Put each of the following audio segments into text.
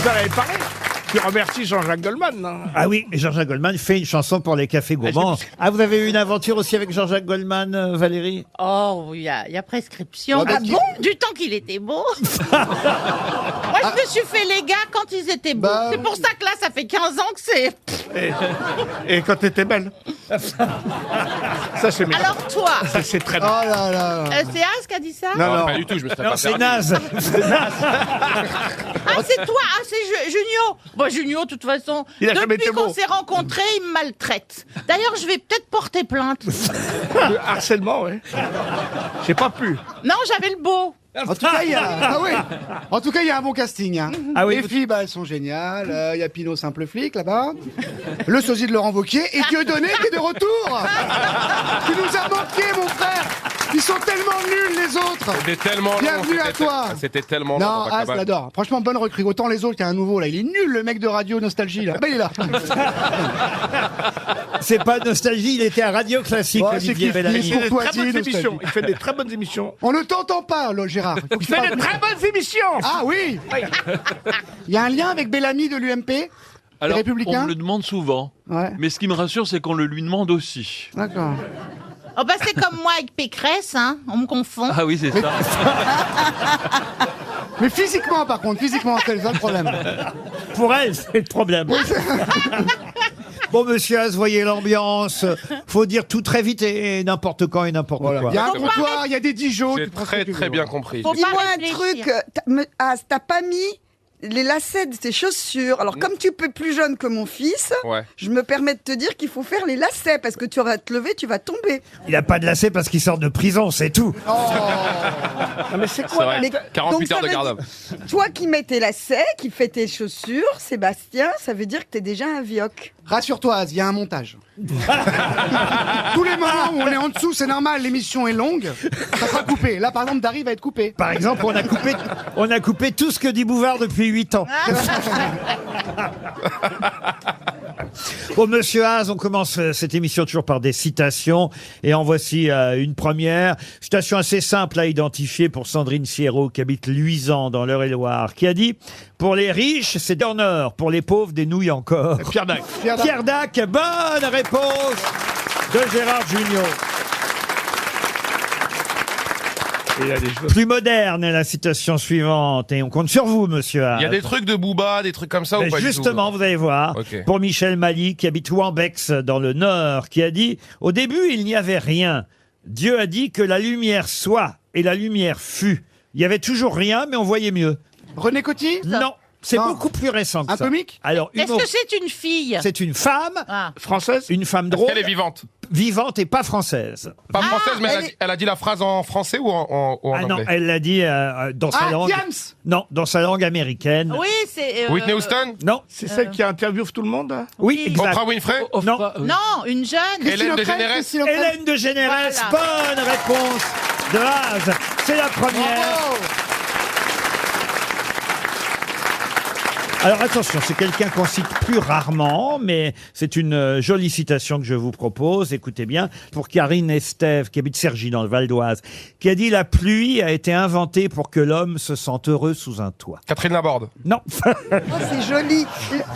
en avez parlé. Tu remercies Jean-Jacques Goldman, non? Ah oui, et Jean-Jacques Goldman fait une chanson pour les cafés gourmands. Ah, vous avez eu une aventure aussi avec Jean-Jacques Goldman, Valérie? Oh, il y a prescription. Ah bon? Du temps qu'il était beau. Moi, je me suis fait les gars quand ils étaient beaux. Bah, c'est pour ça que là, ça fait 15 ans que c'est... Et quand t'étais belle. Ça, c'est méchant. Alors toi, C'est très Oh là là. c'est As qui a dit ça? Non, non. Pas du tout, je me serais Non, pas c'est permis. naze. Ah, c'est toi, ah, c'est Junio. Bon, Junio, de toute façon, Il a jamais depuis été qu'on beau. s'est rencontrés, il me maltraite. D'ailleurs, je vais peut-être porter plainte. Le harcèlement, ouais. J'ai pas pu. Non, j'avais le beau. En tout cas, il y a, ah oui. En tout cas, il y a un bon casting. Hein. Ah oui, Les filles, bah, elles sont géniales. Il y a Pinot Simple Flic là-bas. Le sosie de Laurent Wauquiez et Dieudonné qui est de retour. Tu nous as manqué, mon frère. Ils sont tellement nuls, les autres. C'était tellement long. Bienvenue à c'était- toi. C'était tellement Non, long. As, je l'adore. Franchement, bonne recrue. Autant les autres, il y a un nouveau là. Il est nul, le mec de Radio Nostalgie là. Bah, il est là. C'est pas nostalgie, il était à Radio Classique, Ouais, c'est Olivier kiff, Bellamy. Il fait des très Courtoisie, bonnes émissions. nostalgie. Il fait des très bonnes émissions. On ne t'entend pas, là, Gérard. Faut que Il tu fait parles des très bonnes émissions. Ah oui. Il y a un lien avec Bellamy de l'UMP. Alors, Républicains on me le demande souvent. Ouais. Mais ce qui me rassure, c'est qu'on le lui demande aussi. D'accord. Oh, bah, c'est comme moi avec Pécresse, hein. On me confond. Ah oui, c'est ça. Mais physiquement, par contre, physiquement, c'est ça le problème. Pour elle, c'est le problème. Bon, monsieur As, voyez l'ambiance. Faut dire tout très vite et n'importe quand et n'importe quoi. Il y a un Faut pas comptoir, il y a des Dijon. J'ai tu prends ce très que tu très veux. bien compris. Faut pas Dis-moi un réfléchir. truc, t'as pas mis les lacets de tes chaussures. Alors, comme tu es plus jeune que mon fils, Ouais. je me permets de te dire qu'il faut faire les lacets parce que tu vas te lever, tu vas tomber. Il a pas de lacet parce qu'il sort de prison, c'est tout. Non, mais c'est C'est quoi vrai. Mais- 48 donc, heures ça de veut garde. dire- Toi qui mets tes lacets, qui fais tes chaussures, Sébastien, ça veut dire que t'es déjà un vioc. Rassure-toi, Az, il y a un montage. Tous les moments où on est en dessous, c'est normal, l'émission est longue, ça sera coupé. Là, par exemple, Dari va être coupé. Par exemple, on a coupé tout ce que dit Bouvard depuis 8 ans. Bon, monsieur Haas, on commence cette émission toujours par des citations. Et en voici une première. Citation assez simple à identifier pour Sandrine Sierro, qui habite Luisan, dans l'Eure-et-Loire, qui a dit « Pour les riches, c'est d'honneur. Pour les pauvres, des nouilles encore. » Pierre Dac. Pierre Dac, bonne réponse de Gérard Jugnot. Et il y a des choses. Plus moderne est la citation suivante. Et on compte sur vous, monsieur Haas. Il y a des trucs de Booba, des trucs comme ça ou Mais pas justement, vous allez voir, Ok. pour Michel Mali, qui habite Wambex dans le Nord, qui a dit « Au début, il n'y avait rien. Dieu a dit que la lumière soit, et la lumière fut. Il y avait toujours rien, mais on voyait mieux. René Coty » Non, c'est Non. beaucoup plus récent que Un ça. comique Alors, Est-ce humour- que c'est une fille? c'est une femme, Ah. Française. une femme Est-ce drôle, qu'elle est vivante? vivante et pas française. Pas française, mais elle est- elle a dit la phrase en français ou en Ah non, anglais? elle l'a dit dans sa Ah, langue. Diams. Non, dans sa langue américaine. Oui, c'est... Whitney Houston? Non, C'est celle qui interviewe tout le monde. Hein. oui, exact. Oprah Winfrey? Non. Non, une jeune. Hélène de Généresse? Christine O'Crane. Hélène de Généresse, Voilà. bonne réponse de Haas. C'est la première. Bravo. Alors attention, c'est quelqu'un qu'on cite plus rarement, mais c'est une jolie citation que je vous propose. Écoutez bien, pour Karine Estève, qui habite Cergy dans le Val d'Oise, qui a dit « La pluie a été inventée pour que l'homme se sente heureux sous un toit. Catherine Laborde? » Non, Oh, c'est joli.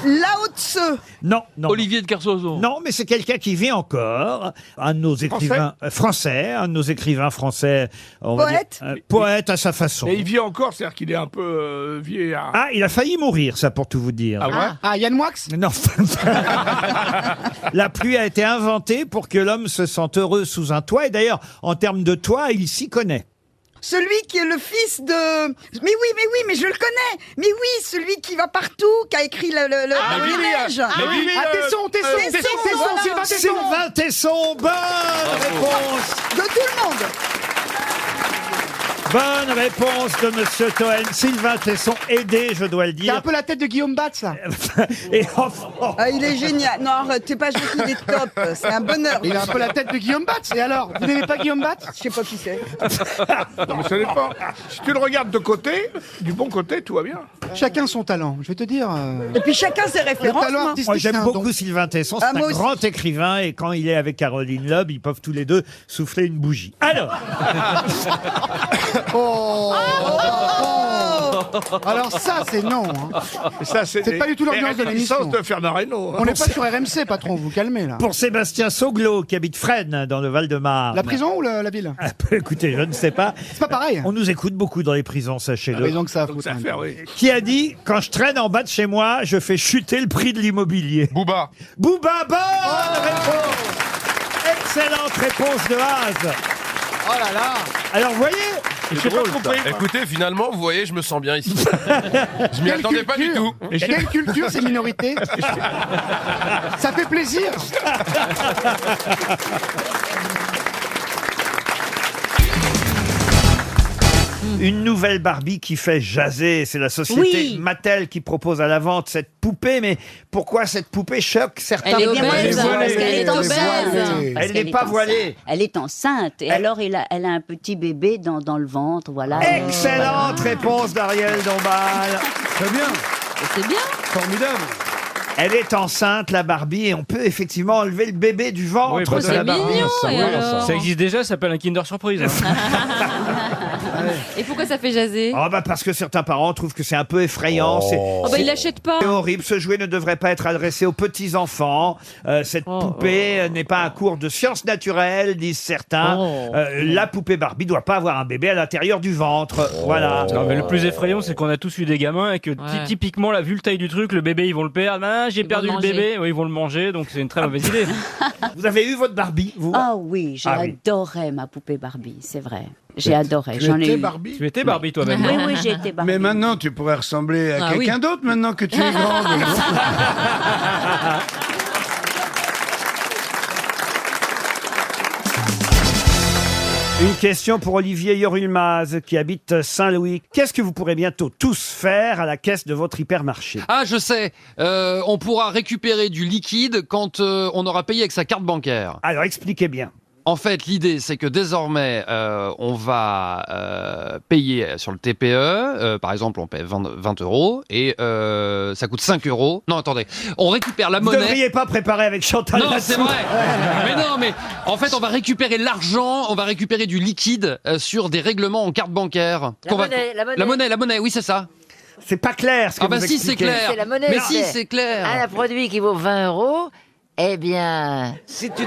Lao Tse. non, non. Olivier de Kersauzon. Non, mais c'est quelqu'un qui vit encore, un de nos écrivains français, un de nos écrivains français, on va Poète. dire, poète à sa façon. Et il vit encore, c'est-à-dire qu'il est un peu vieillard. Ah, il a failli mourir, ça pour tout vous dire. Ah ouais. Ah, Yann Moix. Non. La pluie a été inventée pour que l'homme se sente heureux sous un toit. Et d'ailleurs, en termes de toit, il s'y connaît. Celui qui est le fils de... Mais oui, mais je le connais. Mais oui, celui qui va partout, qui a écrit le Neige. Mais oui, Ah, Tesson, voilà. Sylvain Tesson. Sylvain Tesson, bonne réponse. De tout le monde. Bonne réponse de Monsieur Toen. Sylvain Tesson, aidé, je dois le Il a un dire. peu la tête de Guillaume Batz, là. Et enfin, Ah, il est génial. Non, arrête, t'es pas gentil, il est top. C'est un bonheur. Il a un peu la tête de Guillaume Batz. Et alors, vous n'aimez pas Guillaume Batz? Je sais pas qui c'est. Non, mais ça dépend. Si tu le regardes de côté, du bon côté, tout va bien. Chacun son talent, je vais te dire. Et puis chacun ses Le références. talent moi. artistique, moi c'est j'aime un beaucoup don. Sylvain Tesson, c'est Ah, un moi aussi. grand écrivain et quand il est avec Caroline Loeb, ils peuvent tous les deux souffler une bougie. Alors, Oh. Alors ça, c'est non. Hein. Ça, C'est pas du tout l'ambiance de l'émission. de Fernand Reynaud. On n'est pas sur RMC, patron, vous calmez là. Pour Sébastien Soglo, qui habite Fresnes, dans le Val-de-Marne. La prison ou la ville? Ah, écoutez, je ne sais pas. C'est pas pareil. On nous écoute beaucoup dans les prisons, sachez-le. Oui, donc ça, Donc ça fait, oui. Qui a dit « Quand je traîne en bas de chez moi, je fais chuter le prix de l'immobilier ». Booba. Booba, bonne réponse. Excellente réponse de Az. Oh là là. Alors, vous voyez, J'ai pas compris. Écoutez, finalement, vous voyez, je me sens bien ici. Je m'y Quelle attendais pas du culture. tout. Quelle culture, ces minorités. Ça fait plaisir. une nouvelle Barbie qui fait jaser. C'est la société Oui. Mattel qui propose à la vente cette poupée. Mais pourquoi cette poupée choque certains? Elle est bien obèse, voilée. parce qu'elle est Elle est obèse. voilée. Parce Elle qu'elle n'est est pas enceinte. voilée. Elle est enceinte. Et alors, elle a un petit bébé dans le ventre, voilà. Excellente réponse d'Ariel Dombal. Très bien. Et c'est bien. Formidable. Elle est enceinte, la Barbie, et on peut effectivement enlever le bébé du ventre Oui, de parce la C'est Barbie. mignon, et alors Ça existe déjà, ça s'appelle un Kinder Surprise. hein. Et pourquoi ça fait jaser? Ah bah parce que certains parents trouvent que c'est un peu effrayant. Oh bah ils l'achètent pas. C'est horrible, ce jouet ne devrait pas être adressé aux petits-enfants. Cette poupée n'est pas un cours de sciences naturelles, disent certains. La poupée Barbie doit pas avoir un bébé à l'intérieur du ventre. Voilà. Non, mais le plus effrayant, c'est qu'on a tous eu des gamins et que typiquement, là, vu le taille du truc, le bébé, ils vont le perdre. Ah, j'ai perdu vont le le manger. bébé. Oui, ils vont le manger, donc c'est une très mauvaise idée. Vous avez eu votre Barbie, vous? Ah oui, Ah oui. j'adorais ma poupée Barbie, c'est vrai. J'ai adoré. J'en ai eu. Barbie. Tu étais Barbie toi-même. Oui, oui, j'ai été Barbie. Mais maintenant, tu pourrais ressembler à Ah quelqu'un d'autre maintenant que tu es grande. Une question pour Olivier Yorulmaz qui habite Saint-Louis. Qu'est-ce que vous pourrez bientôt tous faire à la caisse de votre hypermarché? Ah, je sais. On pourra récupérer du liquide quand on aura payé avec sa carte bancaire. Alors expliquez bien. En fait, l'idée, c'est que désormais, on va payer sur le TPE. Par exemple, on paie 20 euros et ça coûte 5 euros. Non, attendez. On récupère la Vous ne monnaie. devriez pas préparer avec Chantal Non, là-dessous. c'est vrai. Mais non, mais en fait, on va récupérer l'argent, on va récupérer du liquide sur des règlements en carte bancaire. La monnaie. Oui, c'est ça. C'est pas clair ce que Ah bah vous si, c'est expliquez. clair. C'est la monnaie, Mais c'est- si, c'est clair. Un produit qui vaut 20 euros, eh bien, si tu...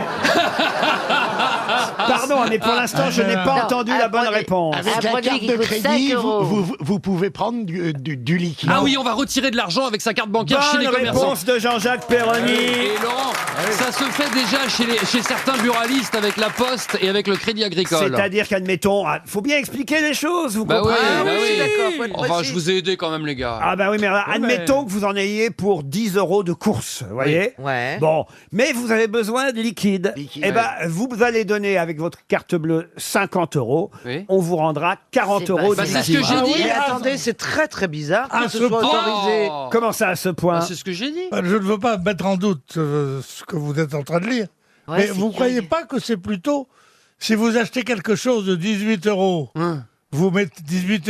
Pardon, mais pour l'instant, je n'ai pas Non, entendu un la bonne produit- réponse. Un produit qui coûte 5 euros. Vous pouvez prendre du liquide. Ah oui, on va retirer de l'argent avec sa carte bancaire chez les Bonne commerçants. réponse de Jean-Jacques Perroni. Et Laurent, ça se fait déjà chez certains buralistes avec la Poste et avec le Crédit Agricole. C'est-à-dire qu'admettons, faut bien expliquer les choses, vous Bah oui, comprenez? bah oui. d'accord, faut être Enfin, précis. je vous ai aidé quand même, les gars. Ah bah oui, mais alors, admettons que vous en ayez pour 10 euros de course, vous voyez? Ouais. Bon, mais vous avez besoin de liquide. Eh ben, vous allez donner avec votre carte bleue 50 euros. Oui. On vous rendra 40 euros de Bah, c'est ce liquide. que j'ai dit. Mais attendez, c'est très très bizarre que ce ce soit point. autorisé. Oh. Comment ça, à ce point? Bah, c'est ce que j'ai dit. Je ne veux pas mettre en doute ce que vous êtes en train de lire. Ouais, Mais c'est vous ne croyez curieux. pas que c'est plutôt, si vous achetez quelque chose de 18 euros, vous mettez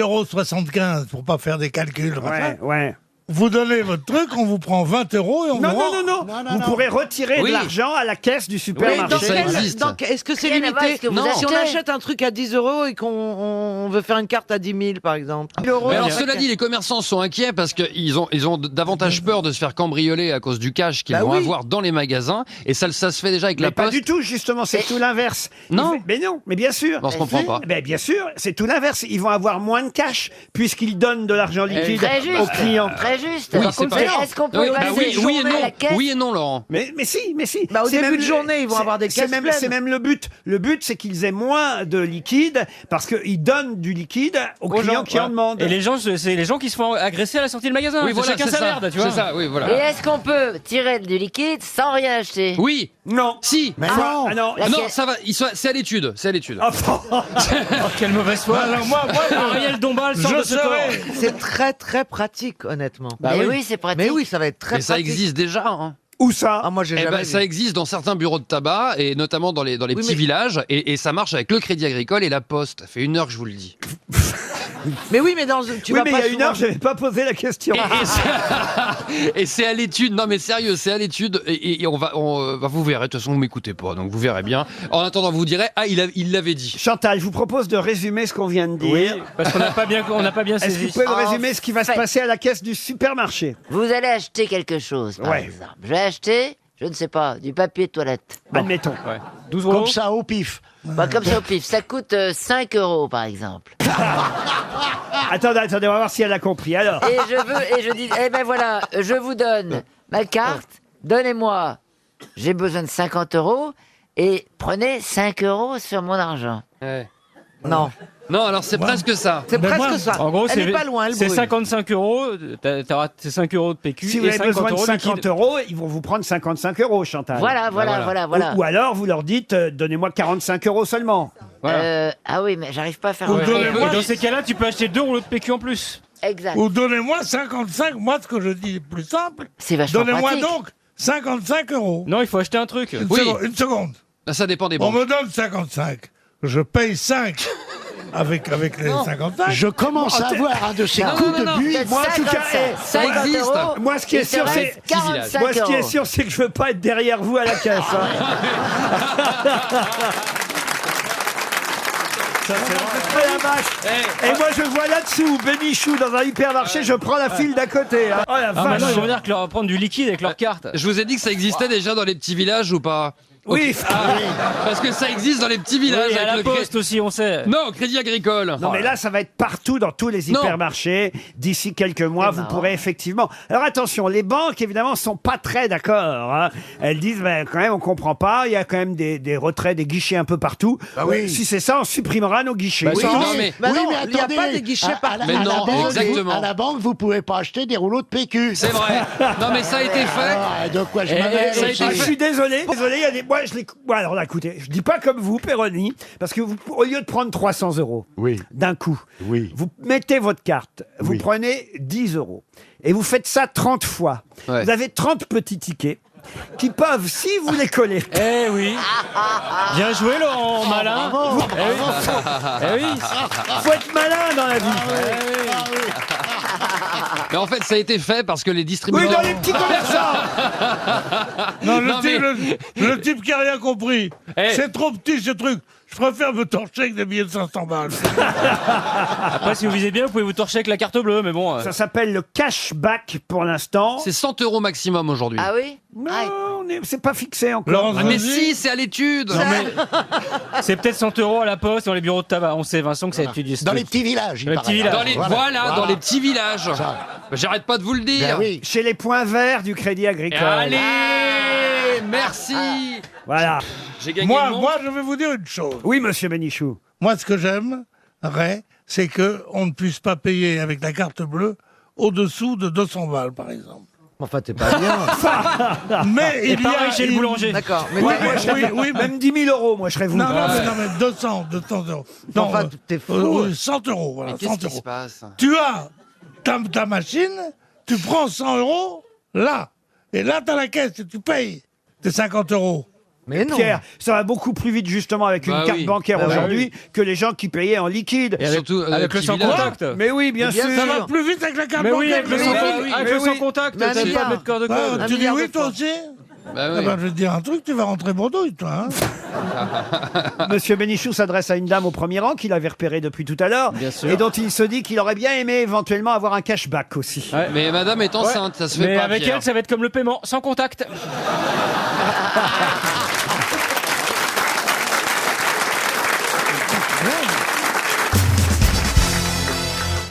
18,75 € pour pas faire des calculs, machin, Ouais. vous donnez votre truc, on vous prend 20 euros et on Non, vous rend... non. Vous pourrez retirer Oui. de l'argent à la caisse du supermarché. ça existe. Est-ce que c'est Rien à voir avec limité ce que vous Non. Si on achetez. achète un truc à 10 euros et qu'on veut faire une carte à 10 000, par exemple. Mais alors, cela dit, les commerçants sont inquiets parce qu'ils ont davantage peur de se faire cambrioler à cause du cash qu'ils Bah vont oui. avoir dans les magasins. Et ça se fait déjà avec Mais la pas Poste. du tout, justement, c'est tout l'inverse. Non. Mais non, mais bien sûr. On se comprend pas. Ben, bien sûr, c'est tout l'inverse. Ils vont avoir moins de cash puisqu'ils donnent de l'argent liquide Très juste. aux clients. Très juste. Oui, Par c'est contre, pas- est-ce qu'on peut Oui, passer bah oui, une oui et journée à la non. caisse? Oui et non, Laurent. Mais si. Bah, au C'est début même de journée, ils vont avoir des c'est caisses même, pleines. c'est même le but. Le but, c'est qu'ils aient moins de liquide parce qu'ils donnent du liquide aux clients gens, qui en ouais. demandent. Et les gens, c'est les gens qui se font agresser à la sortie du magasin. Oui, C'est voilà, chacun c'est sa ça. merde, tu vois. C'est ça, oui, Et voilà. est-ce qu'on peut tirer du liquide sans rien acheter? Oui, Non. si. Ah non. La Non, caisse- ça va. C'est à l'étude. C'est à l'étude. Oh, Oh, quelle mauvaise foi. Alors moi, Ariel Dombal sort je de ce corps. serais... C'est très très pratique, honnêtement. Mais oui, c'est pratique. Mais oui, ça va être très Mais ça pratique. existe déjà. Hein. Où ça? Ah, moi, j'ai Eh jamais ben, vu. ça existe dans certains bureaux de tabac et notamment dans les Oui, petits mais- villages et ça marche avec le Crédit Agricole et la Poste. Ça fait 1 heure que je vous le dis. Mais oui, mais tu Oui, vas mais il pas y a une souvent- heure, je n'avais pas posé la question. Et c'est à l'étude. Non, mais sérieux, c'est à l'étude. Et vous verrez. De toute façon, vous m'écoutez pas, donc vous verrez bien. En attendant, vous direz, il l'avait dit. Chantal, je vous propose de résumer ce qu'on vient de dire. Oui, parce qu'on n'a pas bien Est-ce que saisi. vous pouvez me En résumer ce qui va se fait. passer à la caisse du supermarché? Vous allez acheter quelque chose, par Ouais. exemple. Je vais acheter, je ne sais pas, du papier de toilette. Admettons. Ouais. 12 euros. Comme ça, au pif. Pas comme ça au pif. Ça coûte 5 euros, par exemple. Attendez, on va voir si elle a compris. Alors, Et je dis, eh ben voilà, je vous donne ma carte, donnez-moi, j'ai besoin de 50 euros, et prenez 5 euros sur mon argent. Ouais. Non. Non, alors c'est presque ça. C'est Mais presque moi- ça. En gros, Elle est pas loin, elle c'est brûle. 55 euros. T'auras tes 5 euros de PQ si vous et avez 50 besoin de euros 50 liquide. euros, ils vont vous prendre 55 euros, Chantal. Voilà. Ou alors, vous leur dites, donnez-moi 45 euros seulement. Voilà. Ah oui, mais j'arrive pas à faire Ou un Ouais. donnez-moi- Et dans ces cas-là, tu peux acheter 2 rouleaux de PQ en plus. Exact. Ou donnez-moi 55. Moi, ce que je dis est plus simple. C'est vachement Donnez-moi pratique. donc 55 euros. Non, il faut acheter un truc. Une seconde. Ça dépend des On banques. me donne 55. Je paye 5 avec les 55. Je commence à avoir un de ces Non, coups non, non, de buis. Moi, en tout cas, 50 existe. euros, Moi, ce qui est il te sûr, c'est- reste 45 moi, ce qui est euros. sûr, c'est que je veux pas être derrière vous à la caisse. Oh la vache. Et moi, je vois là-dessous Bénichou dans un hypermarché, je prends la file d'à côté. Hein. Oh la Ah, vache. maintenant, ils vont dire que leur prendre du liquide avec leur carte. Je vous ai dit que ça existait déjà dans les petits villages ou pas? Oui. Parce que ça existe dans les petits villages Oui, à avec la le poste aussi, on sait. Non, Crédit Agricole. Non mais là ça va être partout dans tous les Non. hypermarchés. D'ici quelques mois, vous marrant. pourrez effectivement. Alors attention, les banques évidemment sont pas très d'accord. Hein. Elles disent ben, quand même on comprend pas. Il y a quand même des retraits, des guichets un peu partout. Ah oui. Si c'est ça, on supprimera nos guichets. Bah, Oui. oui, non, mais- Bah oui, non, mais il n'y a attendez, pas des guichets partout. Mais non, la banque, exactement. À la banque, vous pouvez pas acheter des rouleaux de PQ. C'est vrai. Non, mais ça a été fait. Ah, de quoi je Et- m'amène ça a aussi. été Ah, je suis désolé, il y a des. Moi, je les. Bon, alors là, écoutez, je dis pas comme vous, Péroni, parce que vous, au lieu de prendre 300 euros Oui. d'un coup, Oui. vous mettez votre carte, vous Oui. prenez 10 euros et vous faites ça 30 fois. Ouais. Vous avez 30 petits tickets qui peuvent, si vous les collez, Eh oui. Bien joué, Laurent, malin. Eh oui. Eh oui. faut être malin dans la vie. Mais en fait, ça a été fait parce que les Oui, distributeurs. dans les petits commerçants. Non, Non, le type qui a rien compris. Eh. C'est trop petit ce truc. Je préfère me torcher avec des billets de 500 balles. Après, si vous visez bien, vous pouvez vous torcher avec la carte bleue, mais bon. Ça s'appelle le cashback pour l'instant. C'est 100 euros maximum aujourd'hui. Ah oui Non, Ah, c'est pas fixé encore. Laurence Ah, mais Voulzy, si, c'est à l'étude. C'est peut-être 100 euros à la poste dans les bureaux de tabac. On sait, Vincent, que ça étudie ce Dans les truc. petits villages, il Dans les paraît. petits villages. Dans les, voilà, dans les petits villages. Ça. J'arrête pas de vous le dire. Ben oui. Chez les points verts du Crédit Agricole. Allez, merci. Voilà. J'ai gagné moi, le monde. moi, je vais vous dire une chose. Oui, monsieur Bénichou. Moi, ce que j'aimerais, c'est qu'on ne puisse pas payer avec la carte bleue au-dessous de 200 balles, par exemple. Enfin, t'es pas bien. Mais Et il y pareil a chez le une- boulanger. D'accord. Mais Oui, t'as- oui, mais... Même 10 000 euros, moi, je serais vous. Non, mais 200 euros. Non, Enfin, t'es fou. 100 euros, voilà, Mais qu'est-ce 100 qui se euros. passe? Tu as ta machine, tu prends 100 euros, là, et là, t'as la caisse et tu payes tes 50 euros. Mais non. Pierre, ça va beaucoup plus vite justement avec une Bah carte oui. bancaire Bah aujourd'hui que les gens qui payaient en liquide. Et avec, Surtout, avec le petit sans village. contact. Mais oui, bien sûr. Ça va plus vite avec la carte Mais oui, bancaire. avec le que sans, les bah autres. oui. avec Mais le sans oui. contact, Mais un t'as pas milliard. à mettre cœur de Ah, code. Un tu dis milliard oui, de toi fois. aussi Bah Eh oui. ben, je vais te dire un truc, tu vas rentrer bredouille, toi. Hein. Monsieur Bénichou s'adresse à une dame au premier rang qu'il avait repérée depuis tout à l'heure Bien sûr. et dont il se dit qu'il aurait bien aimé éventuellement avoir un cashback aussi. Ouais. Mais madame est enceinte, ça se fait Mais pas. avec Pierre. elle, ça va être comme le paiement, sans contact.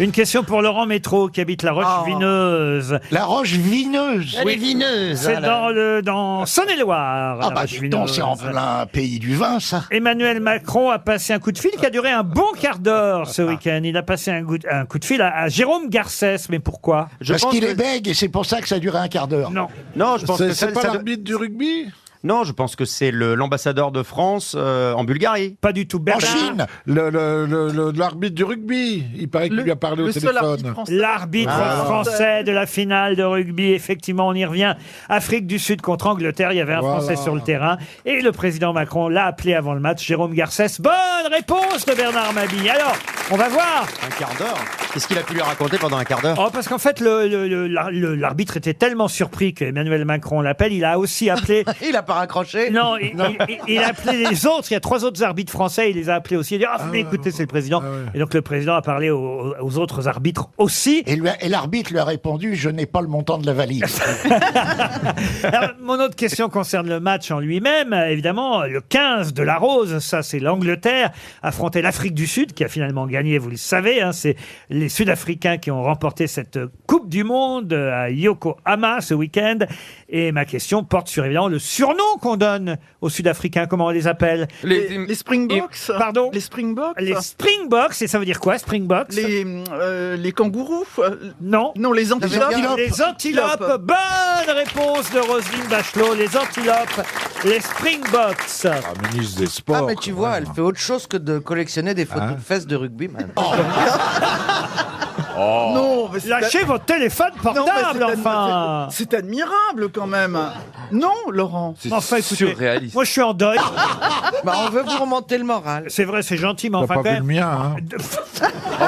Une question pour Laurent Métro qui habite la Oh. Roche-Vineuse. La roche vineuse. Elle est vineuse. C'est voilà. dans Saône-et-Loire. Ah la bah dis donc, c'est en Roche-Vineuse. plein pays du vin, ça. Emmanuel Macron a passé un coup de fil qui a duré un bon quart d'heure ce week-end. Il a passé un coup de fil à Jérôme Garcès. Mais pourquoi Parce qu'il est bègue et c'est pour ça que ça a duré un quart d'heure. Non. Non, je pense que C'est pas ça l'arbitre du rugby? Non, je pense que c'est l'ambassadeur de France en Bulgarie. Pas du tout. En Bernard. Chine. L'arbitre du rugby, il paraît qu'il lui a parlé au téléphone. L'arbitre français de la finale de rugby, effectivement, on y revient. Afrique du Sud contre Angleterre, il y avait un Français sur le terrain. Et le président Macron l'a appelé avant le match, Jérôme Garcès. Bonne réponse de Bernard Mabille. Alors, on va voir. Un quart d'heure. Qu'est-ce qu'il a pu lui raconter pendant un quart d'heure? Oh, parce qu'en fait, l'arbitre était tellement surpris qu'Emmanuel Macron l'appelle, il a aussi appelé... Il a pas raccroché. Non, il a appelé les autres. Il y a 3 autres arbitres français. Il les a appelés aussi. Il a dit venez écoutez, c'est le président. Et donc le président a parlé aux autres arbitres aussi. Et l'arbitre lui a répondu, je n'ai pas le montant de la valise. Alors, mon autre question concerne le match en lui-même. Évidemment, le 15 de la Rose, ça c'est l'Angleterre, affrontait l'Afrique du Sud, qui a finalement gagné, vous le savez. C'est les Sud-Africains qui ont remporté cette Coupe du Monde à Yokohama ce week-end. Et ma question porte sur évidemment le surnom qu'on donne aux Sud-Africains. Comment on les appelle? Les Springboks. Pardon? Les Springboks. Les Springboks, et ça veut dire quoi, Springboks? Les kangourous. Non. Non, les antilopes. Les antilopes. Bonne réponse de Roselyne Bachelot. Les antilopes, les Springboks. Ministre des Sports. Ah, mais tu vois, elle fait autre chose que de collectionner des photos de fesses de rugbyman. Non, mais lâchez votre téléphone portable, enfin. C'est admirable quand même. Non, Laurent. Enfin, écoutez, moi je suis en deuil. On veut vous remonter le moral. C'est vrai, c'est gentil, mais enfin T'as quand pas vu même. le mien, hein.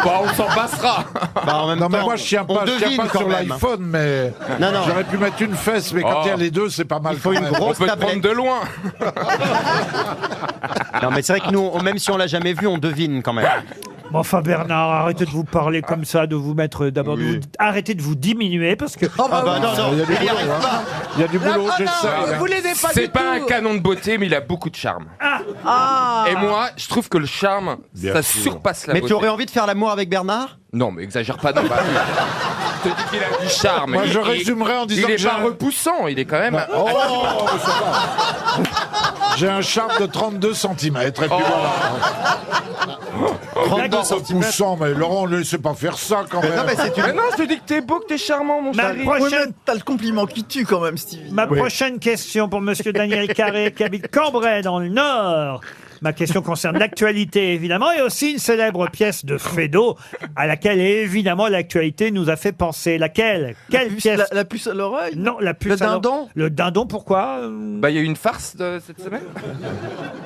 On s'en passera. En même Non, mais temps, moi, je tiens on pas devine quand sur même. l'iPhone, mais Non. j'aurais pu mettre une fesse, mais quand il y a les deux, c'est pas mal. Il faut quand une même. grosse On peut te tablette. prendre de loin. Non, mais c'est vrai que nous, même si on l'a jamais vu, on devine quand même. Bon, enfin Bernard, arrêtez de vous parler comme ça, de vous mettre d'abord, arrêtez de vous diminuer parce que. Non, Il y a du boulot, hein. Il y a du boulot, j'essaie. Vous l'aidez pas C'est du pas un tout. canon de beauté, mais il a beaucoup de charme. Ah. Et moi, je trouve que le charme, Bien ça sûr. surpasse la Mais beauté. tu aurais envie de faire l'amour avec Bernard? Non, mais exagère pas. Non, bah, je te dis qu'il a du charme. Moi, je résumerais en disant il que est j'ai pas un- repoussant, il est quand même. Oh, mais ça va. J'ai un charme de 32 cm. Et puis voilà. 32 cm. Repoussant, mais Laurent, ne laissez pas faire ça quand même. Mais non, je te dis que t'es beau, que t'es charmant, mon Ma chéri. prochaine, T'as le compliment qui tue quand même, Stevie. ma prochaine question pour monsieur Daniel Carré qui habite Cambrai dans le Nord. Ma question concerne l'actualité, évidemment, et aussi une célèbre pièce de Feydeau à laquelle, évidemment, l'actualité nous a fait penser. Laquelle? Quelle pièce? La puce à l'oreille. Non, la puce Le à l'oreille. dindon. Le dindon, pourquoi? Bah, il y a eu une farce de cette semaine.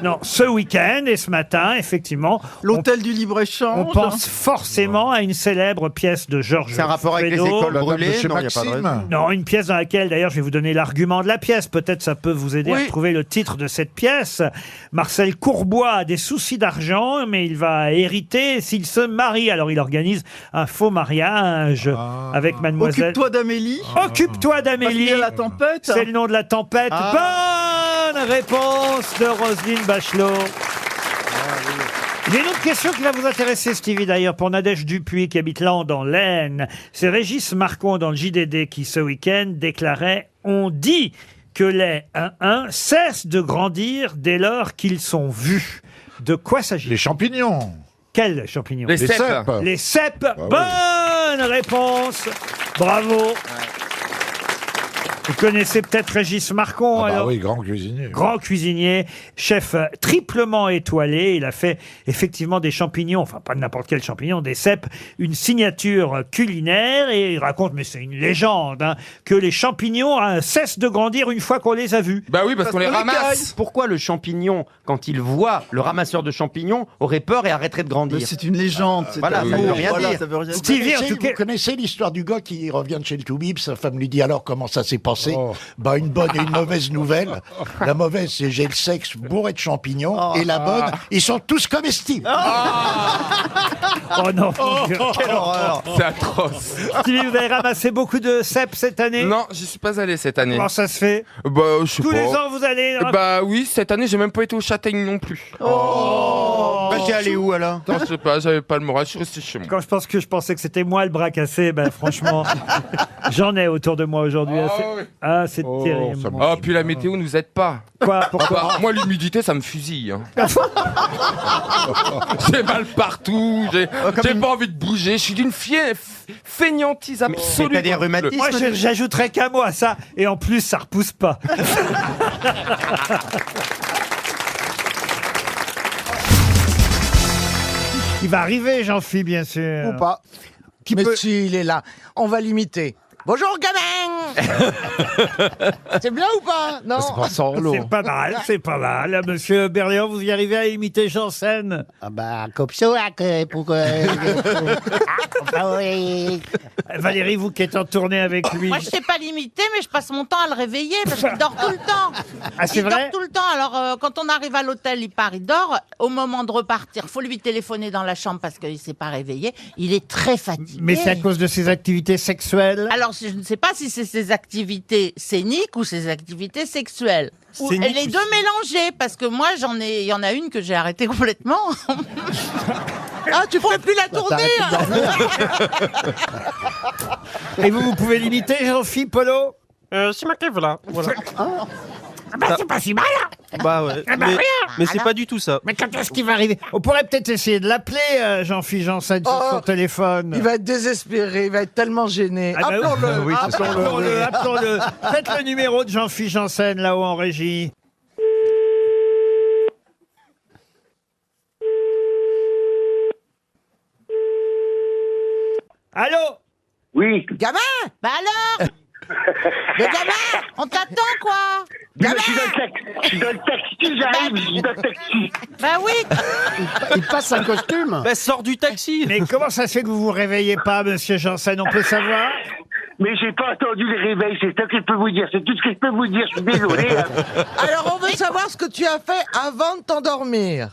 Non, ce week-end et ce matin, effectivement, L'hôtel du libre-échange. on pense forcément à une célèbre pièce de Georges C'est un rapport avec les Feydeau. écoles La dame de brûlées? chez Non, il n'y a pas de Maxime. raison. Non, une pièce dans laquelle, d'ailleurs, je vais vous donner l'argument de la pièce. Peut-être ça peut vous aider à Oui. trouver le titre de cette pièce. Marcel Courbois a des soucis d'argent, mais il va hériter s'il se marie. Alors, il organise un faux mariage avec mademoiselle... Occupe-toi d'Amélie. Occupe-toi Parce qu'il d'Amélie. y a la tempête. C'est le nom de la tempête. Bonne réponse de Roselyne Bachelot. J'ai une autre question qui va vous intéresser, Stevie, d'ailleurs, pour Nadège Dupuis, qui habite Land dans l'Aisne. C'est Régis Marcon, dans le JDD, qui, ce week-end, déclarait « On dit que les 1-1 cessent de grandir dès lors qu'ils sont vus. » De quoi s'agit-il? Les champignons. Quels champignons? Les Les cèpes. cèpes. Les cèpes. oui. Bonne réponse. Bravo. Vous connaissez peut-être Régis Marcon, Ah bah alors. oui, grand cuisinier. Grand cuisinier, chef triplement étoilé. Il a fait effectivement des champignons, enfin pas n'importe quel champignon, des cèpes, une signature culinaire. Et il raconte, mais c'est une légende, hein, que les champignons cessent de grandir une fois qu'on les a vus. Bah oui, parce qu'on les ramasse. Pourquoi le champignon, quand il voit le ramasseur de champignons, aurait peur et arrêterait de Mais grandir? c'est une légende. c'est Voilà, un ça veut mot. rien dire. Ça veut rien dire. Stevie, en tout cas. Vous connaissez l'histoire du gars qui revient de chez le Toubib, sa femme lui dit alors comment ça s'est passé? Oh. Bah une bonne et une mauvaise nouvelle. La mauvaise c'est j'ai le sexe bourré de champignons et la bonne ils sont tous comestibles. Oh non, mon Dieu. Quelle horreur! C'est atroce. Stevie, vous avez ramassé beaucoup de cèpes cette année? Non, j'y suis pas allé cette année. Comment ça se fait? Bah, je sais Tous pas. les ans, vous allez... Bah oui, cette année, j'ai même pas été au Châtaigne non plus. Oh, Bah, t'es allé où alors? Non, je sais pas, j'avais pas le moral, je suis resté chez moi. Quand je pensais que c'était moi le bras cassé, ben franchement, j'en ai autour de moi aujourd'hui. C'est terrible. Ah, puis la météo nous aide pas. Quoi? Pourquoi? Moi, l'humidité, ça me fusille. Hein. J'ai mal partout, j'ai pas envie de bouger, je suis d'une fainéantise absolue. T'as des rhumatismes? Moi, j'ajouterais qu'un mot à ça, et en plus, ça repousse pas. Il va arriver, Jean-Philippe, bien sûr. Ou pas. Mais si, il est là. On va l'imiter. Bonjour, gamin. C'est bien ou pas? Non. C'est pas mal. Monsieur Berléand, vous y arrivez à imiter Janssen? Ah bah, comme ça, pour Valérie, vous qui êtes en tournée avec lui. Moi, je sais pas l'imiter, mais je passe mon temps à le réveiller parce qu'il dort tout le temps. Ah, c'est vrai? Il dort tout le temps. Alors, quand on arrive à l'hôtel, il part, il dort. Au moment de repartir, faut lui téléphoner dans la chambre parce qu'il s'est pas réveillé. Il est très fatigué. Mais c'est à cause de ses activités sexuelles? Alors, je ne sais pas si c'est ses activités scéniques ou ses activités sexuelles. Ou les deux mélangés, parce que moi, il y en a une que j'ai arrêtée complètement. Ah, tu ferais plus la tournée. Et vous pouvez l'imiter, Jean-Philippe Polo? C'est marqué, voilà. Ah bah, c'est pas si mal. Bah ouais. Ah bah, rien. Mais c'est pas du tout ça. Mais quand est-ce qu'il va arriver? On pourrait peut-être essayer de l'appeler, Jean-Philippe Janssen, sur son téléphone. Il va être désespéré, il va être tellement gêné. Ah bah Appelons-le. Appelons-le. Faites le numéro de Jean-Philippe Janssen, là-haut en régie. Allô? Oui. Gamin? Bah alors? Mais gamin, on t'attend quoi? Gamin, Je suis dans le taxi, j'arrive, je suis dans le taxi. bah oui. Il passe un costume. Bah sors du taxi. Mais comment ça se fait que vous vous réveillez pas, monsieur Janssen? On peut savoir? Mais j'ai pas entendu le réveil, c'est ça que je peux vous dire, c'est tout ce que je peux vous dire, je suis désolé. Alors, on veut savoir ce que tu as fait avant de t'endormir.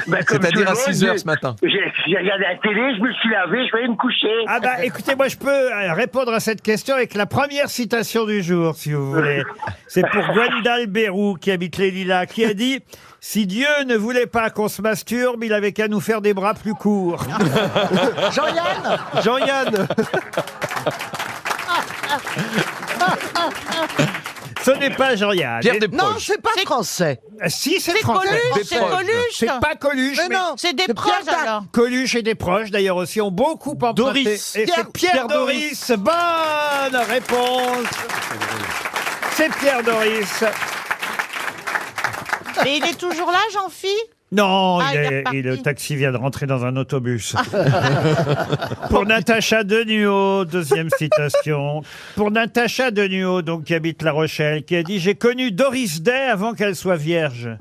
C'est-à-dire à 6h ce matin. J'ai regardé la télé, je me suis lavé, je vais aller me coucher. Ah bah écoutez, moi je peux répondre à cette question avec la première citation du jour, si vous voulez. C'est pour Gwendal Bérou, qui habite les Lilas, qui a dit « Si Dieu ne voulait pas qu'on se masturbe, il avait qu'à nous faire des bras plus courts. » Jean-Yann. Jean-Yann. Ce n'est pas Jean-Yann. Non, c'est pas français. Si, c'est C'est français. Coluche, c'est Coluche. C'est pas Coluche, Mais non. C'est des C'est proches Pierre Dac. alors. Coluche et des proches, d'ailleurs, aussi, ont beaucoup emprunté. Doris. Et c'est Pierre Doris. Bonne réponse. C'est Pierre Doris. Mais il est toujours là, Jean-Philippe? Non, Ah, il est reparti. le taxi vient de rentrer dans un autobus. Pour Natacha Denuot, deuxième citation. Pour Natacha Denuot, donc qui habite La Rochelle, qui a dit « J'ai connu Doris Day avant qu'elle soit vierge. »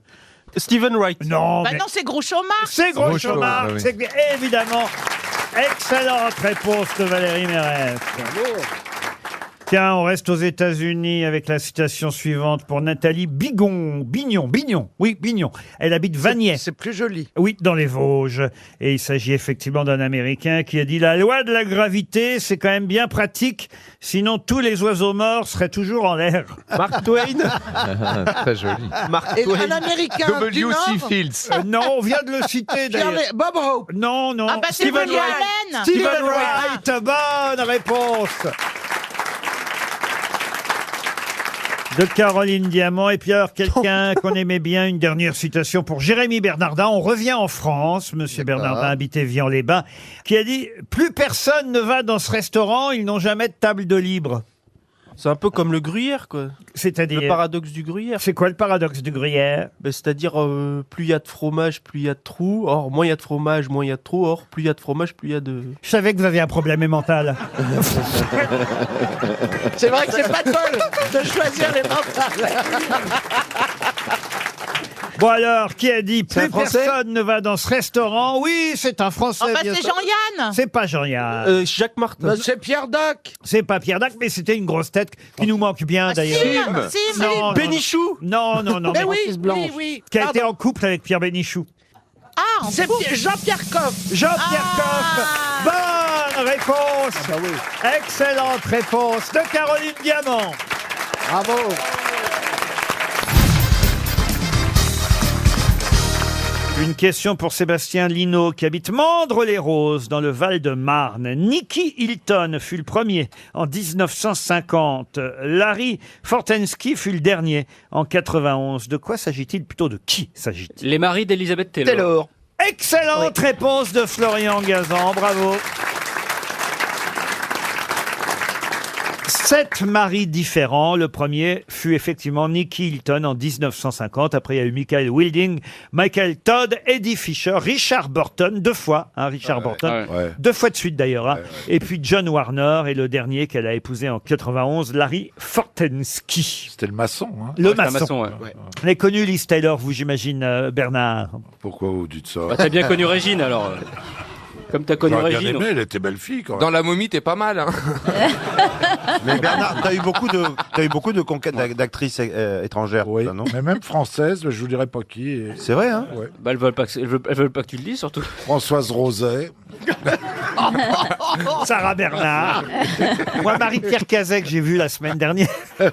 Stephen Wright. Non, Bah mais non, c'est Groucho Marx. c'est Groucho Marx. bah oui. C'est évidemment excellente réponse de Valérie Mérès. Tiens, on reste aux États-Unis avec la citation suivante pour Nathalie Bignon. Oui, Bignon. Elle habite Vanier. C'est plus joli. Oui, dans les Vosges. Et il s'agit effectivement d'un Américain qui a dit « La loi de la gravité, c'est quand même bien pratique, sinon tous les oiseaux morts seraient toujours en l'air. » Mark Twain. Très joli. Mark Et Twain. un Américain du Nord. Fields. Non, on vient de le citer d'ailleurs. Bob Hope. Non. Ah bah c'est Stephen Woody Wright. Allen. Stephen Wright, bonne réponse de Caroline Diamant. Et puis alors, quelqu'un qu'on aimait bien, une dernière citation pour Jérémy Bernardin. On revient en France, monsieur Bernardin, habité Vian-les-Bains, qui a dit « Plus personne ne va dans ce restaurant, ils n'ont jamais de table de libre. » C'est un peu comme le gruyère, quoi. C'est-à-dire Le paradoxe du gruyère. C'est quoi le paradoxe du gruyère? Ben, c'est-à-dire, plus il y a de fromage, plus il y a de trous. Or, moins il y a de fromage, moins il y a de trous. Or, plus il y a de fromage, plus il y a de... Je savais que vous aviez un problème mental. C'est vrai que c'est pas de bol de choisir les mentales. Bon alors, qui a dit « C'est un Plus Français personne ne va dans ce restaurant » Oui, c'est un Français, Ah bah bien c'est sûr. Jean-Yann. C'est pas Jean-Yann. Jacques Martin. Bah, c'est Pierre Dac. C'est pas Pierre Dac, mais c'était une grosse tête qui nous manque bien d'ailleurs. Sim. Non, Bénichou. non, Mais mais oui. qui a été Pardon. en couple avec Pierre Bénichou. Ah, on C'est coupe. Jean-Pierre Coff. Jean-Pierre Coff. Bonne réponse. Excellente réponse de Caroline Diamant. Bravo. Une question pour Sébastien Linaud qui habite Mandres-les-Roses dans le Val-de-Marne. Nicky Hilton fut le premier en 1950. Larry Fortensky fut le dernier en 91. De quoi s'agit-il? Plutôt de qui s'agit-il? Les maris d'Elisabeth Taylor. Excellente réponse de Florian Gazan, bravo. 7 maris différents. Le premier fut effectivement Nicky Hilton en 1950. Après, il y a eu Michael Wilding, Michael Todd, Eddie Fisher, Richard Burton, 2 fois, Richard Burton, 2 fois de suite d'ailleurs. Et puis John Warner, et le dernier qu'elle a épousé en 91, Larry Fortensky. C'était le maçon. Hein. Le maçon. Vous avez connu Liz Taylor, vous, j'imagine, Bernard? Pourquoi vous dites ça? T'as bien connu Régine alors. Comme t'as connu J'aurais Régine. bien aimé, elle était belle fille quand même. Dans La Momie, t'es pas mal. Hein. Mais Bernard, t'as eu beaucoup de conquêtes d'actrices étrangères. Oui, ça, non? mais même françaises, je vous dirais pas qui. C'est vrai, hein? Ouais. Bah, elles veulent pas que tu le dises, surtout. Françoise Roset. Sarah Bernard. Moi, Marie-Pierre Cazet, que j'ai vu la semaine dernière.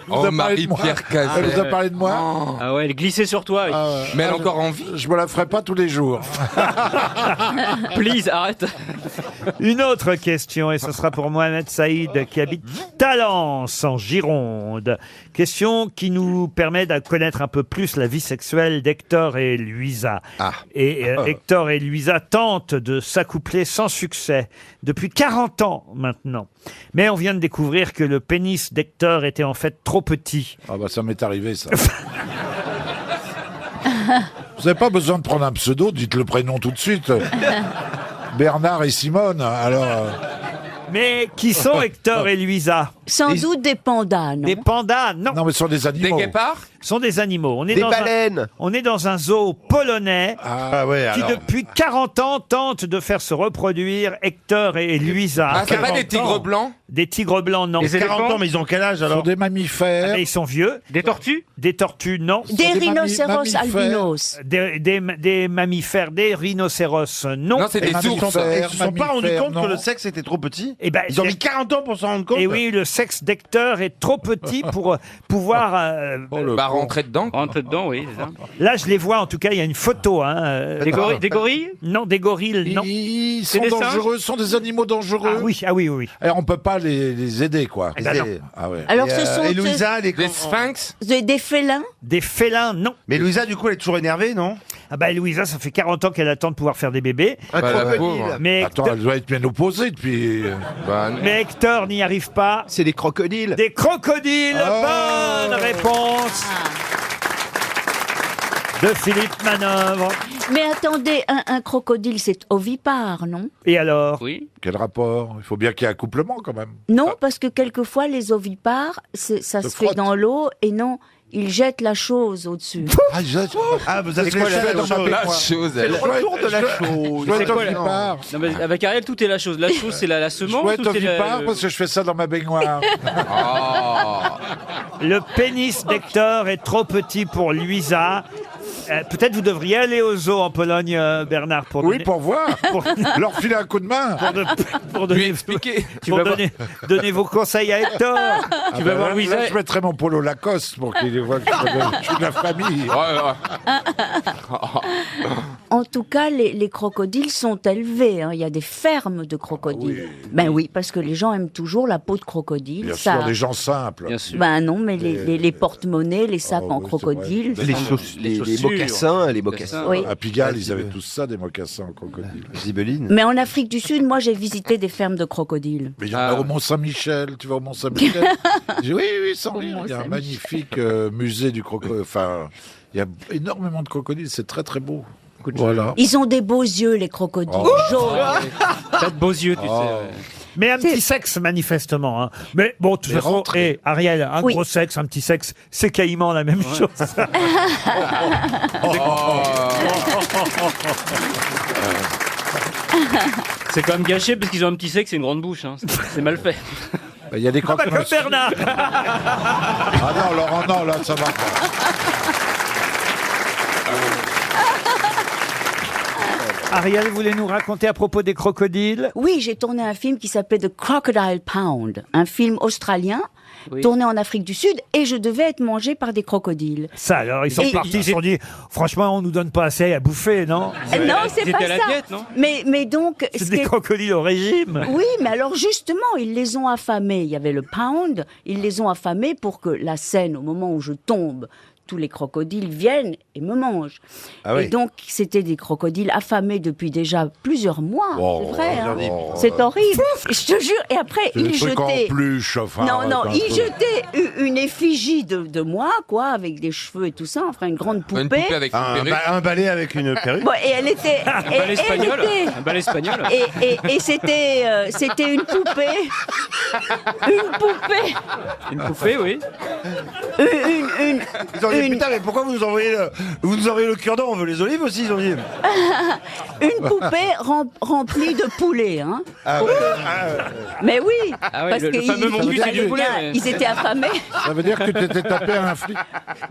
Oh, Marie-Pierre Cazet. Elle vous a parlé de moi? Ah ouais, elle glissait sur toi. Mais elle a encore envie. Je me la ferai pas tous les jours. Please, arrête. Une autre question, et ce sera pour Mohamed Saïd, qui habite Talence, en Gironde. Question qui nous permet de connaître un peu plus la vie sexuelle d'Hector et Louisa. Et Hector et Louisa tentent de s'accoupler sans succès depuis 40 ans maintenant. Mais on vient de découvrir que le pénis d'Hector était en fait trop petit. Ah bah ça m'est arrivé ça. Vous n'avez pas besoin de prendre un pseudo, dites le prénom tout de suite. Bernard et Simone, alors... Mais qui sont Hector et Louisa? Sans doute des pandas, non? Des pandas, non. Non, mais ce sont des animaux. Des guépards? Ce sont des animaux. On est Des dans baleines. On est dans un zoo polonais Ah ouais, qui, alors. depuis 40 ans, tente de faire se reproduire Hector et Louisa. Ah, c'est pas 40 des tigres ans. blancs? Des tigres blancs, non. Des 40 éléphants ans, mais ils ont quel âge Ce sont alors? des mammifères. Ah, mais ils sont vieux. Des tortues? Des tortues, non. Des des rhinocéros mammifères. albinos. Des mammifères, des rhinocéros, non. Non, c'est des Et ours. mammifères. Ils se sont pas rendus mammifères, compte non. que le sexe était trop petit? Eh ben, Ils ont mis 40 ans pour s'en rendre compte? Et oui, le sexe d'Hector est trop petit pour pouvoir... Bah, rentrer dedans. Rentrer dedans, oui, c'est ça. Là, je les vois, en tout cas, il y a une photo. Hein, Des gorilles? Non, des gorilles, non. Ils sont des dangereux, ce sont des animaux dangereux. Ah oui. Et on peut pas les aider, quoi. Eh ben non. Ah ouais. Alors, ce sont Et Louisa, elle est Des sphinx? des félins. Des félins, non. Mais Louisa, du coup, elle est toujours énervée, non? Ah bah Louisa, ça fait 40 ans qu'elle attend de pouvoir faire des bébés. Un Bah, la crocodile. pauvre. Mais, Attends, elle doit être bien opposée depuis... Bah, mais Hector n'y arrive pas. C'est des crocodiles. Des crocodiles, Oh. bonne réponse de Philippe Manœuvre. Mais attendez, un crocodile, c'est ovipare, non? Et alors? Oui. Quel rapport? Il faut bien qu'il y ait accouplement, quand même. Non, parce que quelquefois, les ovipares, ça se fait frotte. dans l'eau, et non, ils jettent la chose au-dessus. Ah, vous avez C'est quoi fait la dans ma chose? la baignoire. chose, C'est elle. le retour de la chose. Je dois C'est être quoi, ovipare. Non, mais avec Ariel, tout est la chose. La chose, c'est la Je semence dois ou être c'est ovipare le- parce que je fais ça dans ma baignoire. Le pénis d'Hector est trop petit pour Louisa. Peut-être vous devriez aller au zoo en Pologne, Bernard, pour Oui, donner, pour voir. Leur filer un coup de main. pour donner, Lui expliquer. pour donner vos conseils à Hector. Ah vas voir là, Louisa. là, je mettrai mon polo Lacoste pour qu'il voit que je suis de la famille. En tout cas, les crocodiles sont élevés. Hein. Il y a des fermes de crocodiles. Ben oui, parce que les gens aiment toujours la peau de crocodile. Bien ça... sûr, des gens simples. Bien sûr. Ben non, mais les porte-monnaies, les sacs en oui, c'est crocodile. Les chaussures. mocassins, les mocassins. Oui. À Pigalle, ils avaient tous ça, des mocassins en crocodile. Zibeline. Mais en Afrique du Sud, moi, j'ai visité des fermes de crocodiles. Mais il y en a au Mont-Saint-Michel. Tu vas au Mont-Saint-Michel? Oui, sans rire. Il y a un magnifique musée du crocodile. Enfin, il y a énormément de crocodiles. C'est très, très beau. Voilà. Ils ont des beaux yeux, les crocodiles. Jaunes. T'as de beaux yeux, tu sais. ouais. Mais un petit sexe, manifestement. Hein. Mais bon, de toute façon, Ariel, un Oui. gros sexe, un petit sexe, c'est caïman la même chose. C'est quand même gâché parce qu'ils ont un petit sexe et une grande bouche. Hein. C'est mal fait. Il y a des Comme croque-monsieur. Bernard. Ah non, Laurent, non, là, ça va pas. Ariel voulait nous raconter à propos des crocodiles. Oui, j'ai tourné un film qui s'appelait The Crocodile Pound, un film australien tourné en Afrique du Sud, et je devais être mangé par des crocodiles. Ça alors, ils sont partis, ils se sont dit, franchement, on nous donne pas assez à bouffer, non? Non, c'est pas ça. Mais donc, c'est des crocodiles au régime. Oui, mais alors justement, ils les ont affamés. Il y avait le pound, ils les ont affamés pour que la scène, au moment où je tombe, tous les crocodiles viennent et me mangent. Ah oui. Et donc, c'était des crocodiles affamés depuis déjà plusieurs mois. Oh, c'est vrai, hein. oh, C'est horrible. Et je te jure. Et après, C'est des ils trucs en jetaient... peluche, enfin, non, arrête un ils peu. jetaient une effigie de moi, quoi, avec des cheveux et tout ça, enfin une grande poupée. Une poupée avec une perruque. Un balai avec une perruque. Bon, et elle était... Un bal espagnol. Un bal espagnol. Et c'était une poupée. Une poupée. Une poupée, oui. Ils ont dit, putain, mais pourquoi vous nous envoyez le cure-dent? On veut les olives aussi, ils ont dit. Une poupée remplie de poulet, hein. Ah ouais. Mais oui, Ah ouais, parce le que fameux mon cul, c'est du poulet, mais- ils étaient affamés. Ça veut dire que tu t'étais tapé un flic.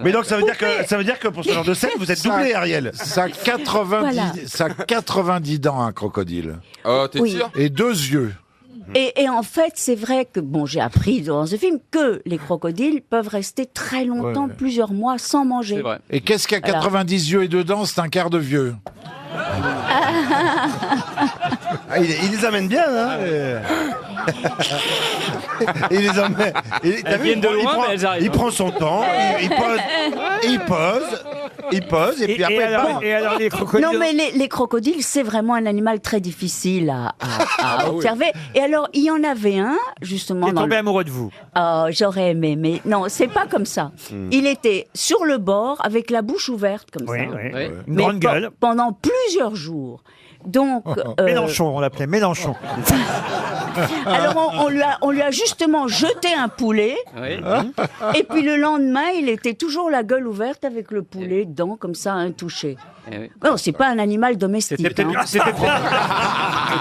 Mais donc ça veut dire que pour ce genre de scène, vous êtes doublé, Ariel. Ça a 90, Voilà. ça a 90 dents, un crocodile. Oh, t'es Oui. sûr? Et 2 yeux. Et en fait, c'est vrai que, bon, j'ai appris dans ce film que les crocodiles peuvent rester très longtemps, Ouais. plusieurs mois, sans manger. C'est vrai. Et qu'est-ce qu'il y a 90 yeux et 2 dents? C'est un quart de vieux. Ah, il les amène bien, hein. Il les amène. Elles viennent de loin, mais elles arrivent. Il prend son temps, il pose, et puis après, bam. et alors les crocodiles. Non, mais les crocodiles, c'est vraiment un animal très difficile à observer. Et alors, il y en avait un, justement. Il est dans tombé le- amoureux de vous. Oh, j'aurais aimé, mais non, c'est pas comme ça. Il était sur le bord, avec la bouche ouverte, comme Oui, ça. oui. Oui. Une Mais grande gueule. pendant plusieurs jours. Donc, Mélenchon, on l'appelait Mélenchon. alors on lui a justement jeté un poulet, Oui. et puis le lendemain, il était toujours la gueule ouverte avec le poulet dedans, comme ça, intouché. Eh oui. Non, c'est pas un animal domestique. C'était peut-être. hein.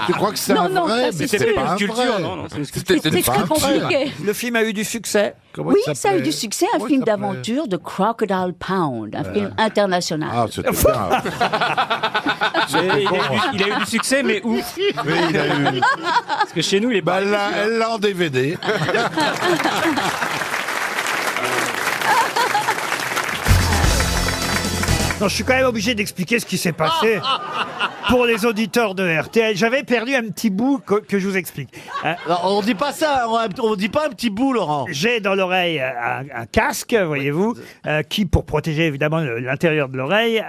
Tu crois que c'est Non, un non, vrai? ça, Mais c'est c'est sûr. pas un Sculpture, vrai. non, non, c'est une sculpture. C'était C'est très pas un vrai. compliqué. Le film a eu du succès. Comment Oui, il ça a eu s'appelait? du succès, un Comment film il s'appelait? d'aventure de Crocodile Pound, un film international. Ah, c'était bien. Mais il a eu du succès, mais où? Oui, il a eu. Parce que chez nous, il est Bah, pas. elle l'a en DVD. Non, je suis quand même obligé d'expliquer ce qui s'est passé pour les auditeurs de RTL. J'avais perdu un petit bout que je vous explique. On dit pas ça, on dit pas un petit bout, Laurent. J'ai dans l'oreille un casque, voyez-vous, qui, pour protéger évidemment l'intérieur de l'oreille,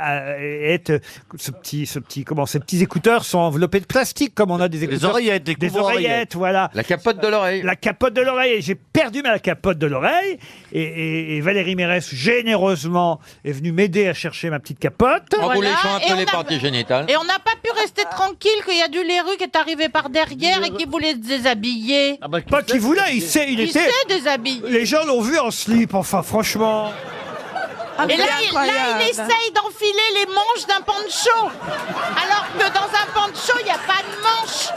ces petits écouteurs sont enveloppés de plastique, comme on a des écouteurs. oreillettes, des des couvre-oreillettes. oreillettes, voilà. La capote de l'oreille. La capote de l'oreille. Et j'ai perdu ma capote de l'oreille. Et Valérie Mérès, généreusement, est venue m'aider à chercher ma petite capote. En vous léchant un peu les parties génitales. Et on n'a pas pu rester tranquille qu'il y a du Leru qui est arrivé par derrière et qui voulait se déshabiller. Pas qu'il voulait, il Il était. s'est déshabillé. Les gens l'ont vu en slip, enfin, franchement. Et là, il essaye d'enfiler les manches d'un poncho. Alors que dans un poncho, il n'y a pas de manches.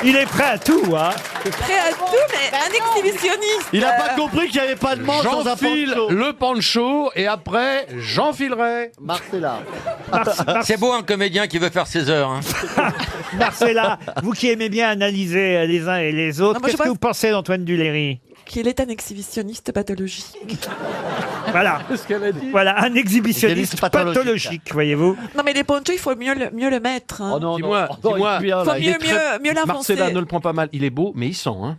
Il est prêt à tout, hein. Prêt à tout, mais un exhibitionniste. Il a pas compris qu'il n'y avait pas de manche dans un J'enfile poncho. le poncho et après, j'enfilerai. Marcella. C'est beau un comédien qui veut faire ses heures. Hein. Marcella, vous qui aimez bien analyser les uns et les autres, Non, moi, je qu'est-ce que pense- vous pensez d'Antoine Duléry? Qu'il est un exhibitionniste pathologique. Voilà. Voilà, un exhibitionniste pathologique, voyez-vous. Non, mais les ponchos, il faut mieux le mettre. hein. Oh non, Dis-moi, non, dis-moi. il est bien, Faut là. Il est mieux l'avancer. Marcella ne le prend pas mal. Il est beau, mais il sent. Hein.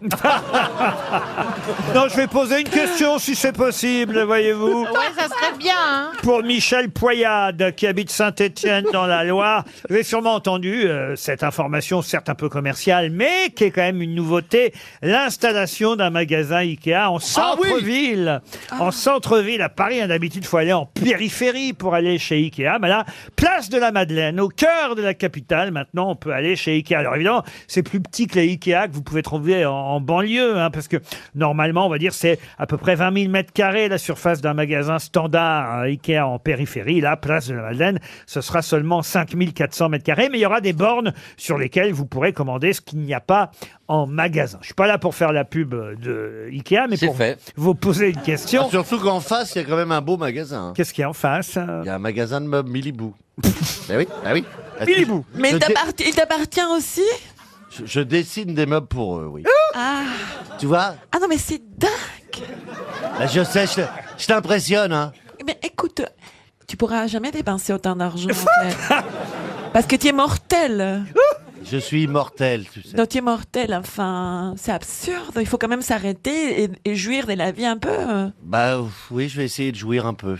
Non, je vais poser une question si c'est possible, voyez-vous. Ouais, ça serait bien, hein. Pour Michel Poyade, qui habite Saint-Étienne dans la Loire. Vous avez sûrement entendu cette information, certes un peu commerciale, mais qui est quand même une nouveauté. L'installation d'un magasin Ikea en centre-ville. En centre-ville à Paris. D'habitude, il faut aller en périphérie pour aller chez Ikea. Mais là, place de la Madeleine, au cœur de la capitale. Maintenant, on peut aller chez Ikea. Alors évidemment, c'est plus petit que les Ikea que vous pouvez trouver en banlieue, hein, parce que normalement, on va dire, c'est à peu près 20 000 mètres carrés la surface d'un magasin standard Ikea en périphérie. Là, place de la Madeleine, ce sera seulement 5 400 mètres carrés. Mais il y aura des bornes sur lesquelles vous pourrez commander ce qu'il n'y a pas en magasin. Je suis pas là pour faire la pub de Ikea, mais pour vous poser une question. Surtout qu'en face, il y a quand même un beau magasin. Qu'est-ce qu'il y a en face? Il y a un magasin de meubles Milibou. Ben oui, ben oui. Milibou. Mais il t'appartient aussi? Je dessine des meubles pour eux, oui. Ah. Tu vois? Ah non, mais c'est dingue. Ben, je sais, je t'impressionne, hein. Mais écoute, tu pourras jamais dépenser autant d'argent, en fait. Parce que tu es mortel. Je suis immortel, tu sais. Donc tu es mortel, enfin, c'est absurde. Il faut quand même s'arrêter et jouir de la vie un peu. Bah oui, je vais essayer de jouir un peu.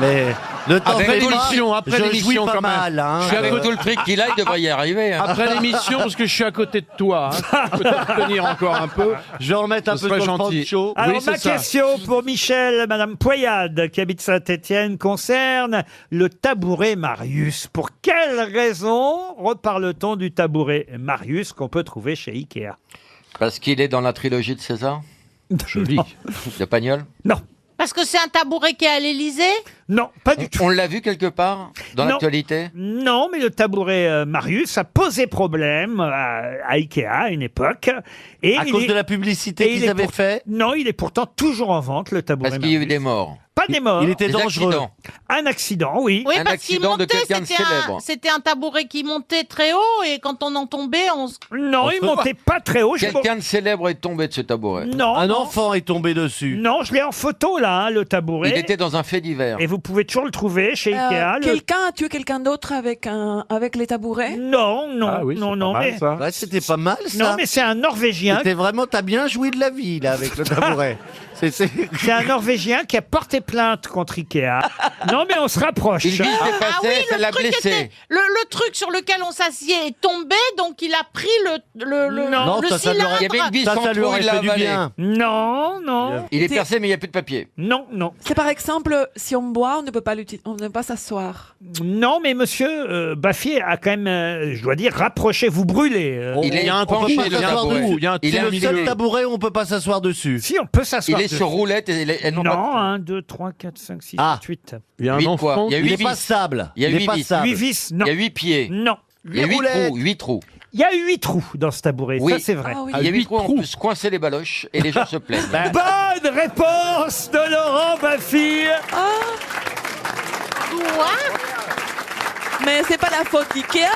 Mais le temps Après fait l'émission, pas, après je l'émission, jouis pas quand même. mal, hein. Je suis Avec tout le fric qu'il a, il devrait y arriver. Hein. Après l'émission, parce que je suis à côté de toi, hein. Je peux te tenir encore un peu. Je vais en mettre un Ce peu serait sur le gentil. poncho. Alors, Oui, c'est ma ça. question pour Michel, Madame Poyade, qui habite Saint-Étienne, concerne le tabouret Marius. Pour quelle raison reparle-t-on du tabouret Marius qu'on peut trouver chez Ikea? Parce qu'il est dans la trilogie de César. Joli. De Pagnol. Non. Parce que c'est un tabouret qui est à l'Élysée? Non, pas du tout. On l'a vu quelque part dans Non. l'actualité. Non, mais le tabouret Marius a posé problème à Ikea à une époque. Et À il cause est- de la publicité et il qu'ils est avaient pour- fait. Non, il est pourtant toujours en vente, le tabouret Parce qu'il y a eu Marius. des morts. Pas des morts. Il était Des dangereux. accidents. Un accident, oui. Oui, Un parce qu'il accident de montait, quelqu'un de célèbre. c'était un tabouret qui montait très haut et quand on en tombait, on se... Non, il montait pas très haut. Quelqu'un de célèbre est tombé de ce tabouret. Non, Un non. enfant est tombé dessus. Non, je l'ai en photo là, hein, le tabouret. Il était dans un fait divers. Et vous pouvez toujours le trouver chez Ikea. Quelqu'un a tué quelqu'un d'autre avec les tabourets? Non, non, Ah oui, non, c'est non, pas mal, mais... ça. Ouais, c'était pas mal, ça. Non, mais c'est un Norvégien. C'était vraiment, t'as bien joui de la vie, là, avec le tabouret. C'est... C'est un Norvégien qui a porté plainte contre Ikea. Non, mais on se rapproche. Une vis Ah dépassée, oui, ça l'a le truc blessé. était... Le truc sur lequel on s'assied est tombé, donc il a pris Non, le ça lui cylindre. aurait- Il y avait une vis ça en lui trou, aurait il l'a fait du avalé. bien. Non, non, Il est percé, mais il n'y a plus de papier. non, non. C'est par exemple, si on boit, on ne peut pas s'asseoir. Non, mais monsieur Baffy a quand même, je dois dire, rapproché, vous brûlez. Il est on peut penché, pas le s'asseoir tabouret. dessus. Il y a un Il C'est est le un seul milieu. tabouret où on peut pas s'asseoir dessus. Si, on peut s'asseoir Il est dessus. sur roulette et non, pas- Non, 1, 2, 3, 4, 5, 6, Ah. 8. Il y a un Huit enfant. quoi. Il y a Il 8 est pas vis. stable. Il y a est huit pas vis. stable. 8 vis, non. Il y a 8 pieds. Non. Il y a 8 roulettes. trous. 8 trous. Il y a 8 trous dans ce tabouret, Oui. ça c'est vrai. Ah oui. Il y a 8 huit trous, on trous. peut se coincer les baloches et les gens se plaignent. Bonne réponse de Laurent Baffy. Mais c'est pas la faute d'Ikea.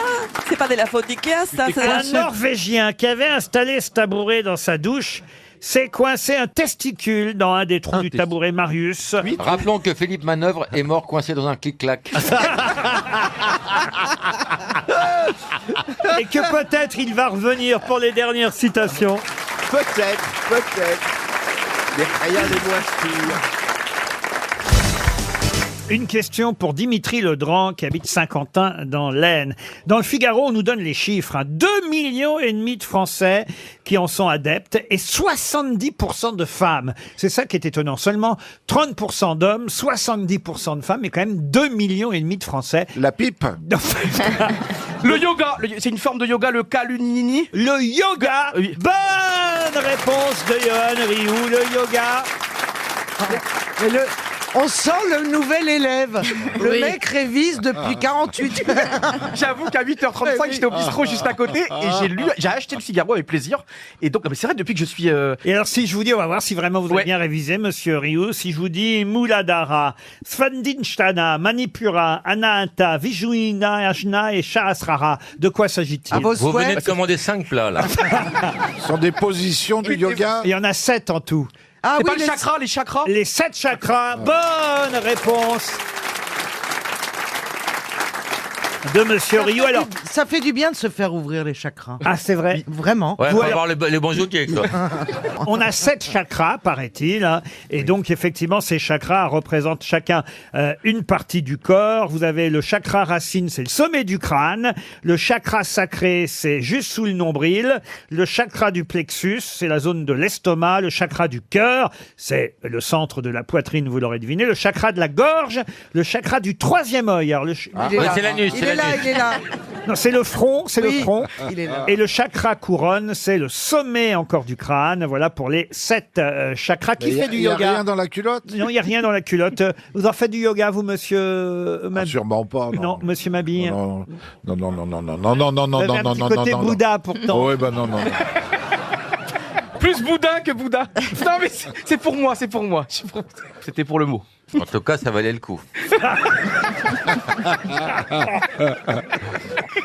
C'est pas de la faute d'Ikea, ça. C'est Un Norvégien qui avait installé ce tabouret dans sa douche s'est coincé un testicule dans un des trous du tabouret Marius. Rappelons que Philippe Manœuvre est mort coincé dans un clic-clac. Et que peut-être il va revenir pour les dernières citations. Peut-être. Mais rien n'est moins sûr. Une question pour Dimitri Ledrand qui habite Saint-Quentin dans l'Aisne. Dans le Figaro, on nous donne les chiffres. 2,5 millions de Français qui en sont adeptes et 70% de femmes. C'est ça qui est étonnant. Seulement 30% d'hommes, 70% de femmes, mais quand même 2,5 millions de Français. La pipe. Le yoga, c'est une forme de yoga, le kalunini. Le yoga. Oui. Bonne réponse de Johan Rioux. Le yoga. Mais on sent le nouvel élève. Le Oui. mec révise depuis 48 heures. J'avoue qu'à 8h35, j'étais au bistrot juste à côté et j'ai acheté le Figaro avec plaisir. Et donc, mais c'est vrai, depuis que je suis. Et alors, si je vous dis, on va voir si vraiment vous avez Ouais. bien révisé, monsieur Rioux, si je vous dis Muladhara, Svandinstana, Manipura, Anahata, Vijuina, Ajna et Sahasrara, de quoi s'agit-il? À vos Vous venez souhaits. de commander 5 plats, là. Ce sont des positions du yoga. Il y en a 7 en tout. Ah C'est oui, pas le chakra, les chakras. Les 7 chakras, bonne réponse de monsieur Rioux. Alors, ça fait du bien de se faire ouvrir les chakras. ah, c'est vrai. Vraiment. Ouais, Vous, faut alors- avoir les bons jockeys, quoi. On a 7 chakras, paraît-il, hein. Et donc effectivement, ces chakras représentent chacun une partie du corps. Vous avez le chakra racine, c'est le sommet du crâne. Le chakra sacré, c'est juste sous le nombril. Le chakra du plexus, c'est la zone de l'estomac. Le chakra du cœur, c'est le centre de la poitrine, vous l'aurez deviné. Le chakra de la gorge, le chakra du troisième œil. Alors, Il est là. c'est l'anus, Il c'est est là, l'anus. il est là. non, c'est le front, c'est Oui, le front. il est là. Et le chakra couronne, c'est le sommet encore du crâne. Voilà pour les 7 chakras. Qui fait du Il y a yoga? rien dans la culotte. Non, il n'y a rien dans la culotte. Vous en faites du yoga, vous, monsieur Ah, Mabille? sûrement pas. Non, monsieur Mabille. Non, non, non, non, non, non, non, non, non, Vous avez non, un non, petit non, côté non, non. Bouddha, pourtant. Oui, ben non, non. Plus Plus Bouddha que Bouddha. Non, mais c'est pour moi, c'est pour moi. C'était pour le mot. En tout cas, ça valait le coup.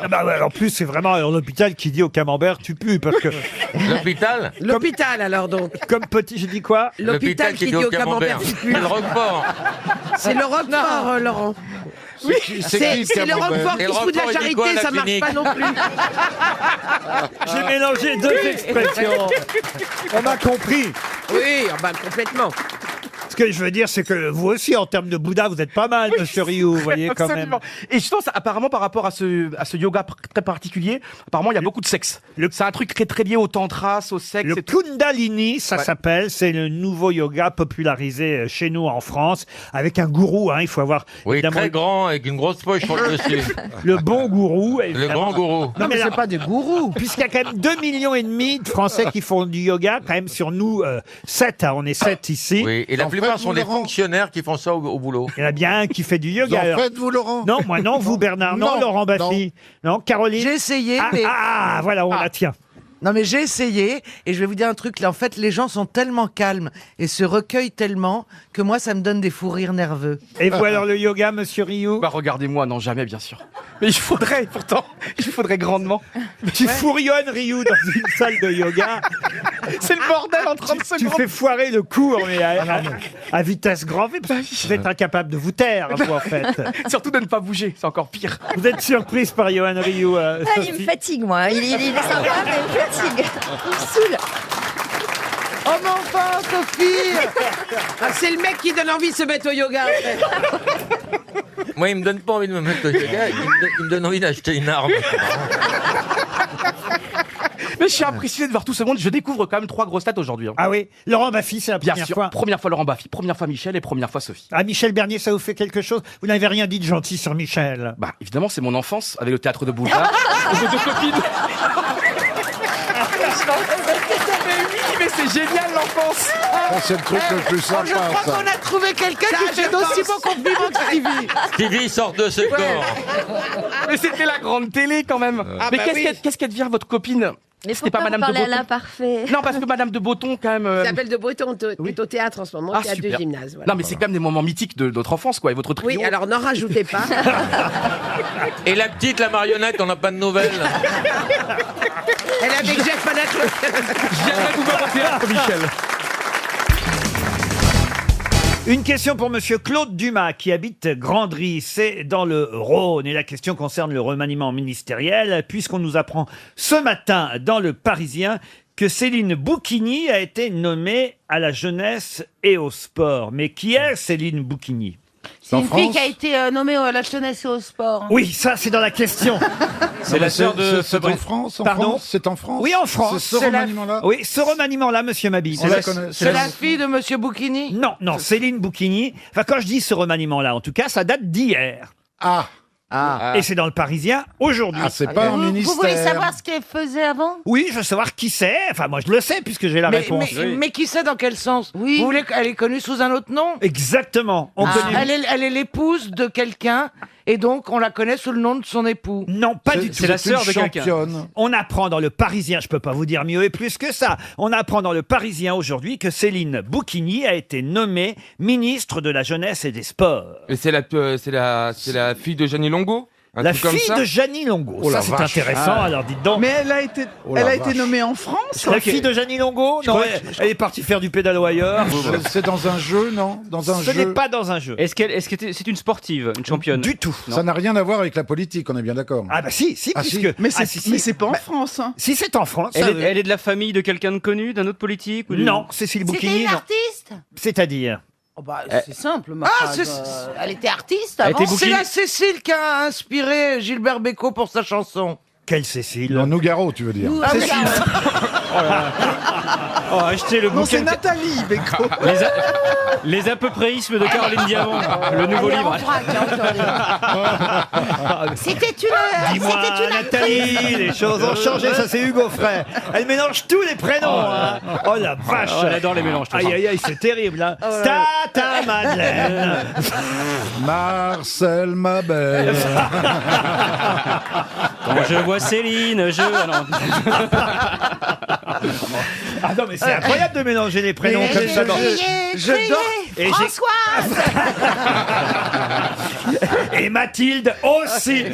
Ah bah ouais, en plus, c'est vraiment l'hôpital qui dit au camembert, tu pues, parce que... L'hôpital L'hôpital, alors, donc. Comme petit, j'ai dit quoi? L'hôpital qui dit au camembert, tu pues. C'est le Roquefort. C'est le Roquefort, Laurent. Oui, c'est le Roquefort qui se fout de la charité, ça marche pas non plus. J'ai mélangé deux expressions. On m'a compris. Oui, bah, complètement. Ce que je veux dire, c'est que vous aussi, en termes de Bouddha, vous êtes pas mal, monsieur Rioux, vous voyez, quand Absolument. même. Et justement, apparemment, par rapport à ce yoga très particulier, apparemment, il y a beaucoup de sexe. C'est un truc très lié au tantras, au sexe. Le Kundalini, ça s'appelle, c'est le nouveau yoga popularisé chez nous en France, avec un gourou, hein, il faut avoir... Oui, évidemment, très grand, avec une grosse poche sur le dessus. le bon gourou. Le grand gourou. Non, mais là, c'est pas des gourous. puisqu'il y a quand même 2,5 millions de Français qui font du yoga, quand même sur nous, 7, hein, on est 7 ici. Oui, et la plupart sont des fonctionnaires qui font ça au boulot. Il y en a bien un qui fait du yoga. En alors. faites-vous, Laurent? Non, moi non, vous Bernard, non, Non, Laurent Baffy, non, Caroline. J'ai essayé, mais... voilà, on la tient. Non, mais j'ai essayé, et je vais vous dire un truc, là, en fait, les gens sont tellement calmes et se recueillent tellement que moi, ça me donne des fous rires nerveux. Et vous alors le yoga, monsieur Rioux? Bah regardez-moi, non jamais bien sûr. Mais il faudrait pourtant, il faudrait grandement. Tu fourionnes Rioux dans une salle de yoga. C'est le bordel en 30 secondes. Tu fais foirer le cours, mais à vitesse grand V. Vous êtes incapable de vous taire, vous, en fait. Surtout de ne pas bouger, c'est encore pire. Vous êtes surprise par Johan Rioux, Il me Sophie? fatigue, moi. Il est sympa, mais il me fatigue. Il me saoule. Oh, mais enfin, Sophie c'est le mec qui donne envie de se mettre au yoga, en fait. Moi, il me donne pas envie de me mettre au yoga, il me donne envie d'acheter une arme. Mais je suis impressionné de voir tout ce monde. Je découvre quand même 3 grosses têtes aujourd'hui. Hein. Ah oui, Laurent Baffy, c'est la Bien première sûr, fois. première fois Laurent Baffy, première fois Michel et première fois Sophie. Ah, Michel Bernier, ça vous fait quelque chose? Vous n'avez rien dit de gentil sur Michel. Bah évidemment, c'est mon enfance avec le théâtre de Boulevard. Et vos 2 copines. Mais oui, mais c'est génial l'enfance. C'est le truc le plus sympa, Je crois ça. qu'on a trouvé quelqu'un qui fait d'aussi beaux compliments que Stevie. Stevie sort de ce corps. Mais c'était la grande télé quand même. Mais bah qu'est-ce qu'elle devient votre copine? Mais C'était pas pourquoi Madame vous de parlez à Botton. l'imparfait? Non, parce que Madame de Botton quand même. Il s'appelle de Breton, est au théâtre en ce moment, théâtre de super. gymnase. Voilà. Non, mais c'est quand même des moments mythiques de notre enfance, quoi. Et votre trio. Oui, alors n'en rajoutez pas. Et la petite, la marionnette, on n'a pas de nouvelles. Elle est avec Jeff Panacloc. Je viendrai vous voir au théâtre, Michel. Une question pour monsieur Claude Dumas, qui habite Grandry, c'est dans le Rhône. Et la question concerne le remaniement ministériel, puisqu'on nous apprend ce matin dans le Parisien que Céline Bouquigny a été nommée à la jeunesse et au sport. Mais qui est Céline Bouquigny? C'est une fille qui a été nommée à la jeunesse et au sport. Oui, ça c'est dans la question. C'est la sœur de Fabrice. En France, Pardon? C'est en France. Oui, en France. C'est ce remaniement-là. Oui, ce remaniement-là, monsieur Mabille. C'est la fille de Monsieur Bouquigny? Non, non, Céline Bouquigny. Enfin, quand je dis ce remaniement-là, en tout cas, ça date d'hier. Et c'est dans le Parisien aujourd'hui. Ah, c'est pas un ministère. Vous voulez savoir ce qu'elle faisait avant? Oui, je veux savoir qui c'est. Enfin, moi, je le sais puisque j'ai la réponse. Mais qui sait dans quel sens? Oui. Vous voulez qu'elle est connue sous un autre nom? Exactement. On connaît... Elle est l'épouse de quelqu'un et donc on la connaît sous le nom de son époux. Non, pas du tout. C'est la sœur de quelqu'un. On apprend dans le Parisien, je peux pas vous dire mieux et plus que ça, on apprend dans le Parisien aujourd'hui que Céline Bouquigny a été nommée ministre de la Jeunesse et des Sports. Et c'est la fille de Jeannie Longo? La fille de Jeannie Longo. Oh la ça, c'est vache. intéressant. Alors, dites donc. Mais elle a été, Oh la elle a vache. été nommée en France? La fille de Jeannie Longo? Non, elle est partie faire du pédalo ailleurs. C'est dans un jeu, non? Dans un Ce jeu. n'est pas dans un jeu. Est-ce que c'est une sportive, une championne? Du tout. Ça n'a rien à voir avec la politique, on est bien d'accord. Ah bah si, Ah, si. puisque... Mais c'est si, si. pas en France. Hein. Si, c'est en France. Elle est de la famille de quelqu'un de connu, d'un autre politique ou Non, Cécile C'était Bouquigny, une non. artiste? C'est-à-dire Oh bah, c'est simple, ma Ah, phrase. elle était artiste Elle avant? était C'est la Cécile qui a inspiré Gilbert Bécaud pour sa chanson. Quelle Cécile? Non, Nougaro, tu veux dire. Oh, achetez le Non, c'est bouquin. Nathalie Bécaud. Les à peu préismes de Caroline Diamant, le nouveau Elle est livre. en vrac, hein, attendez. C'était une Dis-moi, Nathalie, les choses ont changé, ça c'est Hugo Frey. Elle mélange tous les prénoms. Hein. Oh la vache. Oh, elle adore les mélanges. de toute Aïe aïe aïe, c'est terrible. Hein. Tata Madeleine. Marcel, ma belle. façon. Quand je vois Céline, je... Ah non. Ah non, mais c'est incroyable de mélanger les prénoms Mais comme ça. je dors. Et j'ai- Françoise. Et Mathilde aussi.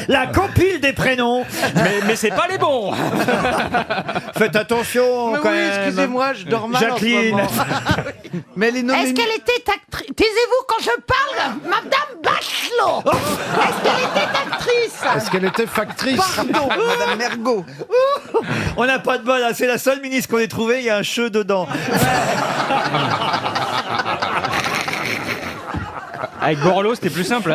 La compile des prénoms. Mais c'est pas les bons. Faites attention Mais quand oui, même. excusez-moi, je dors mal Jacqueline. en ce moment. Mais elle est nommée... Est-ce qu'elle était actrice? Taisez-vous quand je parle, Madame Bachelot. Est-ce qu'elle était actrice? Est-ce qu'elle était factrice? Pardon, Madame Mergot. On n'a pas de bol, hein. C'est la seule ministre qu'on ait trouvée, il y a un cheveu dedans. Avec Borloo, c'était plus simple.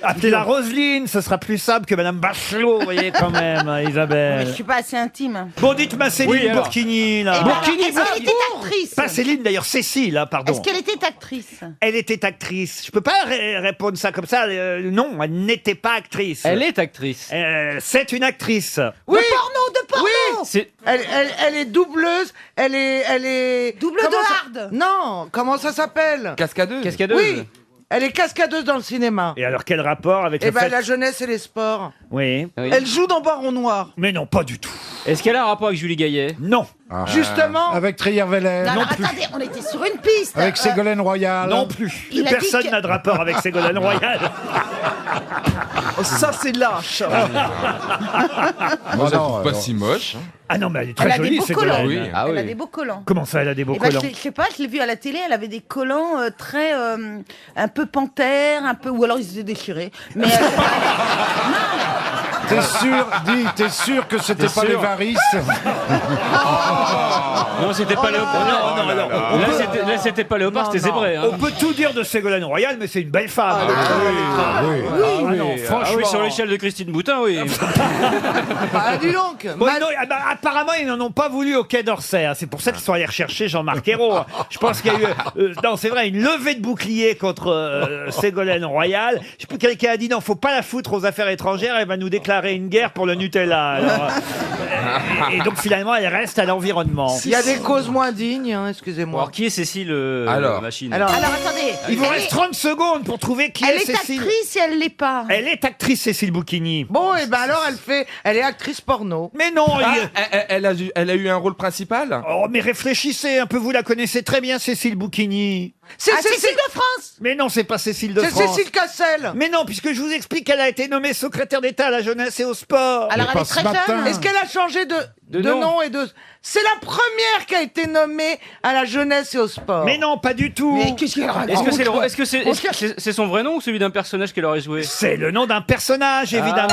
Appelez-la Roselyne, ce sera plus simple que Madame Bachelot, vous voyez quand même, Mais je Isabelle. suis pas assez intime. Bon, dites-moi Céline Oui, alors. Burkini, là. Eh ben, est-ce qu'elle était actrice? Pas Céline, d'ailleurs, Cécile, hein, pardon. Est-ce qu'elle était actrice? Elle était actrice. Je peux pas répondre ça comme ça. Non, elle n'était pas actrice. Elle est actrice. C'est une actrice. Oui. De porno. Oui. Elle est doubleuse. Elle est... Double Comment de ça- hard. Non, comment ça s'appelle? Cascadeuse. Cascadeuse. Oui. Elle est cascadeuse dans le cinéma. Et alors, quel rapport avec Eh le ben, fait... la jeunesse et les sports. Oui. Oui. Elle joue dans Baron Noir. Mais non, pas du tout. Est-ce qu'elle a un rapport avec Julie Gaillet? Non. Justement. Avec Trier-Veller. Non, alors, attendez, on était sur une piste. Avec Ségolène Royal. Non plus. Il a dit Personne que- n'a de rapport avec Ségolène Royal. Oh, ça, c'est lâche. Moi, je la non, trouve pas alors. si moche. Ah non, mais elle est Elle très a des jolie, beaux Ségolène. collants. Oui. Ah Elle a oui. des beaux collants. Comment ça, elle a des beaux Eh ben, collants je sais pas, je l'ai vue à la télé, elle avait des collants très un peu panthère, un peu ou alors ils étaient déchirés. Mais T'es sûr que c'était T'es pas les sûr varices? Non, c'était pas Léopard. Là, c'était pas Léopard, c'était Zébré. hein. On peut tout dire deSégolène Royal, mais c'est une belle femme. Ah non, franchement. Ah oui, sur l'échelle de Christine Boutin, oui. Ah, dis donc. Bon, non, apparemment, ils n'en ont pas voulu au Quai d'Orsay. Hein. C'est pour ça qu'ils sont allés rechercher Jean-Marc Ayrault. Je pense qu'il y a eu, non, c'est vrai, une levée de bouclier contre Ségolène Royal. Je sais plus, quelqu'un a dit non, faut pas la foutre aux affaires étrangères. Elle va nous déclarer une guerre pour le Nutella. Alors, et donc finalement, elle reste à l'environnement. Il y a des causes moins dignes, hein, excusez-moi. Alors, qui est Cécile Alors. Machine? Alors, attendez. Il vous reste 30 secondes pour trouver qui Elle est est Cécile. actrice et elle l'est pas. Elle est actrice, Cécile Bouquigny. bon, et ben alors elle est actrice porno. Mais non, Elle a eu un rôle principal. oh, mais réfléchissez un peu, vous la connaissez très bien, Cécile Bouquigny. C'est Cécile de France. Mais non, c'est pas Cécile de C'est France. Cécile Cassel. Mais non, puisque je vous explique qu'elle a été nommée secrétaire d'État à la jeunesse et au sport. Alors elle est très jeune. Est-ce qu'elle a changé de nom et de... C'est la première qui a été nommée à la jeunesse et au sport. Mais non, pas du tout. Mais qu'est-ce qu'elle raconte? Est-ce que c'est son vrai nom ou celui d'un personnage qu'elle aurait joué? C'est le nom d'un personnage, évidemment.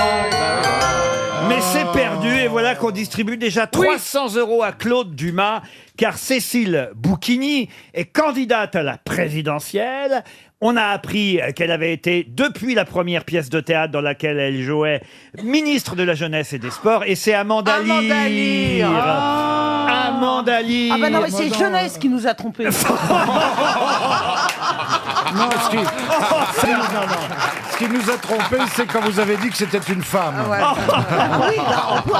Mais c'est perdu, et voilà qu'on distribue déjà 300 € à Claude Dumas, car Cécile Bouquigny est candidate à la présidentielle. On a appris qu'elle avait été, depuis la première pièce de théâtre dans laquelle elle jouait, ministre de la Jeunesse et des Sports, et c'est Amanda Lear. Amanda Lear. Ah bah non, mais c'est jeunesse qui nous a trompés. Non, ce qui nous a trompés, c'est quand vous avez dit que c'était une femme. Oui, bah,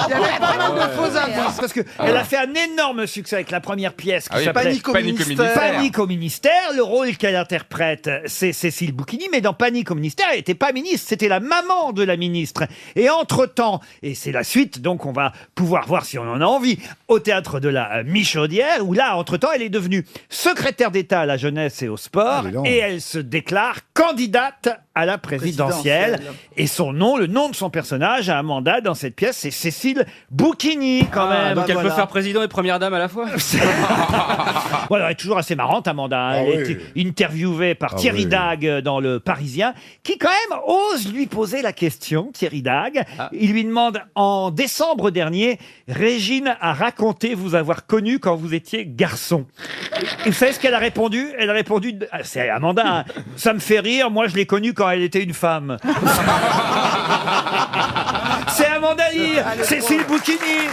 Il y avait pas mal de faux indices. Parce qu'elle a fait un énorme succès avec la première pièce qui Ah oui, s'appelait Panique au ministère. Panique au ministère. Le rôle qu'elle interprète, c'est Cécile Bouquigny, mais dans Panique au ministère, elle n'était pas ministre, c'était la maman de la ministre. Et entre-temps, et c'est la suite, donc on va pouvoir voir si on en a envie, au théâtre de la Michaudière, où là, entre-temps, elle est devenue secrétaire d'État à la jeunesse et au sport, et elle se déclare candidate à la présidentielle. Et son nom, le nom de son personnage, à Amanda, dans cette pièce, c'est Cécile Bouquigny, quand même. Donc elle peut faire président et première dame à la fois. Bon, alors, elle est toujours assez marrante, Amanda. Hein. Elle a été interviewée par Thierry Dague dans Le Parisien, qui quand même ose lui poser la question, Thierry Dague. Il lui demande, en décembre dernier, Régine a raconté vous avoir connu quand vous étiez garçon. Et vous savez ce qu'elle a répondu? Elle a répondu, c'est Amanda, hein, ça me fait rire, moi je l'ai connue quand elle était une femme. C'est Amanda Lear, Cécile Bouquigny.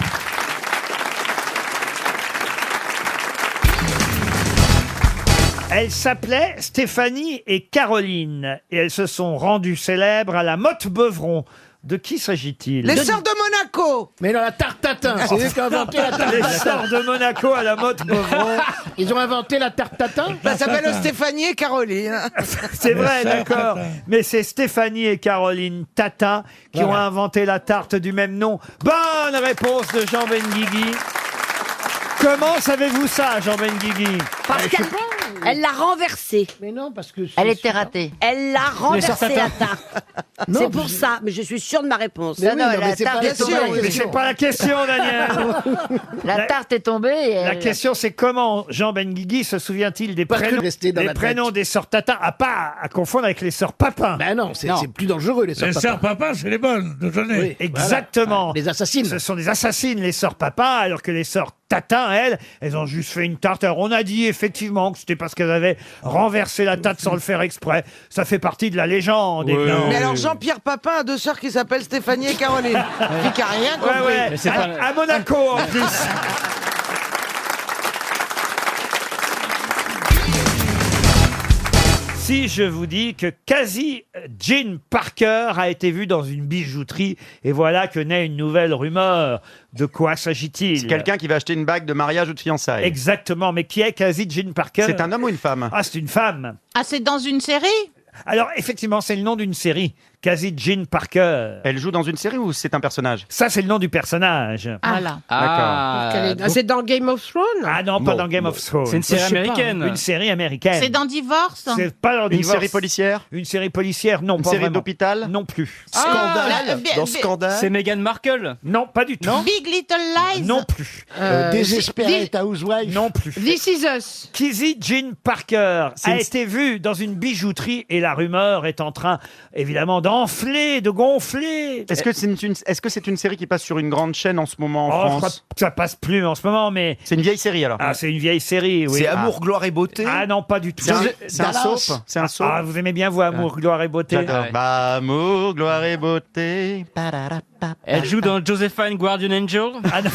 Elles s'appelaient Stéphanie et Caroline et elles se sont rendues célèbres à la Motte-Beuvron. De qui s'agit-il? Les sœurs de Monaco. Mais non, la tarte tatin, c'est eux qui ont inventé la tarte Les tatin. sœurs de Monaco à la mode Beuvron. Ils ont inventé la tarte tatin. Ça s'appelle Stéphanie et Caroline. C'est vrai, d'accord. Mais c'est Stéphanie et Caroline Tatin qui ont inventé la tarte du même nom. Bonne réponse de Jean Benguigui. Comment savez-vous ça, Jean Benguigui? Parce qu'elle Elle l'a renversée. Mais non, parce que... Elle était ratée. Elle l'a renversée, la tarte. Non, C'est pour ça, mais je suis sûre de ma réponse. Mais oui, non, mais la c'est tarte pas est la tombée. question. Mais c'est pas la question, Daniel. La tarte est tombée. Et La question, c'est comment Jean Benguigui se souvient-il des Parce que prénoms, resté dans des la tête. prénoms des sœurs Tatin, pas à confondre avec les sœurs Papin. Ben non, c'est plus dangereux, les Les sœurs sœurs papa, c'est les bonnes, de donner. Oui, exactement. Les assassines. Ce sont des assassines, les sœurs Papin, alors que les sœurs Tatin, elles ont juste fait une tarte. Alors, on a dit effectivement que c'était parce qu'elles avaient renversé la tarte sans le faire exprès. Ça fait partie de la légende. évidemment. Mais alors Jean-Pierre Papin a 2 sœurs qui s'appellent Stéphanie et Caroline. Qui n'a rien compris. Ouais, ouais. À Monaco, en plus. Si je vous dis que quasi Jean Parker a été vu dans une bijouterie, et voilà que naît une nouvelle rumeur. De quoi s'agit-il? C'est quelqu'un qui va acheter une bague de mariage ou de fiançailles. Exactement, mais qui est quasi Jean Parker? C'est un homme ou une femme? Ah, c'est une femme. Ah, c'est dans une série? Alors, effectivement, c'est le nom d'une série. Quasi Jean Parker. Elle joue dans une série ou c'est un personnage? Ça, c'est le nom du personnage. Voilà. D'accord. C'est dans Game of Thrones? Ah non, pas dans Game of Thrones. C'est une série Je sais pas. américaine. Une série américaine. C'est dans Divorce? C'est pas dans Une Divorce. série policière? Une série policière, non, Une pas série vraiment. d'hôpital? Non plus. Scandale? la- Dans bi- Scandale? C'est Meghan Markle. Non, pas du tout. Big Little Lies? Non plus. Désespéré Housewife. Non plus. This is Us. Kizzy Jean Parker C'est a une- été vue dans une bijouterie et la rumeur est en train, évidemment, d'enfler, de gonfler. Est-ce que c'est une série qui passe sur une grande chaîne en ce moment en Oh, je crois France? que ça passe plus en ce moment, mais... C'est une vieille série alors? Ah, c'est une vieille série, oui. C'est Ah. Amour, gloire et beauté. Ah non, pas du tout. C'est un soap? C'est un soap? Ah, vous aimez bien vous, Amour, gloire et beauté? J'adore. Ouais. Bah, amour, gloire et beauté. Elle joue dans Josephine Guardian Angel. Ah, non.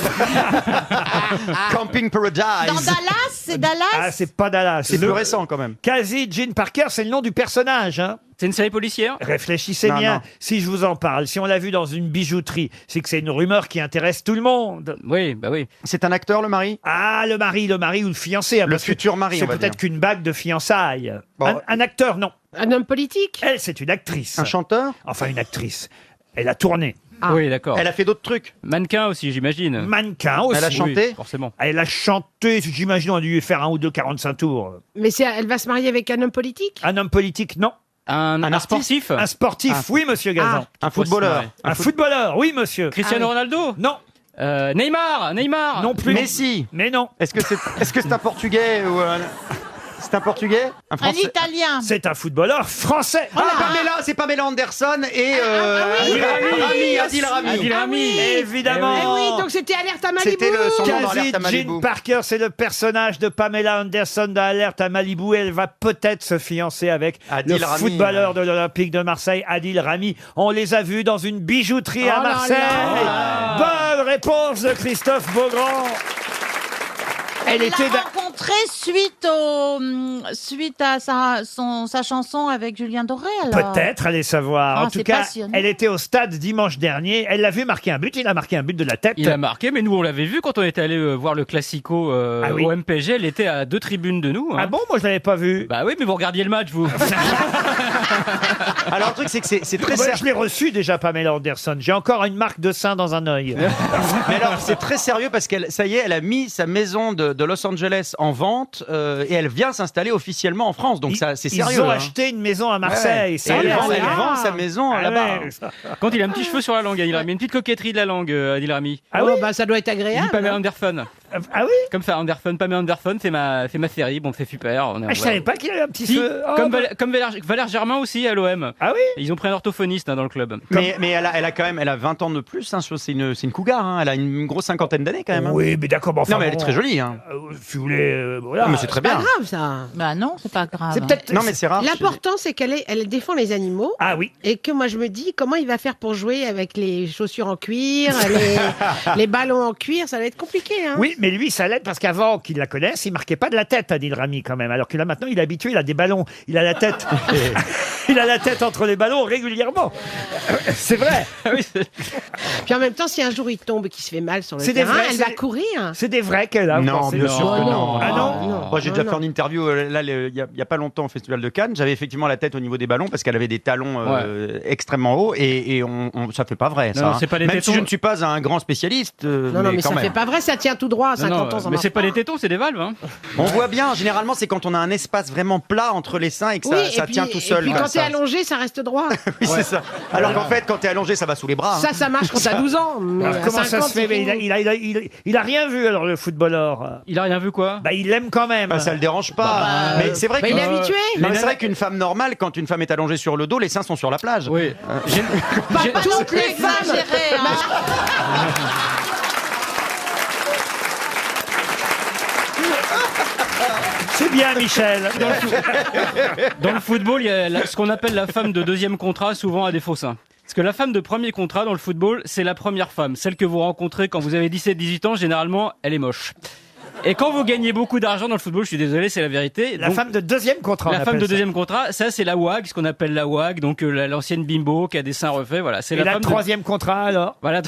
Camping Paradise. Dans Dallas? C'est Dallas? Ah, c'est pas Dallas. C'est plus récent quand même. Quasi Jean Parker, c'est le nom du personnage, hein. C'est une série policière. Réfléchissez Non, bien non. si je vous en parle. Si on l'a vu dans une bijouterie, c'est que c'est une rumeur qui intéresse tout le monde. Oui, bah oui. C'est un acteur, le mari? Ah, le mari ou le fiancé. hein, Le parce que futur mari, C'est on va peut-être dire. qu'une bague de fiançailles. Bon. Un acteur, non. Un homme politique? Elle, c'est une actrice. Un chanteur? Enfin, une actrice. Elle a tourné. Oui, d'accord. Elle a fait d'autres trucs. Mannequin aussi, j'imagine. Mannequin aussi. Elle a chanté? Oui, forcément. Elle a chanté, j'imagine, on a dû lui faire un ou deux 45 tours. Mais elle va se marier avec un homme politique? Un homme politique, non. Un artiste? sportif. Un sportif, oui, monsieur Gazan. Un footballeur? Un footballeur, oui, monsieur. Cristiano Ronaldo. Non, Neymar. non plus. Messi? Mais non. Est-ce que c'est un portugais ou un... C'est un portugais? Un Un français? Italien? C'est un footballeur français. C'est Pamela Anderson et Adil Rami. Adil Rami. Évidemment. Eh oui, donc c'était Alerte à Malibu. C'était son nom dans Quasi Alerte à Malibu. Jean Parker, c'est le personnage de Pamela Anderson dans Alerte à Malibu. Elle va peut-être se fiancer avec Adil le Rami, footballeur de l'Olympique de Marseille, Adil Rami. On les a vus dans une bijouterie à Oh là Marseille. là. Bonne réponse de Christophe Beaugrand. Elle Il était... l'a rencontré suite à sa chanson avec Julien Doré, alors. Peut-être, allez savoir. Ah, En tout c'est cas, passionnant. elle était au stade dimanche dernier. Elle l'a vu marquer un but. Il a marqué un but de la tête. Il a marqué, mais nous on l'avait vu quand on était allé voir le Classico Ah oui. au MPG. Elle était à 2 tribunes de nous. hein. Ah bon, moi je l'avais pas vu. Bah oui, mais vous regardiez le match, vous. Alors le truc c'est que c'est très Moi, sérieux. je l'ai reçu déjà, Pamela Anderson. J'ai encore une marque de sein dans un œil. Mais alors c'est très sérieux parce qu'elle, ça y est, elle a mis sa maison de Los Angeles en vente et elle vient s'installer officiellement en France. Donc ça c'est sérieux. Ils ont hein. acheté une maison à Marseille. Ouais. Ça Et y est, elle ça- vend sa maison Ah là-bas. ouais. Quand il a un petit cheveu sur la langue, Adil Rami. Une petite coquetterie de la langue, Adil Rami. Ah oui. Oh, bah, ça doit être Il dit agréable. Pamela Anderson. Ah oui. Comme ça, Anderson, Pamela Anderson, c'est ma série. Bon, c'est super. On est Ah, je savais pas qu'il avait un petit Si, feu. Oh, comme, bah- comme Valère Germain aussi à l'OM. Ah oui. Ils ont pris un orthophoniste dans le club. Mais elle a quand même, elle a 20 ans de plus. Hein, c'est une cougar. Hein, elle a une grosse cinquantaine d'années quand même. Hein. Oui, mais d'accord. Bon, enfin, Non mais elle est bon, très jolie. Hein. Si vous voulez, voilà. Ah, mais c'est très Pas bien. grave, ça. Bah non, c'est pas grave. C'est peut-être. Non mais c'est rare. L'important, c'est elle défend les animaux. Ah oui. Et que moi, je me dis, comment il va faire pour jouer avec les chaussures en cuir, les ballons en cuir, ça va être compliqué, hein. Oui, Mais lui, ça l'aide parce qu'avant qu'il la connaisse, il marquait pas de la tête, Adil Rami, quand même. Alors que là, maintenant, il est habitué, il a des ballons. Il a la tête. Il a la tête entre les ballons régulièrement. C'est vrai. Puis en même temps, si un jour il tombe et qu'il se fait mal sur le C'est des terrain, vrais, elle c'est- va courir. C'est des vrais qu'elle a. vous Non, pensez bien sûr que non. Ah non, Moi, j'ai déjà non. fait une interview là, il y a pas longtemps au Festival de Cannes. J'avais effectivement la tête au niveau des ballons parce qu'elle avait des talons extrêmement hauts et ça fait pas vrai. Ça, Non, hein. c'est pas les Même tétons. si je ne suis pas un grand spécialiste. Non, mais quand ça même. fait pas vrai, ça tient tout droit à 50 ans. Ça mais marche c'est pas pas. les tétons, c'est des valves. Hein. On voit bien, généralement, c'est quand on a un espace vraiment plat entre les seins et que Oui, ça tient tout seul. Et puis comme quand t'es ça. allongé, ça reste droit. Oui, c'est ça. Alors qu'en fait, quand t'es allongé, ça va sous les bras. hein. Ça marche quand t'as 12 ans. Mais Alors, à comment ça 50, se fait? Mais il a rien vu, alors, le footballeur. Il a rien vu quoi? Bah, il l'aime quand même. Bah, ça le dérange pas. mais c'est vrai bah, que il est habitué. Non, mais c'est vrai qu'une femme normale, quand une femme est allongée sur le dos, les seins sont sur la plage. Oui. Pas toutes les femmes. C'est bien, Michel. Dans le football, il y a ce qu'on appelle la femme de deuxième contrat, souvent à des faux seins. Parce que la femme de premier contrat dans le football, c'est la première femme. Celle que vous rencontrez quand vous avez 17-18 ans, généralement, elle est moche. Et quand vous gagnez beaucoup d'argent dans le football, je suis désolé, c'est la vérité. La Donc, femme de deuxième contrat. on la femme appelle de ça. deuxième contrat, ça c'est la WAG, ce qu'on appelle la WAG, donc l'ancienne bimbo qui a des seins refaits, voilà. C'est Et la la femme de- troisième contrat, alors Voilà.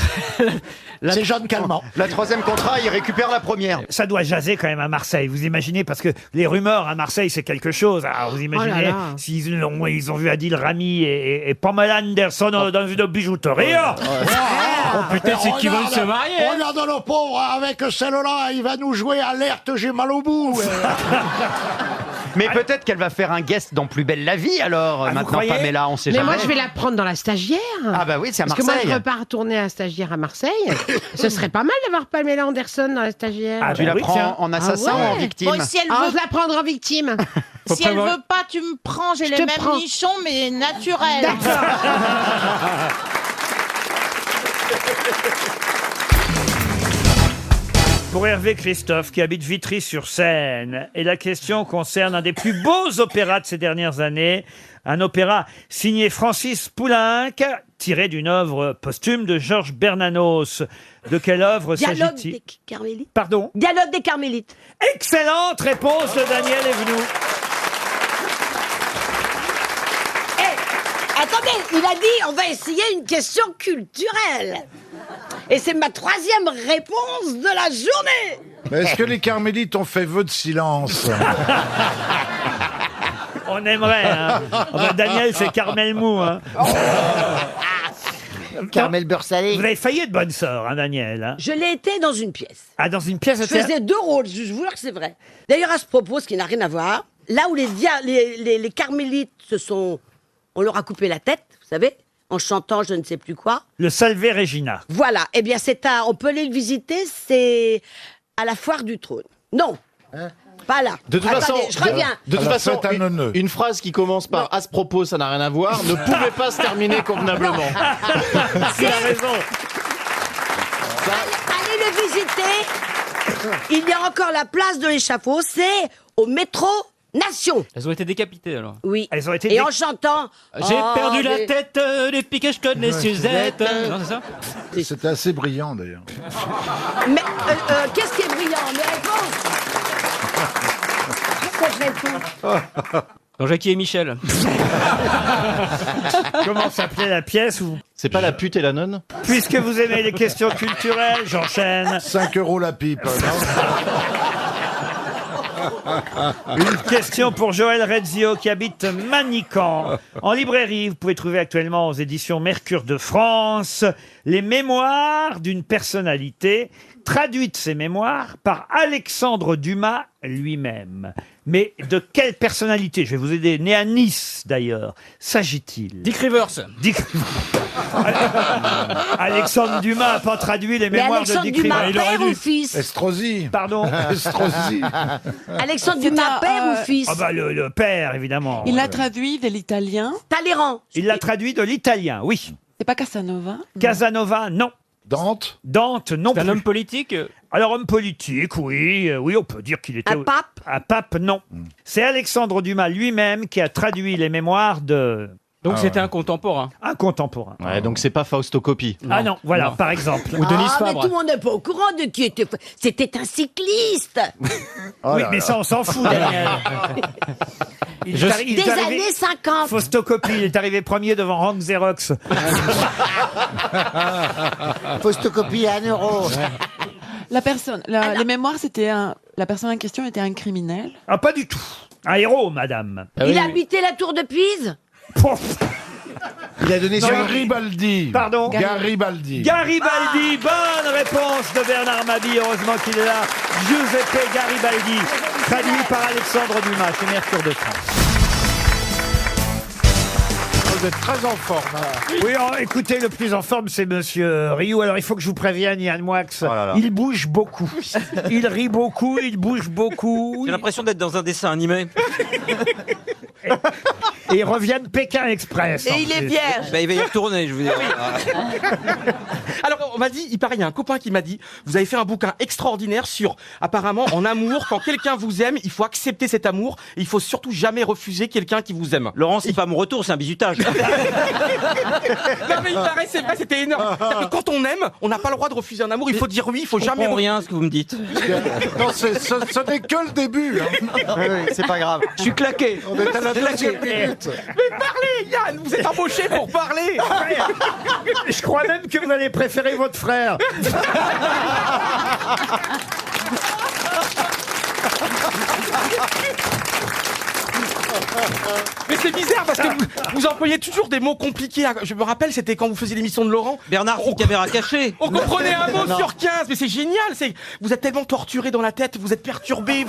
C'est Jeanne Calment. La troisième contrat, il récupère la première. Ça doit jaser quand même à Marseille. Vous imaginez, parce que les rumeurs à Marseille, c'est quelque chose. Alors vous imaginez, Oh là là. s'ils ils ont vu Adil Rami et Pamela Anderson dans une bijouterie. Oh putain, c'est qu'ils veulent se marier. hein. Regarde le pauvre, avec celle-là, il va nous jouer alerte, j'ai mal au bout. Mais peut-être qu'elle va faire un guest dans Plus belle la vie alors. vous Maintenant, croyez Pamela, on sait Mais jamais. moi, je vais la prendre dans la stagiaire. Ah bah oui, c'est à Parce que moi, Marseille. je repars tourner à stagiaire à Marseille. Ce serait pas mal d'avoir Pamela Anderson dans la stagiaire. Ah, Tu bah la oui, prends tiens. en assassin Ah ouais. ou en victime Bon, si elle Ah, veut, je la prendrai en victime. si elle prévoir- veut pas, tu me prends, j'ai Je les te mêmes prends. nichons, mais naturels. Pour Hervé Christophe, qui habite Vitry-sur-Seine. Et la question concerne un des plus beaux opéras de ces dernières années. Un opéra signé Francis Poulenc, tiré d'une œuvre posthume de Georges Bernanos. De quelle œuvre Dialogue s'agit-il? des Carmélites. Pardon? Dialogue des Carmélites. Excellente réponse de Daniel Evenou. Attendez, il a dit on va essayer une question culturelle. Et c'est ma troisième réponse de la journée. Mais est-ce que les carmélites ont fait vœu de silence? On aimerait, hein. Enfin, Daniel, c'est Carmel Mou, hein. Carmel beurre salé. Vous avez failli être bonne sœur, hein, Daniel. Hein. Je l'ai été dans une pièce. Ah, dans une pièce Je au théâtre. faisais 2 rôles, je vous jure que c'est vrai. D'ailleurs, à ce propos, ce qui n'a rien à voir, là où les carmélites on leur a coupé la tête, vous savez, en chantant je ne sais plus quoi. Le Salve Regina. Voilà, eh bien on peut aller le visiter, c'est à la Foire du Trône. Non, pas là. De toute Attendez, façon, je reviens. de toute À la façon, fête à Neuneu. une phrase qui commence par à ce propos, ça n'a rien à voir, ne pouvait pas se terminer convenablement. Il a raison. Allez le visiter. Il y a encore la place de l'échafaud, c'est au métro Nation. Elles ont été décapitées alors. Oui. Elles ont été Et en chantant. J'ai oh, perdu la des- tête depuis que je connais Suzette. Non, c'est ça? C'était assez brillant d'ailleurs. Mais qu'est-ce qui est brillant? Mes réponses. Qu'est-ce que je réponds? Dans Jackie et Michel. Comment s'appelait la pièce où... C'est pas la pute et la nonne? Puisque vous aimez les questions culturelles, j'enchaîne. 5 € la pipe. Une question pour Joël Rezio qui habite Manican. En librairie, vous pouvez trouver actuellement aux éditions Mercure de France les mémoires d'une personnalité, traduites ces mémoires par Alexandre Dumas lui-même. Mais de quelle personnalité? Je vais vous aider. Né à Nice d'ailleurs. S'agit-il? Dick Rivers. Dick... Alexandre Dumas n'a pas traduit les Mais mémoires Alexandre de Dick Dumas, Rivers. père ou fils? Estrosi. Pardon. Estrosi. Alexandre Dumas, père ou fils? Ah bah le père, évidemment. Il l'a traduit de l'italien. Talleyrand. Il l'a traduit de l'italien, oui. C'est pas Casanova? Casanova, non. Dante. Dante, non C'est plus. un homme politique. Alors, homme politique, oui. Oui, on peut dire qu'il était... Un pape? Un pape, non. C'est Alexandre Dumas lui-même qui a traduit les mémoires de... Donc c'était un contemporain. Un contemporain. Ouais, donc c'est pas Fausto Coppi. Ah non, voilà, par exemple. Ou Denise Ah, mais Fabre. tout le monde n'est pas au courant de qui était. C'était un cycliste. Oui, mais ça, on s'en fout, Daniel. Il est Des arrivé- années 50. Fausto Coppi, il est arrivé premier devant Rank Xerox. Photocopie à 1 euro. La personne, les mémoires, c'était la personne en question était un criminel. Ah, pas du tout. Un héros, madame. Il habitait la tour de Pise. Il a donné Non, son... Garibaldi. Pardon Garibaldi. Garibaldi, bonne réponse de Bernard Mabille, heureusement qu'il est là. Giuseppe Garibaldi, traduit par Alexandre Dumas, chez Mercure de France. Vous êtes très en forme. Oui, écoutez, le plus en forme, c'est Monsieur Rioux. Alors, il faut que je vous prévienne, Yann Moix, là là. il bouge beaucoup. Il rit beaucoup, il bouge beaucoup. J'ai l'impression d'être dans un dessin animé. Et il revient de Pékin Express. Et il est vierge. Bah, il va y retourner, je vous dis. Alors, on m'a dit, il paraît, il y a un copain qui m'a dit, vous avez fait un bouquin extraordinaire sur, apparemment, en amour, quand quelqu'un vous aime, il faut accepter cet amour, et il faut surtout jamais refuser quelqu'un qui vous aime. Laurent, c'est pas mon retour, c'est un bisutage. Non, mais il paraît, c'est vrai, c'était énorme. C'est-à-dire que quand on aime, on n'a pas le droit de refuser un amour, il faut dire oui, il faut jamais rien à ce que vous me dites. Non, ce n'est que le début. Hein. Oui, c'est pas grave. Je suis claqué. On est à la deuxième minute. Mais parlez, Yann, vous êtes embauché pour parler. Je crois même que vous allez préférer votre frère. Mais c'est bizarre parce que vous employez toujours des mots compliqués. Je me rappelle, c'était quand vous faisiez l'émission de Laurent. Bernard, caméra cachée. On comprenait un mot Non. sur 15, mais c'est génial. Vous êtes tellement torturé dans la tête, vous êtes perturbé,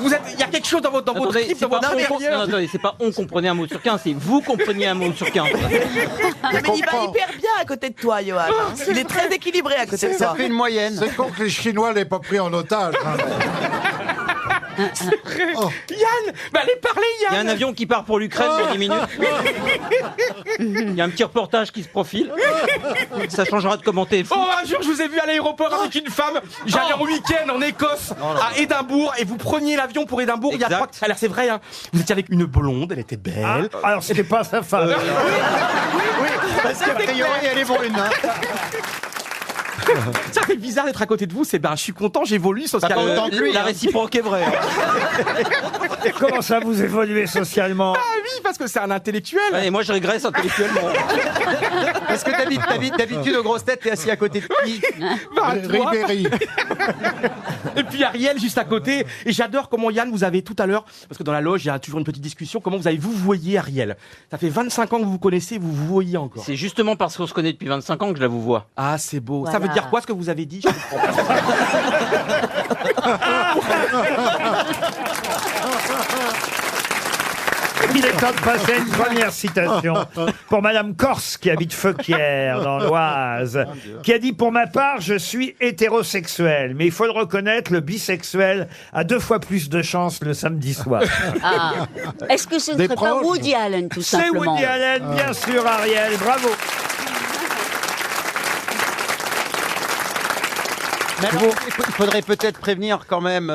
il y a quelque chose dans votre trip, dans votre intérieur. Attendez, c'est pas on comprenait un mot sur 15, c'est vous compreniez un mot sur 15. Mais il va hyper bien à côté de toi, Johan. hein. Il est très équilibré à côté de Ça toi. fait une moyenne. C'est con que les Chinois l'aient pas pris en otage. Hein. Yann, bah allez parler, Yann. Il y a un avion qui part pour l'Ukraine dans 10 minutes. Il y a un petit reportage qui se profile. Ça changera de commenter. Oh, un jour, je vous ai vu à l'aéroport avec une femme. J'allais en week-end en Écosse, à Édimbourg, et vous preniez l'avion pour Édimbourg. Il y a Exact. 3... Alors, c'est vrai, hein, vous étiez avec une blonde, elle était belle. Ah, alors, c'était pas sa femme. Oui, parce qu'a priori, elle est brune. Hein. Ça fait bizarre d'être à côté de vous. Je suis content, j'évolue socialement. La réciproque est vraie. Et comment ça, vous évoluez socialement? Ah oui, parce que c'est un intellectuel. Et moi, je régresse intellectuellement. Parce que d'habitude, aux grosses têtes, t'es assis à côté de qui? Bah, toi. Ribéry. Et puis Ariel juste à côté. Et j'adore comment Yann, vous avez tout à l'heure, parce que dans la loge, il y a toujours une petite discussion, comment vous avez vous voyez Ariel. Ça fait 25 ans que vous vous connaissez, vous vous voyez encore. C'est justement parce qu'on se connaît depuis 25 ans que je la vous vois. Ah, c'est beau. Voilà. Ça veut dire quoi ce que vous avez dit? Je comprends Il est temps de passer à une première citation pour Madame Corse, qui habite Feuquières, dans l'Oise, qui a dit « Pour ma part, je suis hétérosexuel, mais il faut le reconnaître, le bisexuel a 2 fois plus de chance le samedi soir. Ah. Est-ce que ce ne Des serait pas proches. Woody Allen, tout C'est simplement? Woody Allen, bien sûr, Ariel, bravo. Mais alors, il faudrait peut-être prévenir quand même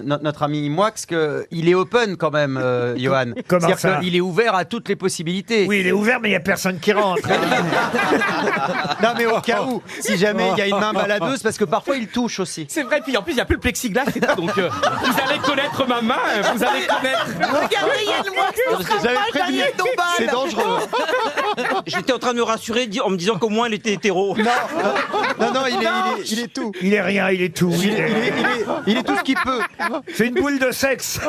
notre ami Moix qu'il est open quand même, Johan. Comment C'est-à-dire ça qu'il est ouvert à toutes les possibilités. Oui, il est ouvert, mais il n'y a personne qui rentre. Non, mais au cas où, si jamais il y a une main baladeuse, parce que parfois il touche aussi. C'est vrai, puis en plus il n'y a plus le plexiglas, c'est tout, donc vous allez connaître ma main, vous allez connaître. Regardez Yann Moix, on sera J'avais mal prévenu. gagné ton bal. C'est dangereux. J'étais en train de me rassurer en me disant qu'au moins il était hétéro. Non, il est tout. Il est rien, il est tout. Il est tout ce qu'il peut. C'est une boule de sexe.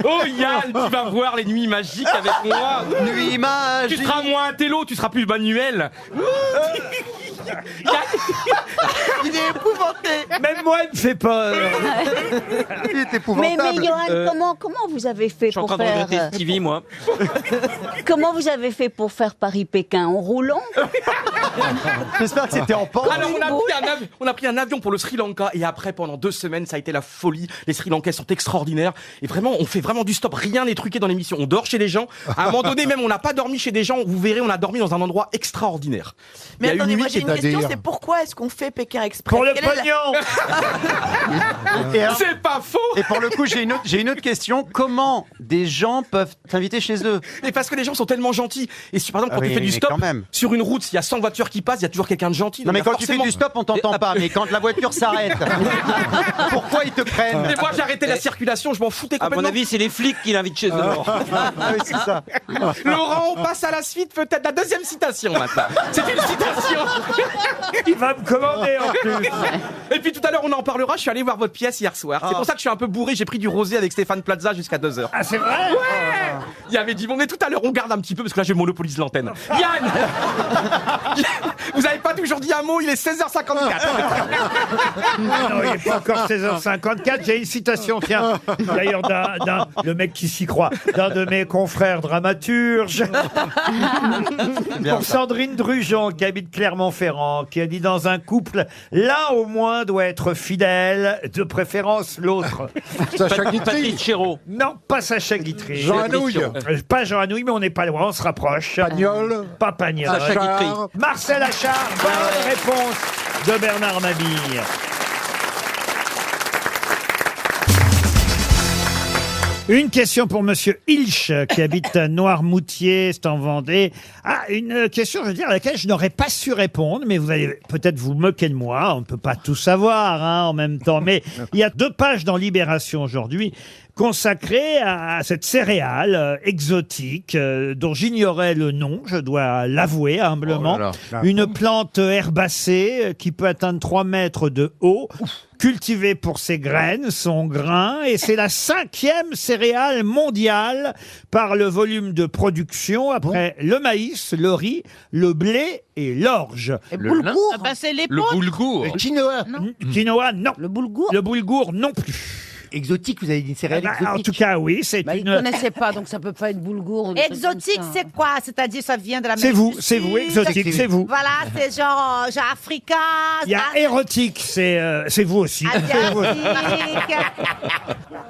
Oh Yann, tu vas voir les nuits magiques avec moi. Nuit magique. Tu seras moins un télo, tu seras plus Manuel. Il est épouvanté. Même moi, il me fait peur. Il est Mais épouvantable. Johan, comment vous avez fait Je suis en pour train de faire regretter Stevie, moi. comment vous avez fait pour faire Paris-Pékin en roulant? J'espère que c'était en pente. Alors on a pris un avion pour le Sri Lanka et après pendant 2 semaines ça a été la folie. Les Sri Lankais sont extraordinaires et vraiment on fait vraiment du stop, rien n'est truqué dans l'émission. On dort chez les gens. À un moment donné, même, on n'a pas dormi chez des gens. Vous verrez, on a dormi dans un endroit extraordinaire. Mais Il y a attendez, une moi nuit j'ai qui une est- question, c'est pourquoi est-ce qu'on fait Pékin Express Pour le Quelle est la- pognon. Et alors- C'est pas faux. Et pour le coup, j'ai une autre question. Comment des gens peuvent t'inviter chez eux? Et parce que les gens sont tellement gentils. Et si, par exemple, Ah quand oui, tu fais du mais stop, quand même. sur une route, s'il y a 100 voitures qui passent, il y a toujours quelqu'un de gentil. Non, mais Donc, il y a quand tu fais forcément- du stop, on t'entend pas. Mais quand la voiture s'arrête, pourquoi ils te prennent? Et moi, j'ai arrêté la circulation, je m'en foutais À mon complètement. avis, c'est les flics qui l'invitent chez eux. Oui, c'est ça. Laurent, on passe à la suite, peut-être la deuxième citation maintenant. C'est une citation. Il va me commander en plus. Et puis tout à l'heure, on en parlera. Je suis allé voir votre pièce hier soir. C'est pour ça que je suis un peu bourré. J'ai pris du rosé avec Stéphane Plaza jusqu'à 2h. Ah, c'est vrai? Ouais. Il y avait dit bon, mais tout à l'heure, on garde un petit peu parce que là, je monopolise l'antenne. Yann, vous avez pas toujours dit un mot. Il est 16h54. Non, il n'est pas encore 16h54. J'ai une citation, tiens, d'ailleurs, le mec qui s'y croit, d'un de mes confrères dramaturges. Bien, Pour ça. Sandrine Drujon, qui habite Clermont-Ferrand, qui a dit dans un couple, l'un au moins doit être fidèle, de préférence l'autre. Sacha Guitry. Patrick Chéreau. Non, pas Sacha Guitry. Jean Anouilh. Pas Jean Anouilh, mais on n'est pas loin, on se rapproche. Pagnol. Pas Pagnol. Sacha Guitry. Marcel Achard, bonne réponse de Bernard Mabille. Une question pour Monsieur Hilch, qui habite à Noirmoutier, c'est en Vendée. Ah, une question, je veux dire, à laquelle je n'aurais pas su répondre, mais vous allez peut-être vous moquer de moi. On ne peut pas tout savoir, hein, en même temps. Mais il y a 2 pages dans Libération aujourd'hui consacrées à cette céréale exotique dont j'ignorais le nom, je dois l'avouer humblement. Oh là là. Une plante herbacée qui peut atteindre 3 mètres de haut, cultivée pour ses graines, son grain, et c'est la 5e céréale mondiale par le volume de production après le maïs, le riz, le blé et l'orge. Et boulgour. Ah ben, c'est l'épaule. boulgour. Quinoa. Quinoa, non. Le boulgour. Le boulgour, non plus. Exotique, vous avez dit une céréale Ah bah, en tout cas, oui, c'est Bah, il une... ne connaissait pas, donc ça peut pas être boulgour. ou des trucs Exotique, comme ça. c'est quoi? C'est-à-dire, ça vient de la C'est vous, exotique, c'est vous. Voilà, c'est genre africain, Il y a érotique, c'est vous aussi. C'est vous. asiatique.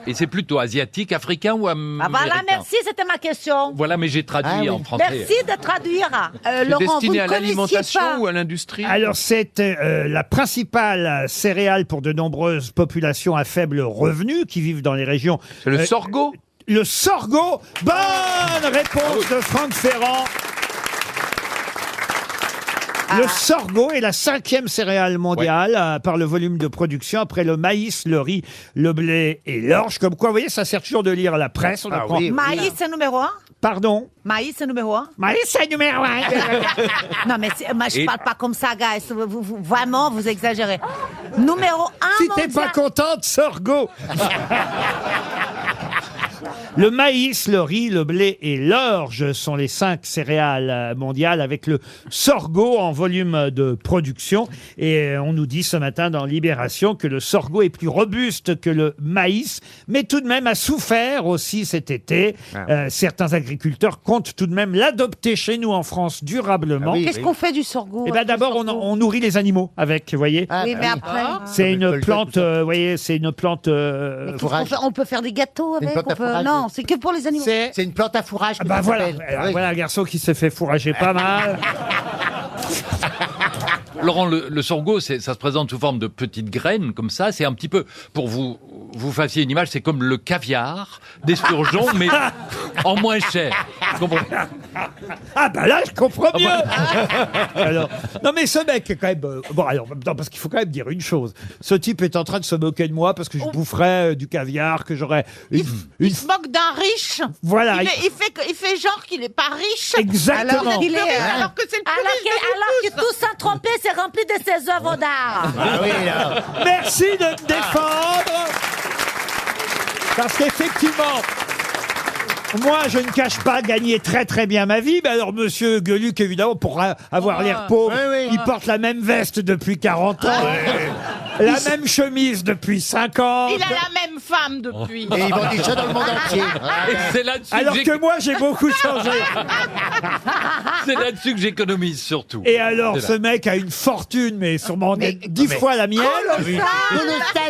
Et c'est plutôt asiatique, africain ou américain? Ah voilà, merci, c'était ma question. Voilà, mais j'ai traduit en français. Merci de traduire. C'est Laurent, vous destiné ne à connaissiez l'alimentation pas. ou à l'industrie? Alors, c'est la principale céréale pour de nombreuses populations à faible revenu qui vivent dans les régions... C'est le sorgho? Le sorgho. Bonne réponse de Franck Ferrand. Le sorgho est la 5e céréale mondiale par le volume de production après le maïs, le riz, le blé et l'orge. Comme quoi, vous voyez, ça sert toujours de lire la presse. On apprend... Maïs, c'est numéro 1. Pardon? Maïs, c'est numéro 1. Maïs, c'est numéro 1. Non, mais moi, je parle pas comme ça, guys. Vraiment, vous exagérez. Numéro 1 Si t'es pas contente, sorgho. Le maïs, le riz, le blé et l'orge sont les 5 céréales mondiales avec le sorgho en volume de production. Et on nous dit ce matin dans Libération que le sorgho est plus robuste que le maïs, mais tout de même a souffert aussi cet été. Certains agriculteurs comptent tout de même l'adopter chez nous en France durablement. Qu'est-ce qu'on fait du sorgho? Eh ben d'abord, on nourrit les animaux avec, vous voyez. Oui, mais après. C'est une plante, vous voyez, c'est une plante... Qu'est-ce qu'on fait? On peut faire des gâteaux avec? plante à fourrage, Non, c'est que pour les animaux. C'est une plante à fourrage. Ah bah voilà, voilà un garçon qui s'est fait fourrager pas mal. Laurent, le sorgho, ça se présente sous forme de petites graines, comme ça. C'est un petit peu, pour vous fassiez une image, c'est comme le caviar d'esturgeon, mais en moins cher. Vous comprenez? Ah bah là, je comprends mieux. Alors, non mais ce mec est quand même... bon, alors, non, parce qu'il faut quand même dire une chose. Ce type est en train de se moquer de moi parce que je boufferais du caviar, que j'aurais... Il se moque d'un riche. Voilà. Il fait genre qu'il est pas riche. Exactement. Alors que c'est le plus riche de Alors que tout Saint-Tropez, c'est rempli de ses œuvres d'art. Merci de me défendre. Parce qu'effectivement, moi, je ne cache pas gagner très très bien ma vie. Mais alors, monsieur Gueluc, évidemment, pour avoir l'air pauvre, il porte la même veste depuis 40 ans. La même chemise depuis 5 ans. Il a la même femme depuis. Et ils vendent des chats dans le monde entier. Et c'est là-dessus Alors j'ai- que moi, j'ai beaucoup changé. c'est là-dessus que j'économise surtout. Et alors, C'est ce là. mec a une fortune, mais sûrement 10 fois la mienne.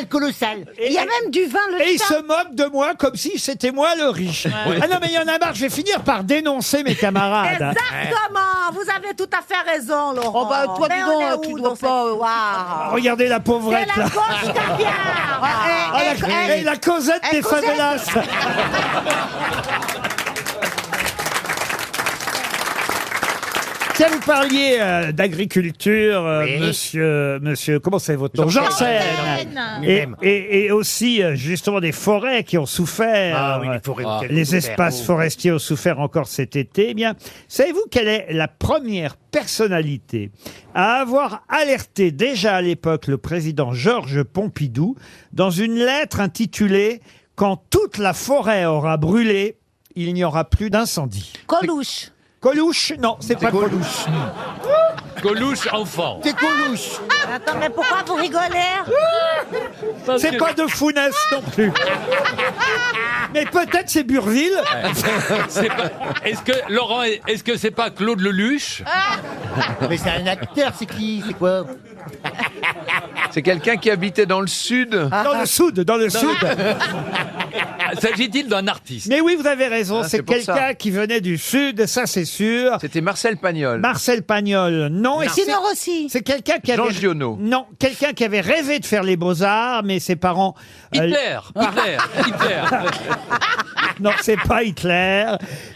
Colossal. Il y a même du vin le Et il chat. se moque de moi comme si c'était moi le riche. Ah non, mais il y en a marre, je vais finir par dénoncer mes camarades. Exactement, vous avez tout à fait raison, Laurent. Oh bah, toi, Mais dis on est donc, où tu dans dois cette pas... histoire Regardez la pauvrette, C'est la là. gauche caviar. Ah, la Cosette des favelas. Tiens, vous parliez d'agriculture, monsieur, comment c'est votre nom? Janssen. Et aussi, justement, des forêts qui ont souffert. Ah oui, les forêts ont Les souffert. espaces forestiers ont souffert encore cet été. Eh bien, savez-vous quelle est la première personnalité à avoir alerté déjà à l'époque le président Georges Pompidou dans une lettre intitulée « Quand toute la forêt aura brûlé, il n'y aura plus d'incendie ». Coluche. Coluche, non, c'est pas Coluche. Coluche enfant. C'est Coluche. Attends, mais pourquoi vous rigolez C'est pas de Funès non plus. Mais peut-être c'est Burville. C'est pas- Est-ce que Laurent, est-ce que c'est pas Claude Lelouch? Mais c'est un acteur, c'est qui? C'est quoi? C'est quelqu'un qui habitait dans le sud. Dans le sud, dans le sud. S'agit-il d'un artiste? Mais oui, vous avez raison, Ah, c'est c'est pour quelqu'un ça. qui venait du sud, ça c'est sûr. C'était Marcel Pagnol. Marcel Pagnol, non. Et Tino Rossi. c'est quelqu'un qui avait... Jean Giono. Non, quelqu'un qui avait rêvé de faire les beaux-arts, mais ses parents... Hitler. Non, c'est pas Hitler.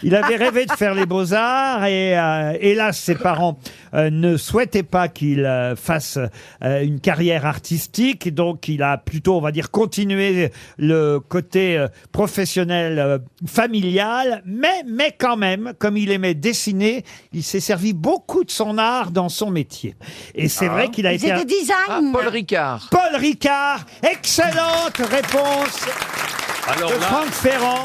Il avait rêvé de faire les beaux-arts et hélas, ses parents ne souhaitaient pas qu'il fasse une carrière artistique. Et donc, il a plutôt, on va dire, continué le côté professionnel familial. Mais quand même, comme il aimait dessiner, il s'est servi beaucoup de son art dans son métier. Et c'est vrai qu'il a été... C'était design. Paul Ricard. Paul Ricard, excellente réponse Alors de là, Franck Ferrand.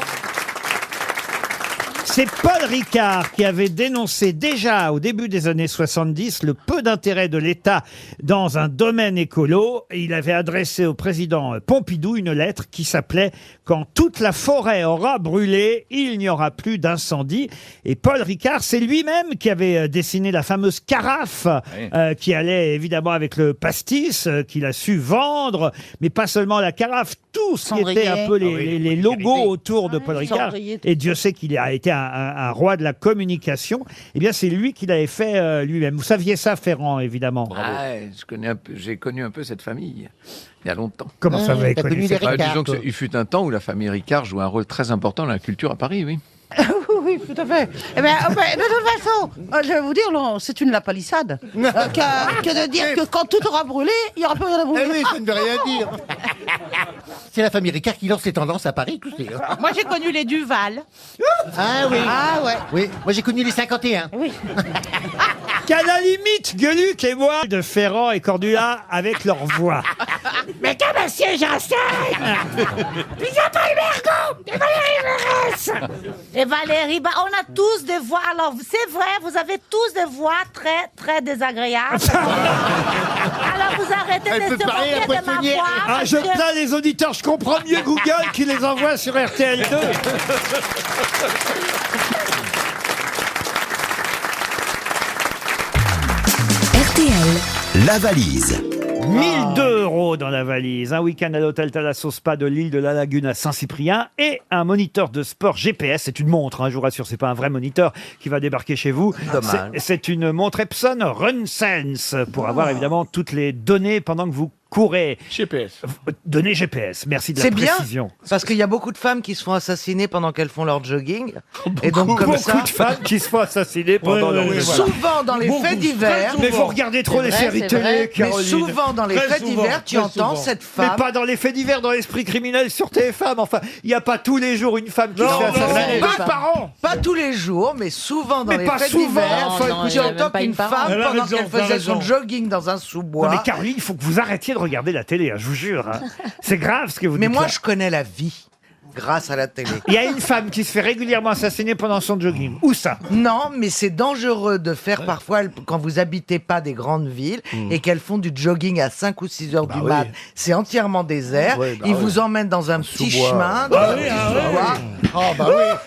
C'est Paul Ricard qui avait dénoncé déjà au début des années 70 le peu d'intérêt de l'État dans un domaine écolo. Il avait adressé au président Pompidou une lettre qui s'appelait « Quand toute la forêt aura brûlé, il n'y aura plus d'incendie ». Et Paul Ricard, c'est lui-même qui avait dessiné la fameuse carafe qui allait évidemment avec le pastis qu'il a su vendre, mais pas seulement la carafe, tout ce qui était un peu les logos autour de Paul Ricard. Cendrier. Et Dieu sait qu'il a été un roi de la communication. Eh bien, c'est lui qui l'avait fait lui-même. Vous saviez ça, Ferrand, évidemment. Ah, j'ai connu un peu cette famille il y a longtemps. Comment ça, vous avez t'as connu connu ça les Ricard, Disons toi. qu'il fut un temps où la famille Ricard jouait un rôle très important dans la culture à Paris, oui. Oui, tout à fait. Eh ben, de toute façon, je vais vous dire, Laurent, c'est une lapalissade. Que de dire que quand tout aura brûlé, il n'y aura plus rien à brûler. Eh oui, ça ne veut rien dire. C'est la famille Ricard qui lance les tendances à Paris, tu sais. Moi, j'ai connu les Duval. Ah oui. Ah ouais. Oui, moi j'ai connu les 51. Oui. Qu'à la limite, Gueluc et moi, de Ferrand et Cordula, avec leur voix. Mais que monsieur Janssen il n'y a pas eu Mergo et Valérie Mérès. Et Valérie, bah, on a tous des voix. Alors, c'est vrai, vous avez tous des voix très, très désagréables. Alors, vous arrêtez Elle de peut se parler à moquer de ma poissonnière. voix. Ah, parce je que- plains les auditeurs, je comprends mieux Google qui les envoie sur RTL2. RTL, la valise. 1002 € dans la valise, un week-end à l'hôtel Thalasso Spa de l'île de la Lagune à Saint-Cyprien et un moniteur de sport GPS. C'est une montre, hein, je vous rassure, c'est pas un vrai moniteur qui va débarquer chez vous. Dommage. C'est une montre Epson RunSense pour avoir évidemment toutes les données pendant que vous courez. GPS. Données GPS, merci de la C'est bien, précision. parce qu'il y a beaucoup de femmes qui se font assassiner pendant qu'elles font leur jogging. Et donc, comme Beaucoup ça, de femmes qui se font assassiner pendant Ouais, leur... ouais, voilà. souvent dans les Beaucoup, faits très divers, souvent. Mais vous regardez trop C'est les vrai, séries c'est télé, vrai. mais Caroline. souvent dans les Très faits souvent, divers, tu très entends souvent. cette Mais femme. pas dans les faits divers, dans l'esprit criminel sur TF1. Enfin, il n'y a pas tous les jours une femme qui Non, se fait non, assassiner. non, Deux non. par an. Pas tous les jours, mais souvent dans Mais les pas faits souvent, divers, enfin, non, tu il y a entends même pas qu'une une par femme, an. Elle a pendant raison, qu'elle t'as faisait son raison. jogging dans un Non sous-bois. mais Caroline, il faut que vous arrêtiez de regarder la télé, hein, je vous jure. hein. C'est grave ce que vous Mais dites moi, là. je connais la vie. grâce à la télé. Il y a une femme qui se fait régulièrement assassiner pendant son jogging. Où ça? Non, mais c'est dangereux de faire parfois, quand vous habitez pas des grandes villes et qu'elles font du jogging à 5 ou 6 heures du mat, c'est entièrement désert. Ils vous emmènent dans un petit chemin.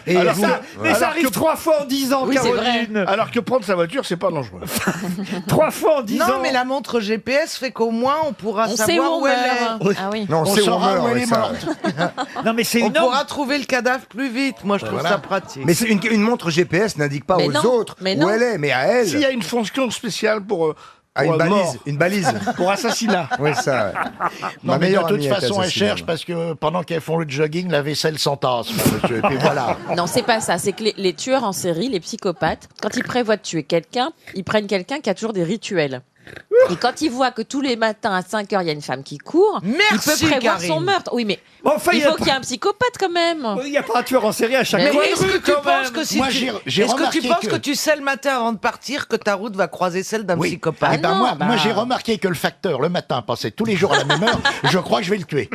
Et Alors vous- ça, mais ça alors arrive que- 3 fois en 10 ans, Oui, c'est Caroline. Alors que prendre sa voiture, c'est pas dangereux. 3 fois en 10 ans. Non, mais la montre GPS fait qu'au moins on pourra On sait savoir où on où elle meurt. est. Ah oui. Non, c'est saura où elle ouais, est ça. morte. Non, mais c'est On une pourra trouver le cadavre plus vite. Moi, je trouve ça pratique. Mais c'est une montre GPS n'indique pas Mais aux non, autres mais où non. elle est, mais à elle. S'il y a une fonction spéciale pour une mort, balise, une balise. pour assassinat. Oui, ça. ouais. Non, Ma mais de meilleure toute amie a été façon, elles assassinée, cherchent moi. parce que pendant qu'elles font le jogging, la vaisselle s'entasse, monsieur. Et puis voilà. Non, c'est pas ça. C'est que les tueurs en série, les psychopathes, quand ils prévoient de tuer quelqu'un, ils prennent quelqu'un qui a toujours des rituels. Et quand ils voient que tous les matins à 5 heures, il y a une femme qui court, il Merci, peut prévoir Karine. son meurtre. Oui, mais Enfin, il il y a faut pas- qu'il y ait un psychopathe quand même. Il n'y a pas un tueur en série à chaque Mais coin oui, de Est-ce que rue, tu quand penses même. que si Moi, tu... j'ai Est-ce que tu remarqué penses que- que tu sais le matin avant de partir que ta route va croiser celle d'un Oui. psychopathe Eh ben, non, moi, bah- moi, j'ai remarqué que le facteur, le matin, passait tous les jours à la même heure. Je crois que je vais le tuer.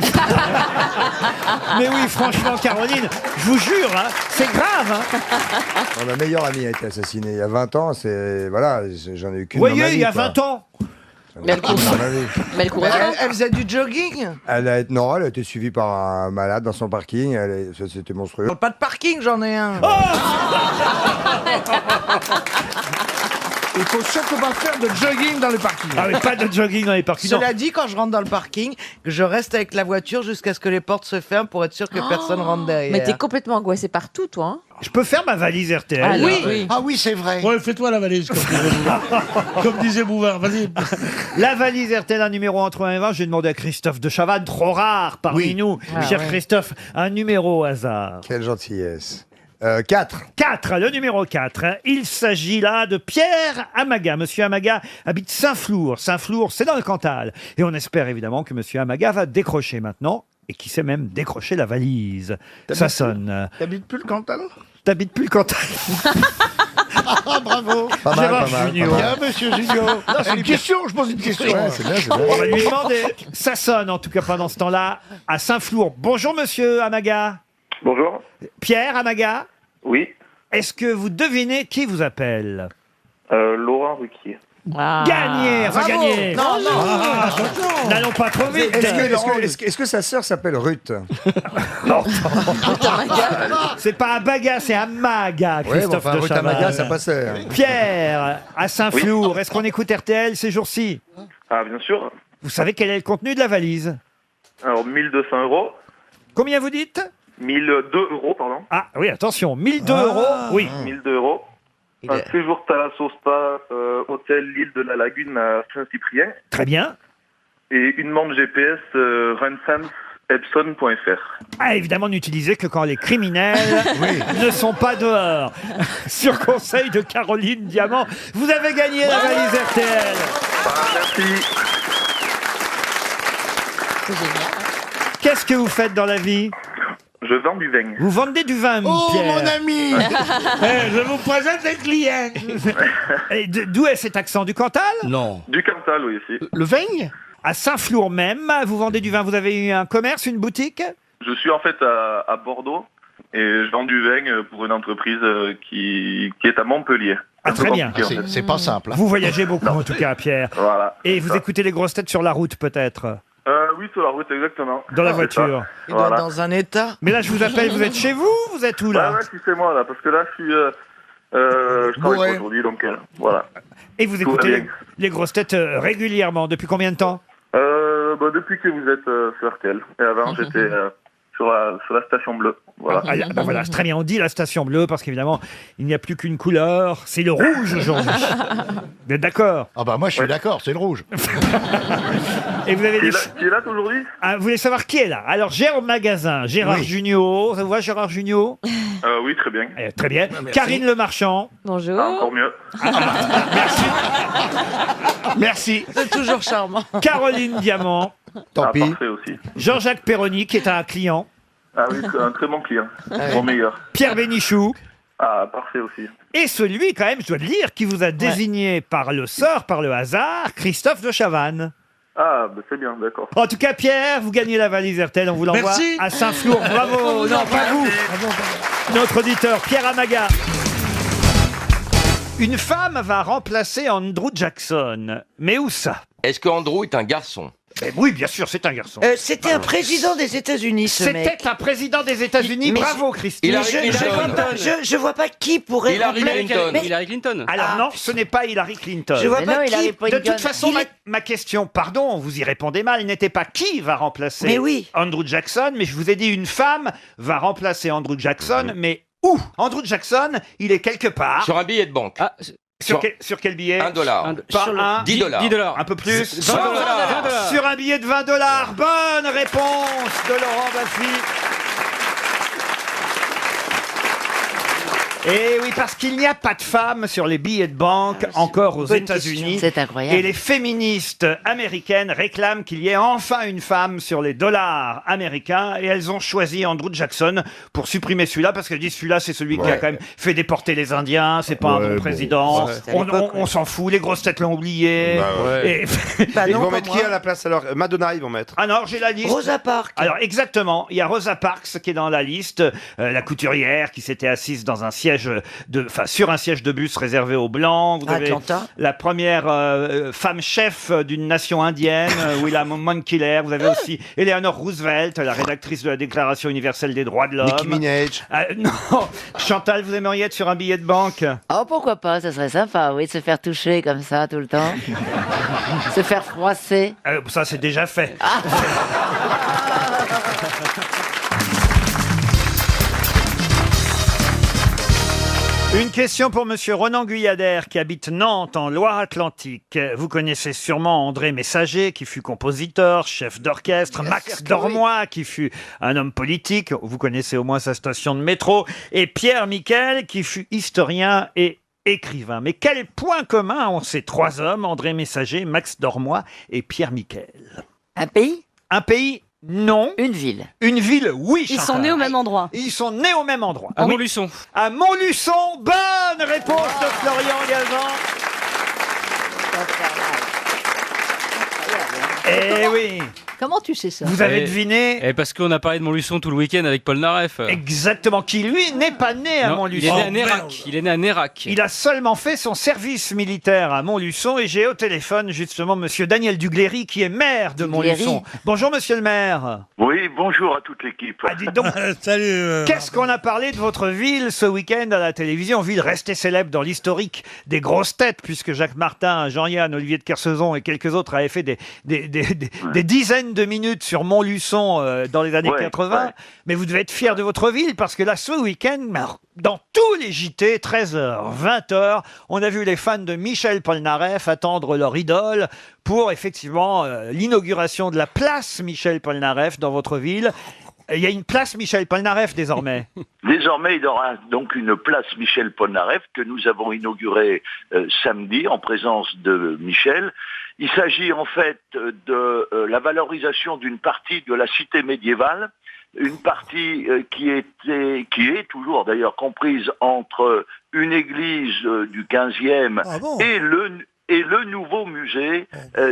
Mais oui, franchement, Caroline, je vous jure, hein, c'est grave. Hein. Non, ma meilleure amie a été assassinée il y a 20 ans. C'est voilà, j'en ai eu qu'une. Vous dans ma voyez, vie, il y a quoi. 20 ans. Mais elle court. Dans ma vie. Mais elle courait elle, pas. elle faisait du jogging. Non, elle a été suivie par un malade dans son parking. C'était monstrueux. Pas de parking, j'en ai un. Il faut surtout pas faire de jogging dans les parkings. Ah, mais pas de jogging dans les parkings. non. Cela dit, quand je rentre dans le parking, que je reste avec la voiture jusqu'à ce que les portes se ferment pour être sûr que personne rentre derrière. Mais t'es complètement angoissé partout, toi. Hein. Je peux faire ma valise RTL. Ah, oui. oui. Ah oui, c'est vrai. Ouais, fais-toi la valise, comme disait Bouvard. Vas-y. La valise RTL, un numéro entre 1 et 20. J'ai demandé à Christophe de Chavannes, trop rare parmi nous. Ah, Cher ouais. Christophe, un numéro au hasard. Quelle gentillesse. 4. 4, le numéro 4. Il s'agit là de Pierre Amaga. Monsieur Amaga habite Saint-Flour. Saint-Flour, c'est dans le Cantal. Et on espère évidemment que Monsieur Amaga va décrocher maintenant. Et qui sait même décrocher la valise. Ça sonne. T'habites plus le Cantal? T'habites plus le Cantal. Ah, bravo. Pas mal, Gérard pas mal. Junior. pas mal. Bien, monsieur Junior. Non, c'est une question, je pose une question. Ouais, c'est bien, c'est bien. On va lui demander. Ça sonne en tout cas pendant ce temps-là à Saint-Flour. Bonjour Monsieur Amaga. Bonjour. Pierre Amaga. Oui, Est-ce que vous devinez qui vous appelle? Laurent Ruquier. Ah. Gagné, enfin Bravo. gagné. Non, non. N'allons pas trop vite. Est-ce que sa sœur s'appelle Ruth? C'est pas Amaga, c'est Amaga, Ouais, bon, Christophe enfin, de Ruth Chavannes. Amaga, ça passait. hein. Pierre, à Saint-Flour, est-ce qu'on écoute RTL ces jours-ci? Ah, bien sûr. Vous savez quel est le contenu de la valise? Alors, 1200 euros. Combien vous dites? 1002 euros, pardon. Ah oui, attention, 1002 euros, oui. 1002 euros. Un séjour Thalasso Spa, hôtel l'île de la Lagune à Saint-Cyprien. Très bien. Et une montre GPS ransamsepson.fr. Ah, évidemment, n'utilisez que quand les criminels ne sont pas dehors. Sur conseil de Caroline Diamant, vous avez gagné la valise RTL. Merci. C'est génial. Qu'est-ce que vous faites dans la vie? Je vends du vin. Vous vendez du vin, Oh, Pierre. mon ami. Je vous présente les clients. Et d'où est cet accent? Du Cantal? Non. Du Cantal, oui, ici. Le vin? À Saint-Flour même, vous vendez du vin. Vous avez eu un commerce, une boutique? Je suis en fait à Bordeaux et je vends du vin pour une entreprise qui est à Montpellier. Ah, Un peu très bien. compliqué, en fait. C'est pas simple. hein. Vous voyagez beaucoup, en tout cas, Pierre. Voilà. Et vous écoutez les grosses têtes sur la route, peut-être? Oui, sur la route, exactement. Dans la C'est voiture. ça. Il doit être Voilà. dans un état. Mais là, je vous appelle, vous êtes chez vous? Vous êtes où, là? Ouais, si c'est moi, là, parce que là, je travaille Bourré. pas aujourd'hui, donc voilà. Et vous Tout va écoutez bien. les grosses têtes régulièrement. Depuis combien de temps? Depuis que vous êtes sur RTL. Et avant, j'étais sur la station bleue. Voilà. Ah, bah voilà, c'est très bien. On dit la station bleue parce qu'évidemment, il n'y a plus qu'une couleur. C'est le rouge aujourd'hui. Vous êtes d'accord? Ah bah moi je suis d'accord, c'est le rouge. Et vous avez Qui des... est là aujourd'hui? Ah, vous voulez savoir qui est là? Alors, j'ai en magasin Gérard Oui. Junior. Ça vous va, Gérard Junior? Oui, très bien. Très bien. Karine Le Marchand. Bonjour. Ah, encore mieux. Merci. C'est toujours charmant. Caroline Diamant. Tant pis. Parfait aussi. Jean-Jacques Perroni, qui est un client. Ah oui, c'est un très bon client. Mon meilleur. Pierre Bénichou. Ah, parfait aussi. Et celui, quand même, je dois le dire, qui vous a désigné par le sort, par le hasard, Christophe de Chavannes. Ah, Ah, bah, c'est bien, d'accord. En tout cas, Pierre, vous gagnez la valise RTL. On vous l'envoie Merci. à Saint-Flour. Bravo. Non, pas vous. Notre auditeur, Pierre Amaga. Une femme va remplacer Andrew Jackson. Mais où ça? Est-ce que Andrew est un garçon? Oui, bien sûr, c'est un garçon. C'était un président des États-Unis, ce mec. C'était un président des États-Unis. Bravo, Christine. Je vois pas qui pourrait remplacer. Mais- Hillary Clinton. Alors non, ce n'est pas Hillary Clinton. Je vois Mais pas non, qui- Hillary De toute Clinton. façon, ma question, pardon, vous y répondez mal, n'était pas qui va remplacer Mais oui. Andrew Jackson, mais je vous ai dit une femme va remplacer Andrew Jackson, mais où? Andrew Jackson, il est quelque part. Sur un billet de banque. Sur quel billet? $1. Pas Sur le- un. 10 $. 10 $. Un peu plus. 20 $. Sur un billet de $20. Bonne réponse de Laurent Baffy. Et oui, parce qu'il n'y a pas de femmes sur les billets de banque encore aux bonne États-Unis. question. C'est incroyable. Et les féministes américaines réclament qu'il y ait enfin une femme sur les dollars américains. Et elles ont choisi Andrew Jackson pour supprimer celui-là parce qu'elles disent celui-là, c'est celui qui a quand même fait déporter les Indiens. C'est pas un bon président. On s'en fout. Les grosses têtes l'ont oublié. Et- Ils vont mettre qui à la place alors? Madonna, ils vont mettre. Ah non, j'ai la liste. Rosa Parks. Alors exactement, il y a Rosa Parks qui est dans la liste, la couturière qui s'était assise dans un sur un siège de bus réservé aux blancs. Vous avez Atlanta. la première femme chef d'une nation indienne, William Monkiller. Vous avez aussi Eleanor Roosevelt, la rédactrice de la Déclaration universelle des droits de l'homme. Nicki Minaj. Non, Chantal, vous aimeriez être sur un billet de banque? Oh, pourquoi pas, ça serait sympa, oui, de se faire toucher comme ça tout le temps. Se faire froisser. Ça, c'est déjà fait. Une question pour Monsieur Ronan Guyadère qui habite Nantes en Loire-Atlantique. Vous connaissez sûrement André Messager qui fut compositeur, chef d'orchestre, Max Dormois qui fut un homme politique, vous connaissez au moins sa station de métro, et Pierre Miquel qui fut historien et écrivain. Mais quel point commun ont ces trois hommes, André Messager, Max Dormois et Pierre Miquel? Un pays? Un pays? Non. Une ville? Une ville, oui. Ils sont Chantal. nés au même endroit. Ils sont nés au même endroit. À Oui. Montluçon. À Montluçon, bonne réponse de Florian Gazan. Eh oui. Comment tu sais ça? Vous avez deviné? Et parce qu'on a parlé de Montluçon tout le week-end avec Paul Naref. Exactement, qui lui n'est pas né à Non, Montluçon. il est né à Nérac. Il est né à Nérac. Il a seulement fait son service militaire à Montluçon et j'ai au téléphone justement monsieur Daniel Dugléry qui est maire de Montluçon. Bonjour monsieur le maire. Oui, bonjour à toute l'équipe. Ah, dites donc, Salut. qu'est-ce qu'on a parlé de votre ville ce week-end à la télévision? Ville restée célèbre dans l'historique des grosses têtes, puisque Jacques Martin, Jean-Yann, Olivier de Kersauzon et quelques autres avaient fait des dizaines de minutes sur Montluçon dans les années 80. Mais vous devez être fier de votre ville, parce que là, ce week-end, dans tous les JT, 13h, 20h, on a vu les fans de Michel Polnareff attendre leur idole pour effectivement l'inauguration de la place Michel Polnareff dans votre ville. Il y a une place Michel Polnareff désormais. Désormais, il y aura donc une place Michel Polnareff que nous avons inaugurée samedi en présence de Michel. Il s'agit en fait de la valorisation d'une partie de la cité médiévale, une partie qui est toujours d'ailleurs comprise entre une église du 15e et le nouveau musée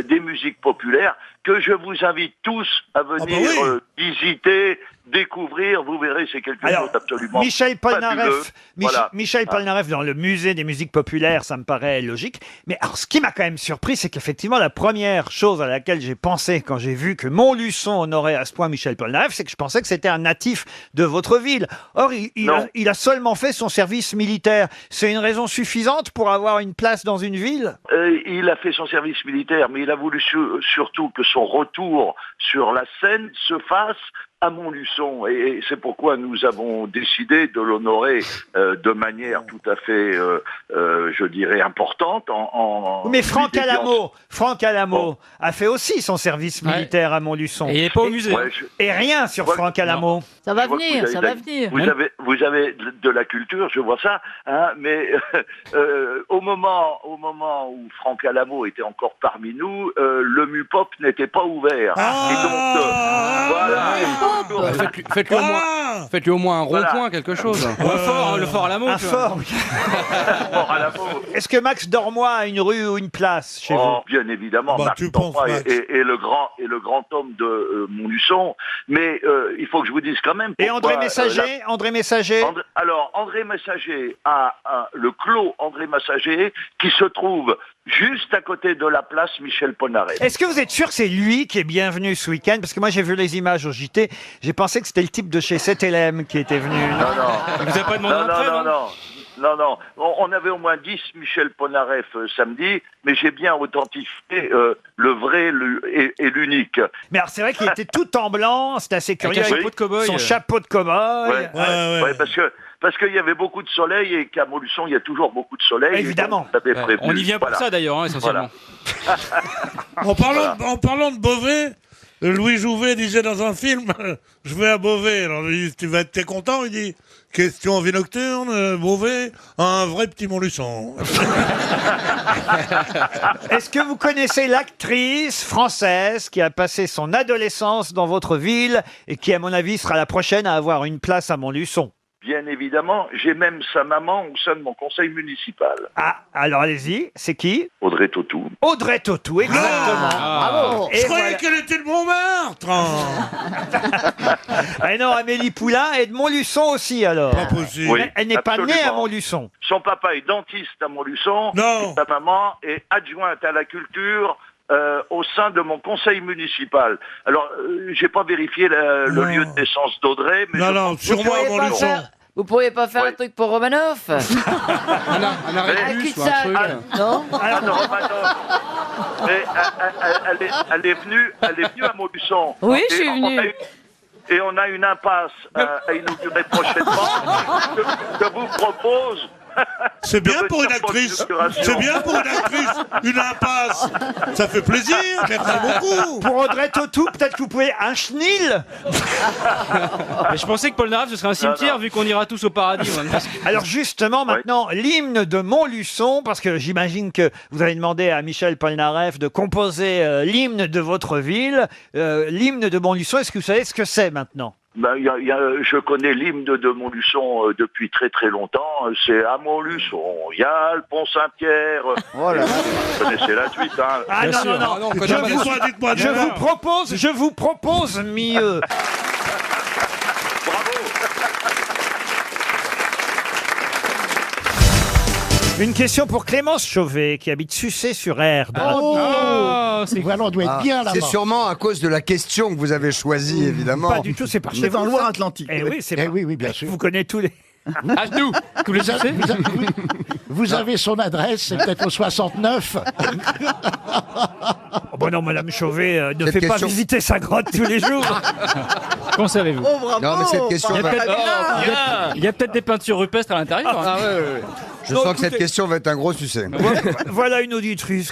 des musiques populaires que je vous invite tous à venir visiter, découvrir. Vous verrez, c'est quelque chose d'absolument Michel Polnareff, fabuleux. Voilà. Michel Polnareff dans le musée des musiques populaires, ça me paraît logique. Mais alors, ce qui m'a quand même surpris, c'est qu'effectivement, la première chose à laquelle j'ai pensé quand j'ai vu que Montluçon honorait à ce point Michel Polnareff, c'est que je pensais que c'était un natif de votre ville. Or, il a seulement fait son service militaire. C'est une raison suffisante pour avoir une place dans une ville? Il a fait son service militaire, mais il a voulu surtout que son retour sur la scène se fasse à Montluçon, et c'est pourquoi nous avons décidé de l'honorer de manière tout à fait, je dirais, importante. Mais Franck Alamo a fait aussi son service militaire à Montluçon. Et il n'est pas au musée. Et rien sur Franck Alamo. Ça va venir, ça va venir. Vous avez de la culture, je vois ça, hein, mais au moment où Franck Alamo était encore parmi nous, le MUPOP n'était pas ouvert. Et donc, voilà. Faites-le moi. voilà. Faites-lui au moins un Voilà. rond-point, quelque chose. Ou un fort, le fort à la Un fort, oui. Fort à la peau. Est-ce que Max Dormois a une rue ou une place chez Oh, bien évidemment, Bah, Marc tu Dormois penses, Max. est le grand homme de Montluçon. Mais il faut que je vous dise quand même. Et pourquoi, André Messager André Messager Alors, André Messager a le clos André Messager qui se trouve juste à côté de la place Michel Polnareff. Est-ce que vous êtes sûr que c'est lui qui est bienvenu ce week-end? Parce que moi, j'ai vu les images au JT. J'ai pensé que c'était le type de chez 7LM qui était venu. Non, non. Il vous a pas demandé un prêt, non Non. On avait au moins 10 Michel Polnareff samedi, mais j'ai bien authentifié le vrai et l'unique. Mais alors, c'est vrai qu'il était tout en blanc. C'était assez curieux. Avec un chapeau de cow-boy. Son chapeau de cow-boy. Ouais, parce qu'il y avait beaucoup de soleil et qu'à Montluçon, il y a toujours beaucoup de soleil. Évidemment. Et donc, on avait prévenu. On y vient pour Voilà. ça d'ailleurs, hein, essentiellement. En parlant de Beauvais, Louis Jouvet disait dans un film je vais à Beauvais. Alors je lui dis t'es content? Il dit question vie nocturne, Beauvais, un vrai petit Montluçon. Est-ce que vous connaissez l'actrice française qui a passé son adolescence dans votre ville et qui, à mon avis, sera la prochaine à avoir une place à Montluçon? Bien évidemment, j'ai même sa maman au sein de mon conseil municipal. Ah, alors allez-y, c'est qui? Audrey Tautou. Audrey Tautou, exactement. Bravo. Et Je croyais voilà. qu'elle était de Montmartre. Ah non, Amélie Poulain est de Montluçon aussi, alors. Pas possible. Oui, Elle n'est pas née à absolument. Montluçon. Son papa est dentiste à Montluçon. Non. Et sa maman est adjointe à la culture au sein de mon conseil municipal. Alors, j'ai pas vérifié le lieu de naissance d'Audrey, mais sûrement à Montluçon. Vous pourriez pas faire un truc pour Romanoff? Un arrêt de Un bus ou un cul-de-sac. truc. Non? non, mais elle est venue à Montluçon. Oui, Et je suis venue. Et on a une impasse à inaugurer prochainement que vous propose. C'est bien de pour une venir actrice. inauguration. C'est bien pour une actrice. Une impasse. Ça fait plaisir. Merci beaucoup. Pour Audrey Tautou, peut-être que vous pouvez un chenil. Mais je pensais que Polnareff ce serait un cimetière vu qu'on ira tous au paradis. Alors justement, maintenant, l'hymne de Montluçon, parce que j'imagine que vous avez demandé à Michel Polnareff de composer l'hymne de votre ville. L'hymne de Montluçon, est-ce que vous savez ce que c'est maintenant? Ben, je connais l'hymne de Montluçon depuis très très longtemps. C'est à Montluçon, il y a le pont Saint-Pierre. Voilà. Vous connaissez la suite, hein. Ah non, non, non. Je vous propose mieux. Une question pour Clémence Chauvet, qui habite Sucé-sur-Erdre. Voilà, on doit être bien là-bas. C'est sûrement à cause de la question que vous avez choisie, évidemment. Pas du tout, c'est par chez vous. Loire-Atlantique. Eh oui, c'est oui, bien sûr. Vous connaissez tous les... À genoux, tous les succès. Vous avez son adresse, c'est peut-être au 69. Oh bon non, Madame Chauvet ne Cette fait pas question- visiter sa grotte tous les jours. Qu'en savez-vous? Non, mais cette question Il y a va- peut-être des peintures rupestres à l'intérieur. Ah ouais, ouais. Je Non, sens que cette écoutez- question va être un gros succès. Voilà une auditrice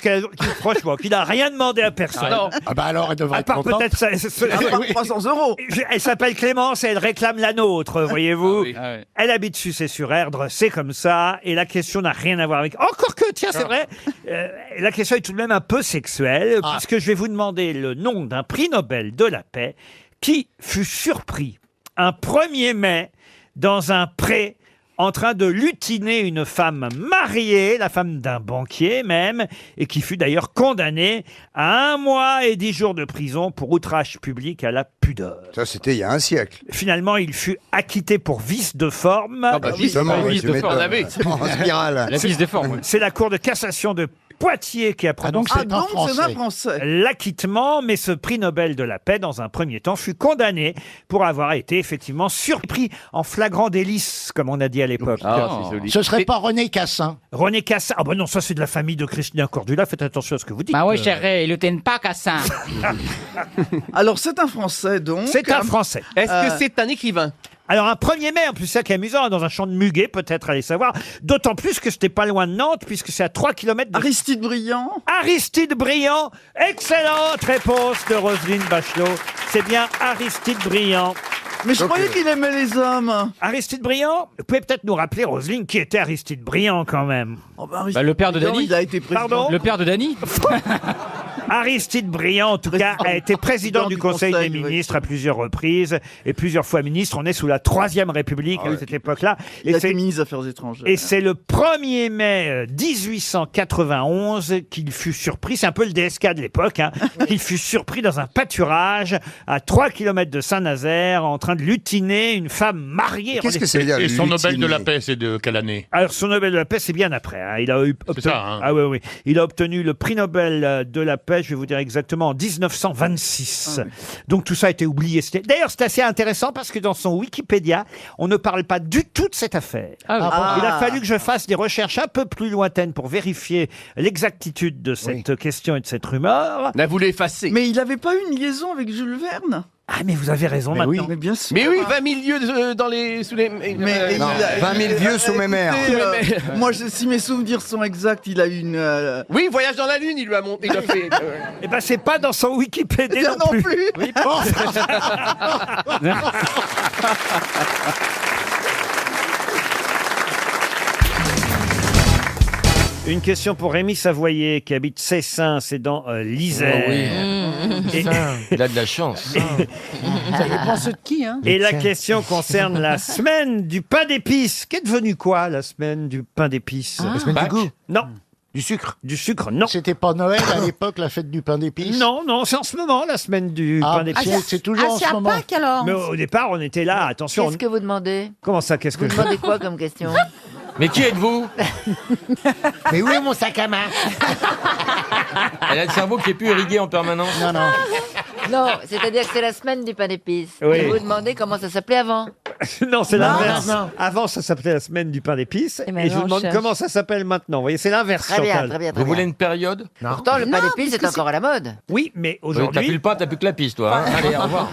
franchement, qui n'a rien demandé à personne. Ah bah alors, elle devrait À être part contente. peut-être ça. À part 300 euros. Elle s'appelle Clémence et elle réclame la nôtre, voyez-vous. Elle habite Sucé-sur-Erdre, c'est comme ça. Et la question n'a rien à voir avec. Encore que, tiens, c'est vrai. La question est tout de même un peu sexuelle, puisque je vais vous demander le nom d'un prix Nobel de la paix qui fut surpris un 1er mai dans un pré en train de lutiner une femme mariée, la femme d'un banquier même, et qui fut d'ailleurs condamnée à 1 mois et 10 jours de prison pour outrage public à la pudeur. Ça, c'était il y a un siècle. Finalement, il fut acquitté pour vice de forme. Ah bah, justement, oui, vice tu de m'étonnes. forme. En spirale. La vis des formes. oui. C'est la Cour de cassation de Poitiers qui a prononcé l'acquittement, mais ce prix Nobel de la paix, dans un premier temps, fut condamné pour avoir été effectivement surpris en flagrant délice, comme on a dit à l'époque. Ce serait pas René Cassin. René Cassin. Ah ben non, ça c'est de la famille de Christina Cordula, faites attention à ce que vous dites. Bah oui, chérie, il ne tienne pas Cassin. Alors c'est un Français donc. C'est un Français. Est-ce que c'est un écrivain? Alors un 1er mai, en plus ça qui est amusant, dans un champ de muguet, peut-être allez savoir, d'autant plus que c'était pas loin de Nantes, puisque c'est à 3 km de... Aristide Briand. Aristide Briand, excellente réponse de Roselyne Bachelot, c'est bien Aristide Briand. Mais je croyais qu'il aimait les hommes. Aristide Briand, vous pouvez peut-être nous rappeler, Roselyne, qui était Aristide Briand quand même. Oh, bah, Bah, le père de Briand, Dany. il a été président. Pardon Le père de Dany. Aristide Briand, en tout cas, a été président du Conseil des ministres à plusieurs reprises et plusieurs fois ministre. On est sous la Troisième République à cette époque-là. Il a été ministre des Affaires étrangères. Et c'est le 1er mai 1891 qu'il fut surpris, c'est un peu le DSK de l'époque, qu'il fut surpris dans un pâturage à 3 km de Saint-Nazaire en train de lutiner une femme mariée. Qu'est-ce que c'est dire, Et son lutiner Nobel de la paix, c'est de quelle année? Alors, son Nobel de la paix, c'est bien après. Il a obtenu, ça, hein. Ah oui. Il a obtenu le prix Nobel de la paix, je vais vous dire exactement, en 1926. Donc tout ça a été oublié. D'ailleurs, c'est assez intéressant parce que dans son Wikipédia, on ne parle pas du tout de cette affaire. Il a fallu que je fasse des recherches un peu plus lointaines pour vérifier l'exactitude de cette question et de cette rumeur. Là, vous l'effacez. Mais il n'avait pas eu une liaison avec Jules Verne? Ah, mais vous avez raison maintenant. Mais bien sûr. Mais oui, 20 000 lieux dans les, sous les... Mais Non, 20 000 vieux sous mes mères. Moi, si mes souvenirs sont exacts, il a eu une... Oui, Voyage dans la Lune, il lui a monté, il a fait... Eh ben, c'est pas dans son Wikipédia non plus. Oui. Une question pour Rémi Savoyer qui habite Cessin, c'est dans l'Isère. Il a de la chance. Ça dépend de qui, hein. Et la question concerne la semaine du pain d'épices. Qu'est devenu quoi, la semaine du pain d'épices? La semaine du goût. Non. Du sucre. Du sucre, non. C'était pas Noël à l'époque, la fête du pain d'épices? Non, c'est en ce moment, la semaine du pain d'épices. C'est toujours en ce moment. Pâques, alors. Mais au départ, on était là, attention. Qu'est-ce que vous demandez? Comment ça, qu'est-ce que Vous je... demandez quoi comme question? Mais qui êtes-vous? Mais où est mon sac à main? Elle a le cerveau qui est plus irrigué en permanence. Non. Non, c'est-à-dire que c'est la semaine du pain d'épices. Oui. Et vous demandez comment ça s'appelait avant? Non, c'est l'inverse. non. Avant, ça s'appelait la semaine du pain d'épices. Et Et, maintenant, je vous on demande cherche. comment ça s'appelle maintenant. Vous voyez, c'est l'inverse, Très bien, Chantal. très bien, très Vous voulez bien. une période? Pourtant, le pain d'épices est encore à la mode. Oui, mais Oui, t'as plus aujourd'hui... le pain, t'as plus que la piste, toi. Hein. Allez, au revoir.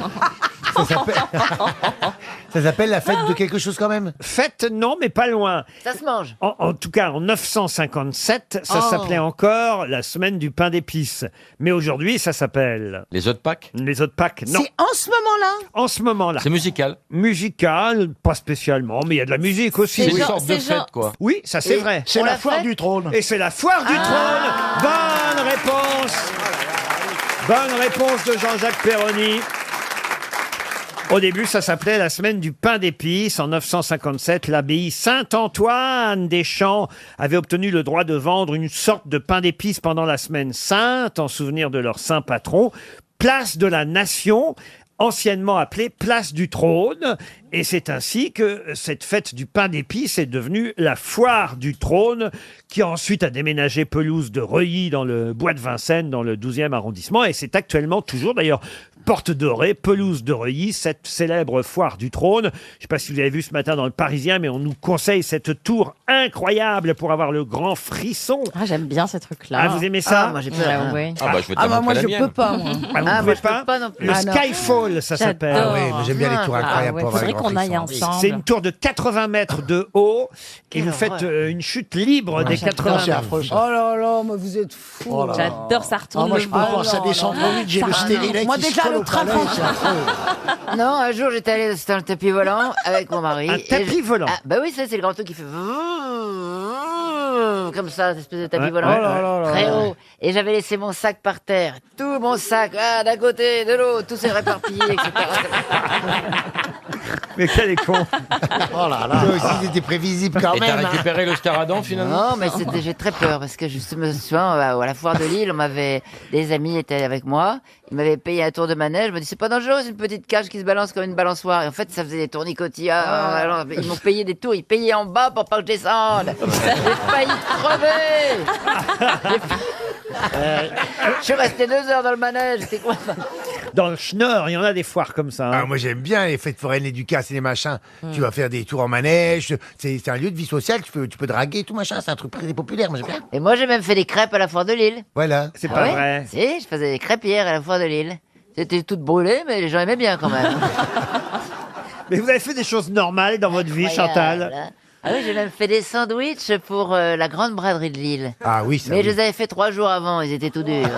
Ça s'appelle la fête de quelque chose quand même? Fête, non, mais pas loin. Ça se mange. En tout cas, en 957, ça Oh. s'appelait encore la semaine du pain d'épices. Mais aujourd'hui, ça s'appelle... Les œufs de Pâques? Les autres Pâques, non. C'est en ce moment-là. En ce moment-là. C'est musical. Musical, pas spécialement, mais il y a de la musique aussi. C'est C'est une genre- sorte de c'est genre- fête, quoi. Oui, ça c'est Et- vrai. C'est On la l'a foire fait du trône. Et c'est la foire du trône. Bonne réponse. Bonne réponse de Jean-Jacques Perroni. Au début, ça s'appelait la semaine du pain d'épices. En 957, l'abbaye Saint-Antoine des Champs avait obtenu le droit de vendre une sorte de pain d'épices pendant la semaine sainte, en souvenir de leur saint patron. Place de la Nation, anciennement appelée Place du Trône. Et c'est ainsi que cette fête du pain d'épices est devenue la foire du trône, qui ensuite a déménagé pelouse de Reuilly dans le bois de Vincennes, dans le 12e arrondissement. Et c'est actuellement toujours, d'ailleurs, Porte Dorée, pelouse de Reuilly, cette célèbre foire du trône. Je ne sais pas si vous avez vu ce matin dans le Parisien, mais on nous conseille cette tour incroyable pour avoir le grand frisson. Ah, j'aime bien ces trucs-là. Ah, vous aimez ça? Ah, moi j'ai peur. oui. Ah bah je vais te montrer moi, la je mienne. peux pas, moi. Ah, vous Ah, pouvez moi je peux pas non plus. Le Ah, non. Skyfall, ça s'appelle. J'adore. Ah oui, mais j'aime bien les tours incroyables pour avoir Faudrait les grands qu'on aille frissons. ensemble. C'est une tour de 80 mètres de haut et vous faites une chute libre des j'adore. 80 C'est mètres. affreux, ça. Oh là là, mais vous êtes fous. Oh là là. J'adore, ça retourne Moi, le je peux pas, ventre. ça descend trop vite, j'ai le stérilet Moi, qui se déjà, colle le au train palais, prend- c'est affreux. Non, un jour j'étais allée dans le tapis volant avec mon mari. Un et tapis volant. Ah, bah oui, ça c'est le grand truc qui fait comme ça, cette espèce de tapis Ouais, volant. ouais, ouais. Très haut. Et j'avais laissé mon sac par terre. Tout mon sac, d'un côté, de l'autre, tout s'est réparpillé, etc. Mais quel est con. Oh là là. Toi aussi, c'était prévisible quand Et t'as même. hein. récupéré le Scaradon finalement? Non, mais j'ai très peur parce que je me souviens à la foire de Lille, des amis étaient avec moi, ils m'avaient payé un tour de manège, je me dis c'est pas dangereux, c'est une petite cage qui se balance comme une balançoire. Et en fait, ça faisait des tournicotillas. Alors, ils m'ont payé des tours, ils payaient en bas pour pas que je descende. J'ai failli crever. Je suis resté 2 heures dans le manège, c'était quoi ça? Dans le Schnorr, il y en a des foires comme ça. hein. Ah, moi j'aime bien les fêtes foraines, les ducasses et les machins. Tu vas faire des tours en manège, c'est un lieu de vie sociale, tu peux draguer tout machin, c'est un truc très populaire, moi j'aime bien. Et moi j'ai même fait des crêpes à la foire de Lille. Voilà. C'est Ah pas ouais vrai. Si, je faisais des crêpières à la foire de Lille. C'était toutes brûlées, mais les gens aimaient bien quand même. Mais vous avez fait des choses normales dans votre vie, Incroyable, Chantal. hein. Ah oui, j'ai même fait des sandwichs pour la grande braderie de Lille. Ah oui, ça Mais oui. je les avais fait 3 jours avant, ils étaient tout durs.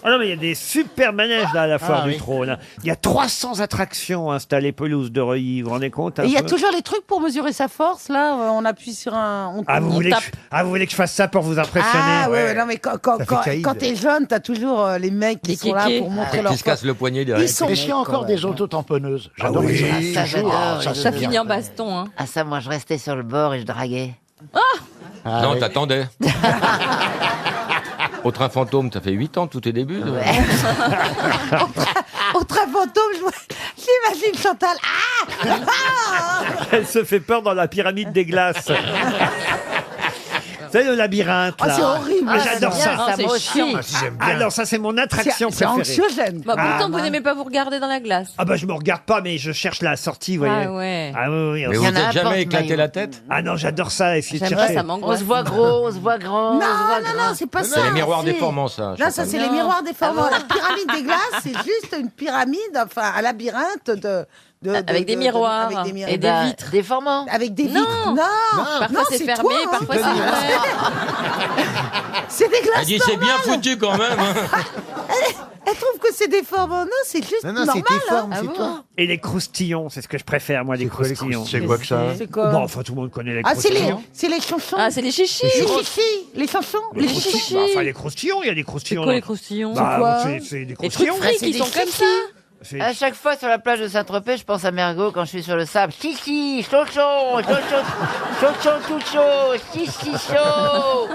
Ah non, mais il y a des super manèges là à la foire Ah, du oui. Trône. Il y a 300 attractions installées pelouse de Reuilly. Vous vous rendez compte un Et il y a peu toujours les trucs pour mesurer sa force, là. On appuie sur un. vous on voulez, tape. vous voulez que je fasse ça pour vous impressionner? Ah ouais, non mais quand Ça fait caïd. t'es jeune, t'as toujours les mecs qui sont là pour montrer leur Qui se casse force. le poignet derrière. Ils sont Est-ce qu'il y a encore des autotamponneuses? J'adore oui. les Ça, j'adore. ça, les c'est autos. bien. baston. Hein. Ah ça, moi je restais sur le bord et je draguais. Non, t'attendais. Au train fantôme, ça fait 8 ans, tous tes débuts. Au train fantôme, j'imagine Chantal. Ah Elle se fait peur dans la pyramide des glaces. Vous savez, le labyrinthe, Oh, là. c'est horrible. Ah, j'adore c'est ça. bien, ça, moi aussi. Ah, si, j'aime bien. Ah non, ça, c'est mon attraction C'est préférée. anxiogène. Bah, pourtant, Ah, vous n'aimez pas vous regarder dans la glace. Ah bah je me regarde pas, mais je cherche la sortie, vous voyez. Ah ouais. Ah oui, oui. Mais vous n'êtes jamais éclaté la tête? Ah non, j'adore ça, essayer de J'aime chercher. pas, ça m'angoisse. On se voit gros, on se voit grand. Non, on se voit non, grand. non, c'est pas ça. C'est les miroirs si. déformants, ça. Là, ça, c'est les miroirs déformants. La pyramide des glaces, c'est juste une pyramide, enfin, un labyrinthe Avec des miroirs avec des et des miroirs. vitres. Déformants. Avec des Non. vitres. Non, Parfois non, c'est fermé, toi, hein. parfois c'est ouvert. C'est des glaces Elle dit c'est bien normales. foutu quand même. hein. Elle trouve que c'est déformant. Non, c'est juste Non, non, normal. c'est tes formes, hein. c'est Ah toi. bon Et les croustillons, c'est ce que je préfère, moi, les croustillons. C'est quoi que ça? C'est quoi Bon, enfin, tout le monde connaît les Ah, croustillons. c'est les chansons. Ah, c'est les chichis. Les chichis. Les chansons. Les chichis. croustillons. Bah, enfin, les croustillons, il y a des C'est croustillons. quoi dans- les croustillons Bah, C'est quoi c'est des Les trucs croustillons. frits c'est qui des sont comme chichis. ça. C'est- À chaque fois sur la plage de Saint-Tropez, je pense à Mergo quand je suis sur le sable. Chichi, chochon, chochon, chochon tout chaud, chichi chaud.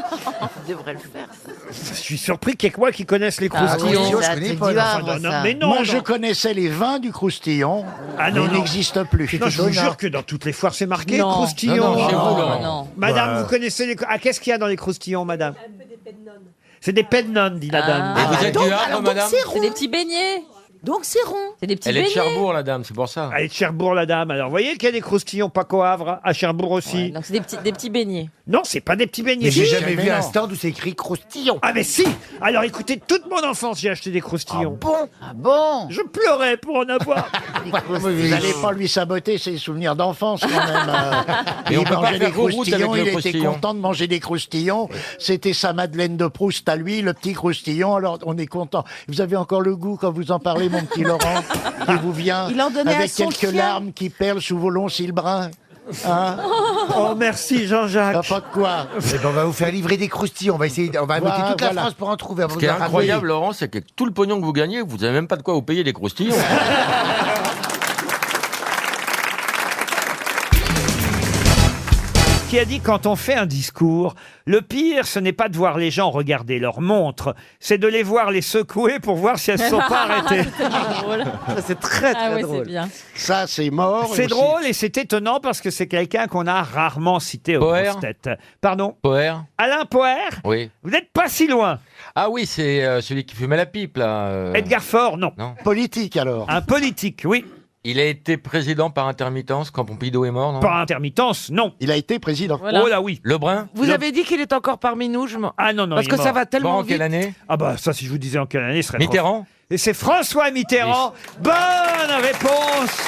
Je devrais le faire, ça. Je suis surpris qu'il y ait que moi qui connaisse les Ah, croustillons. oui, je c'est un connais truc pas, du non, Havre, non, non, ça. mais non, Moi, non. je connaissais les vins du croustillon, Ah, non, mais ils non. n'existent plus. Non, je vous jure que dans toutes les foires, c'est marqué Non. croustillons. Non, non, chez vous, Non, Laurent. non. Madame, Bah. vous connaissez les... Ah, qu'est-ce qu'il y a dans les croustillons, madame? C'est des pennones, dit la dame. Et vous êtes donc, du Havre, alors, madame? c'est rond. C'est des petits beignets. Donc c'est rond. C'est des petits Elle est de beignets. Cherbourg, la dame, c'est pour ça. Elle est de Cherbourg, la dame. Alors, vous voyez qu'il y a des croustillons pas qu'au Havre, à Cherbourg aussi. Ouais, donc c'est des petits beignets. Non, c'est pas des petits beignets. Mais j'ai Si. jamais mais vu non. un stand où c'est écrit croustillon. Ah, mais si. Alors, écoutez, toute mon enfance, j'ai acheté des croustillons. Bon, Ah bon? Je pleurais pour en avoir. Vous n'allez pas lui saboter ses souvenirs d'enfance quand même. Et on Il peut pas mangeait des faire route avec croustillons, le il était croustillon. content de manger des croustillons. C'était sa Madeleine de Proust à lui, le petit croustillon. Alors on est content. Vous avez encore le goût quand vous en parlez, mon petit Laurent, qui vous vient Il en donnait à avec son quelques chien. larmes qui perlent sous vos longs cils bruns. Hein? Oh, merci, Jean-Jacques. Ah, pas de quoi. eh ben, on va vous faire livrer des croustillons. On va essayer, on va Voilà, noter toute la voilà. France pour en trouver. On va Ce vous qui est en ramener. incroyable, Laurent, c'est que tout le pognon que vous gagnez, vous n'avez même pas de quoi vous payer des croustillons. Qui a dit quand on fait un discours, le pire, ce n'est pas de voir les gens regarder leur montre, c'est de les voir les secouer pour voir si elles ne sont pas arrêtées. C'est très, très Ah ouais, c'est drôle. bien. Ça, c'est mort. C'est aussi. drôle et c'est étonnant parce que c'est quelqu'un qu'on a rarement cité aux Poher. grosses têtes. Pardon? Poher? Alain Poher? Oui. Vous n'êtes pas si loin. Ah oui, c'est celui qui fumait la pipe, là. Edgar Faure, non. Non. Politique alors. Un politique, oui. Il a été président par intermittence quand Pompidou est mort, non? Par intermittence, non. Il a été président. Voilà. Oh là oui. Lebrun? Vous avez dit qu'il est encore parmi nous, Ah non, non, parce il que est ça mort. va Mort tellement en vite. quelle année? Ah bah ça, si je vous disais en quelle année, ce serait trop- Mitterrand? Et c'est François Mitterrand. Bonne réponse.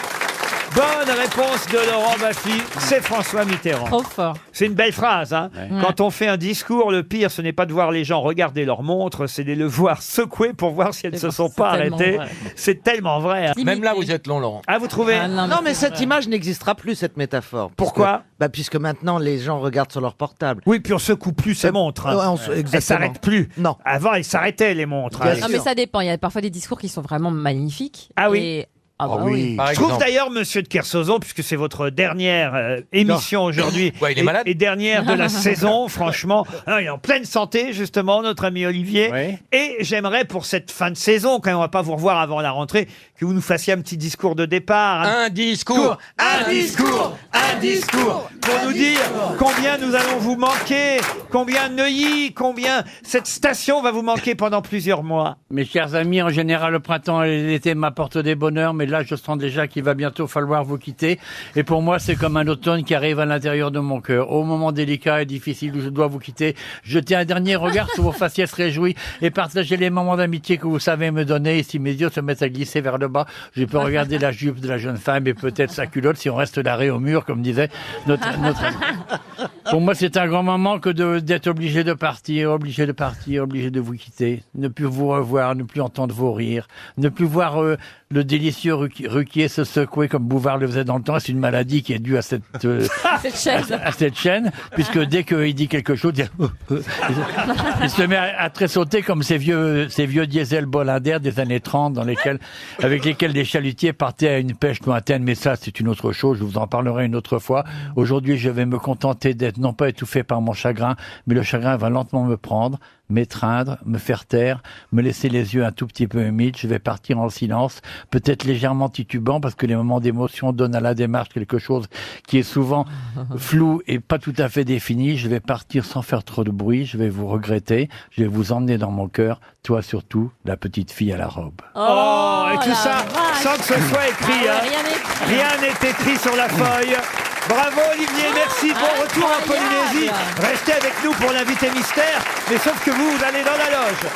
Bonne réponse de Laurent Baffy. C'est François Mitterrand. Trop fort. C'est une belle phrase, hein. Quand on fait un discours, le pire, ce n'est pas de voir les gens regarder leur montre, c'est de les voir secouer pour voir si elles ne se sont pas tellement arrêtées. vrai. C'est tellement vrai. hein. Même là, vous êtes long, Laurent. Ah, vous trouvez? Ah, Non, mais cette image n'existera plus, cette métaphore. Pourquoi? Puisque maintenant, les gens regardent sur leur portable. Oui, puis on secoue plus ses montres. hein. Ouais, Elles exactement. s'arrêtent plus. Non. Avant, elles s'arrêtaient, les montres. Bien hein. Non, mais ça dépend. Il y a parfois des discours qui sont vraiment magnifiques. Ah oui. Et- Ah Ah bah oui. oui. Par Je trouve exemple. d'ailleurs, monsieur de Kersauzon, puisque c'est votre dernière émission aujourd'hui, Ouais, il est malade. et dernière de la saison, franchement, hein, il est en pleine santé, justement, notre ami Olivier. Oui. Et j'aimerais, pour cette fin de saison, quand même, on va pas vous revoir avant la rentrée, que vous nous fassiez un petit discours de départ. Un discours! Un discours, pour nous dire combien nous allons vous manquer, combien Neuilly, combien cette station va vous manquer pendant plusieurs mois. Mes chers amis, en général, le printemps et l'été m'apportent des bonheurs, mais là, je sens déjà qu'il va bientôt falloir vous quitter. Et pour moi, c'est comme un automne qui arrive à l'intérieur de mon cœur. Au moment délicat et difficile où je dois vous quitter, jetez un dernier regard sur vos faciès réjouis et partagez les moments d'amitié que vous savez me donner. Et si mes yeux se mettent à glisser vers le bas, je peux regarder la jupe de la jeune femme et peut-être sa culotte si on reste d'arrêt au mur, comme disait notre ami. Pour moi, c'est un grand moment que d'être obligé de partir, obligé de vous quitter, ne plus vous revoir, ne plus entendre vos rires, ne plus voir le délicieux Ruquier se secouer comme Bouvard le faisait dans le temps. C'est une maladie qui est due à cette chaîne, puisque dès qu'il dit quelque chose, il se met à tressauter comme ces vieux diesel Bollinger des années 30 avec lesquels les chalutiers partaient à une pêche lointaine. Mais ça, c'est une autre chose. Je vous en parlerai une autre fois. Aujourd'hui, je vais me contenter d'être non pas étouffé par mon chagrin, mais le chagrin va lentement me prendre, m'étreindre, me faire taire, me laisser les yeux un tout petit peu humides. Je vais partir en silence, peut-être légèrement titubant, parce que les moments d'émotion donnent à la démarche quelque chose qui est souvent flou et pas tout à fait défini. Je vais partir sans faire trop de bruit, je vais vous regretter, je vais vous emmener dans mon cœur, toi surtout, la petite fille à la robe. Oh, et tout ça sans que ce soit écrit. Ah ouais, hein. Rien n'est écrit sur la feuille. Bravo Olivier, merci, bon retour en Polynésie. Restez avec nous pour l'invité mystère, mais sauf que vous allez dans la loge.